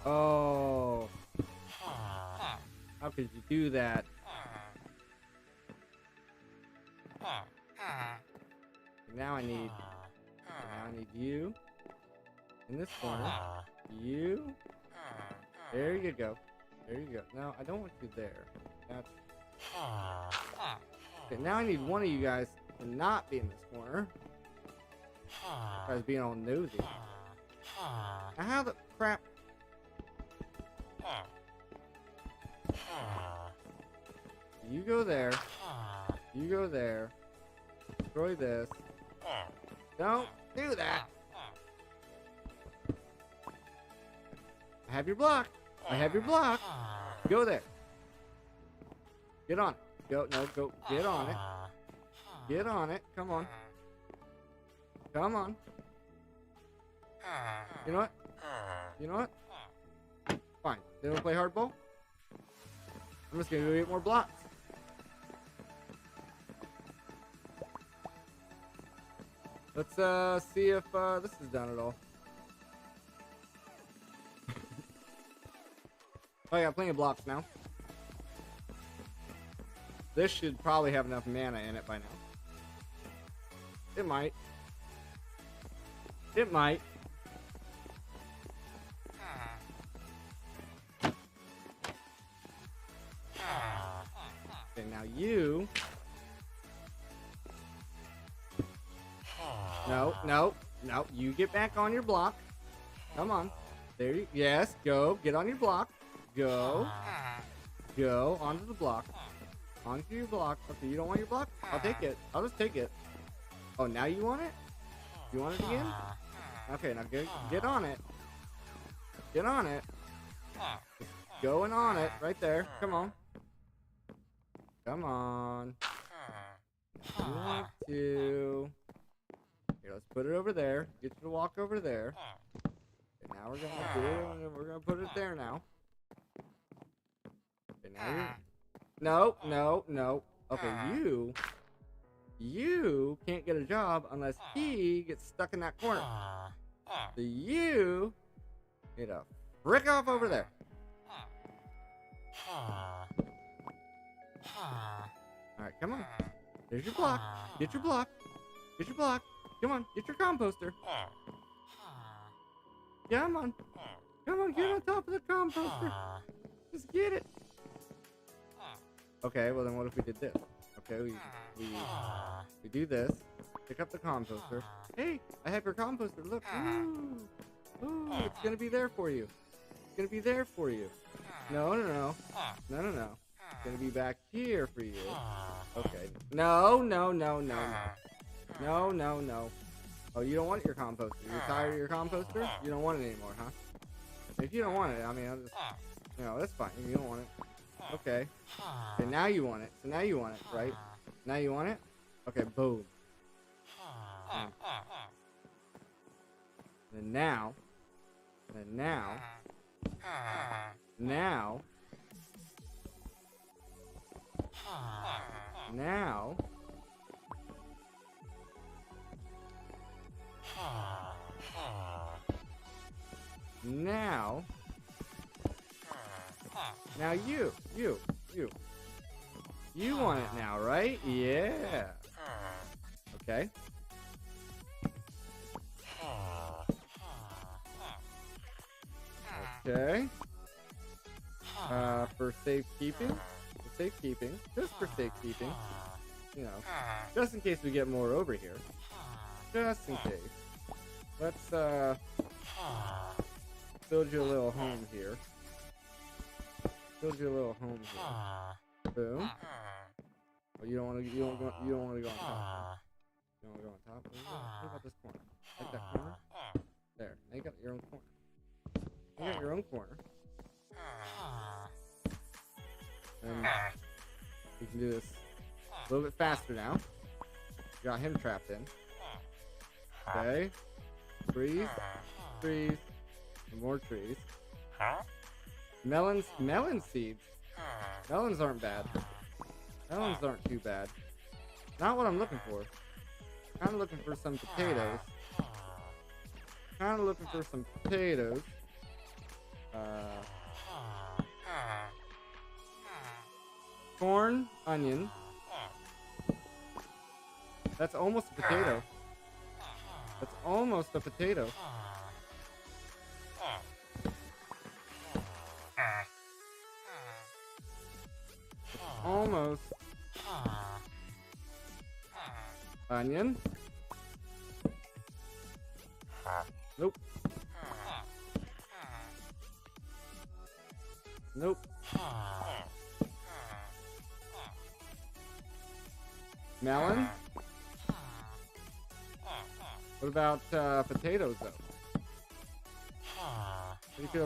Oh. How could you do that? Now I need you in this corner. You. There you go. There you go. No, I don't want you there. That's okay. Now I need one of you guys to not be in this corner. You guys being all nosy. Now how the crap? You go there. You go there. Destroy this. Don't do that. I have your block. I have your block. Go there. Get on it. Go. No, go. Get on it. Get on it. Come on. Come on. You know what? You know what? Fine. They don't play hardball. I'm just gonna go get more blocks. Let's see if this is done at all. Oh, I got plenty of blocks now. This should probably have enough mana in it by now. It might. It might. Okay, now you. No, no, no. You get back on your block. Come on. There you. Yes, go. Get on your block. Go. Go onto the block. Onto your block. Okay, you don't want your block? I'll take it. I'll just take it. Oh, now you want it? You want it again? Okay, now get on it. Get on it. Just going on it right there. Come on. Come on. You want to. Here, let's put it over there. Get you to walk over there. Okay, now we're gonna do it. We're gonna put it there now. Okay, now you're. No, no, no. Okay, you can't get a job unless he gets stuck in that corner. So you get a frick off over there. Alright, come on. There's your block. Get your block. Get your block. Come on, get your composter. Come on. Come on, get on top of the composter. Just get it. Okay, well then what if we did this? Okay, we do this. Pick up the composter. Hey, I have your composter. Look. Ooh. Ooh, it's gonna be there for you. It's gonna be there for you. No, no, no. No, no, no. It's gonna be back here for you. Okay. No, no, no, no, no. No, no, no. Oh, you don't want your composter. You're tired of your composter? You don't want it anymore, huh? If you don't want it, I mean, I'll just... You know, that's fine. If you don't want it. Okay. Okay, now you want it. So now you want it, right? Now you want it? Okay, boom. And now... And now... Now... Now... Now... Now you want it now, right? Yeah. Okay. Okay. For safekeeping. Just for safekeeping. You know, just in case we get more over here. Just in case. Let's build you a little home here. Build you a little home here. Boom. Oh, you don't want to. You don't want to go on top. You don't want to go on top. What about this corner? Like that corner. There. Now you got your own corner. You got your own corner. And you can do this a little bit faster now. Got him trapped in. Okay. Trees. Trees. And more trees. Melon seeds. Melons aren't bad. Melons aren't too bad. Not what I'm looking for. Kind of looking for some potatoes. Kind of looking for some potatoes. Corn, onion. That's almost a potato. That's almost a potato. Almost. Onion. Nope. Nope. Melon? What about potatoes though? How do you feel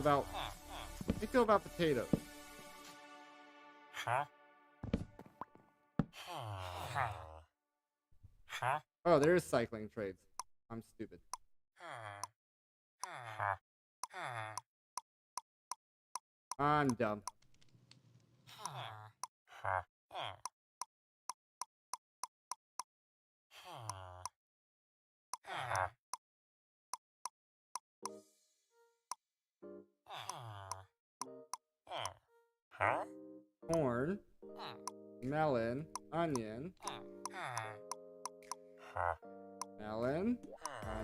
about potatoes? Oh, there is cycling trades. I'm stupid. I'm dumb. Corn, melon, onion, melon,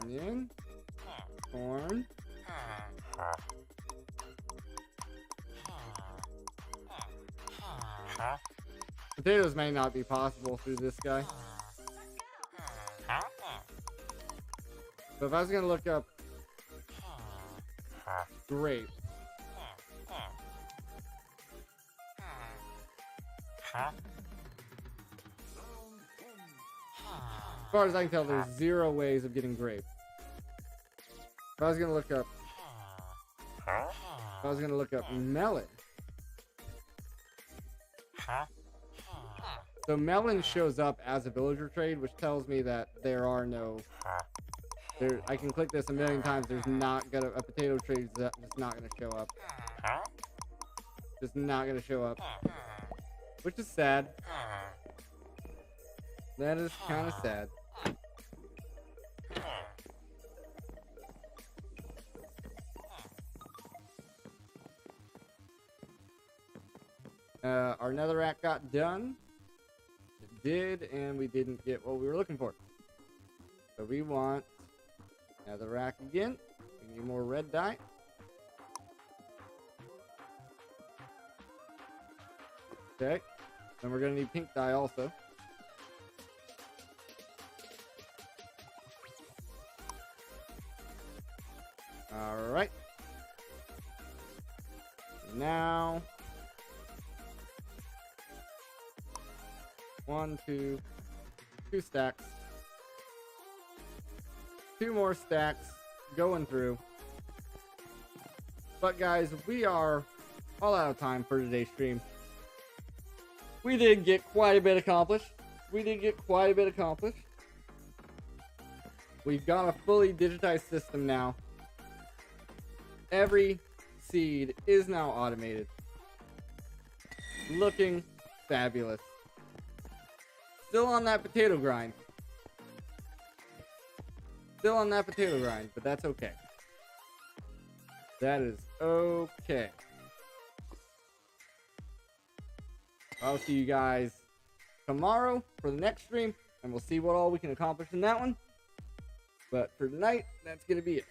onion, corn. Potatoes may not be possible through this guy. But if I was gonna look up grape, as far as I can tell, there's 0 ways of getting grape. If I was gonna look up melon. So melon shows up as a villager trade, which tells me that there are no. I can click this a million times. There's not gonna a potato trade that's just not gonna show up. Just not gonna show up, which is sad. That is kind of sad. Our netherrack got done. It did, and we didn't get what we were looking for. So we want netherrack again. We need more red dye. Okay. Then we're gonna need pink dye also. All right. Now. 1, 2 stacks. 2 more stacks going through. But guys, we are all out of time for today's stream. We did get quite a bit accomplished. We've got a fully digitized system now. Every seed is now automated. Looking fabulous. Still on that potato grind. But that's okay. That is okay. I'll see you guys tomorrow for the next stream, and we'll see what all we can accomplish in that one. But for tonight, that's going to be it.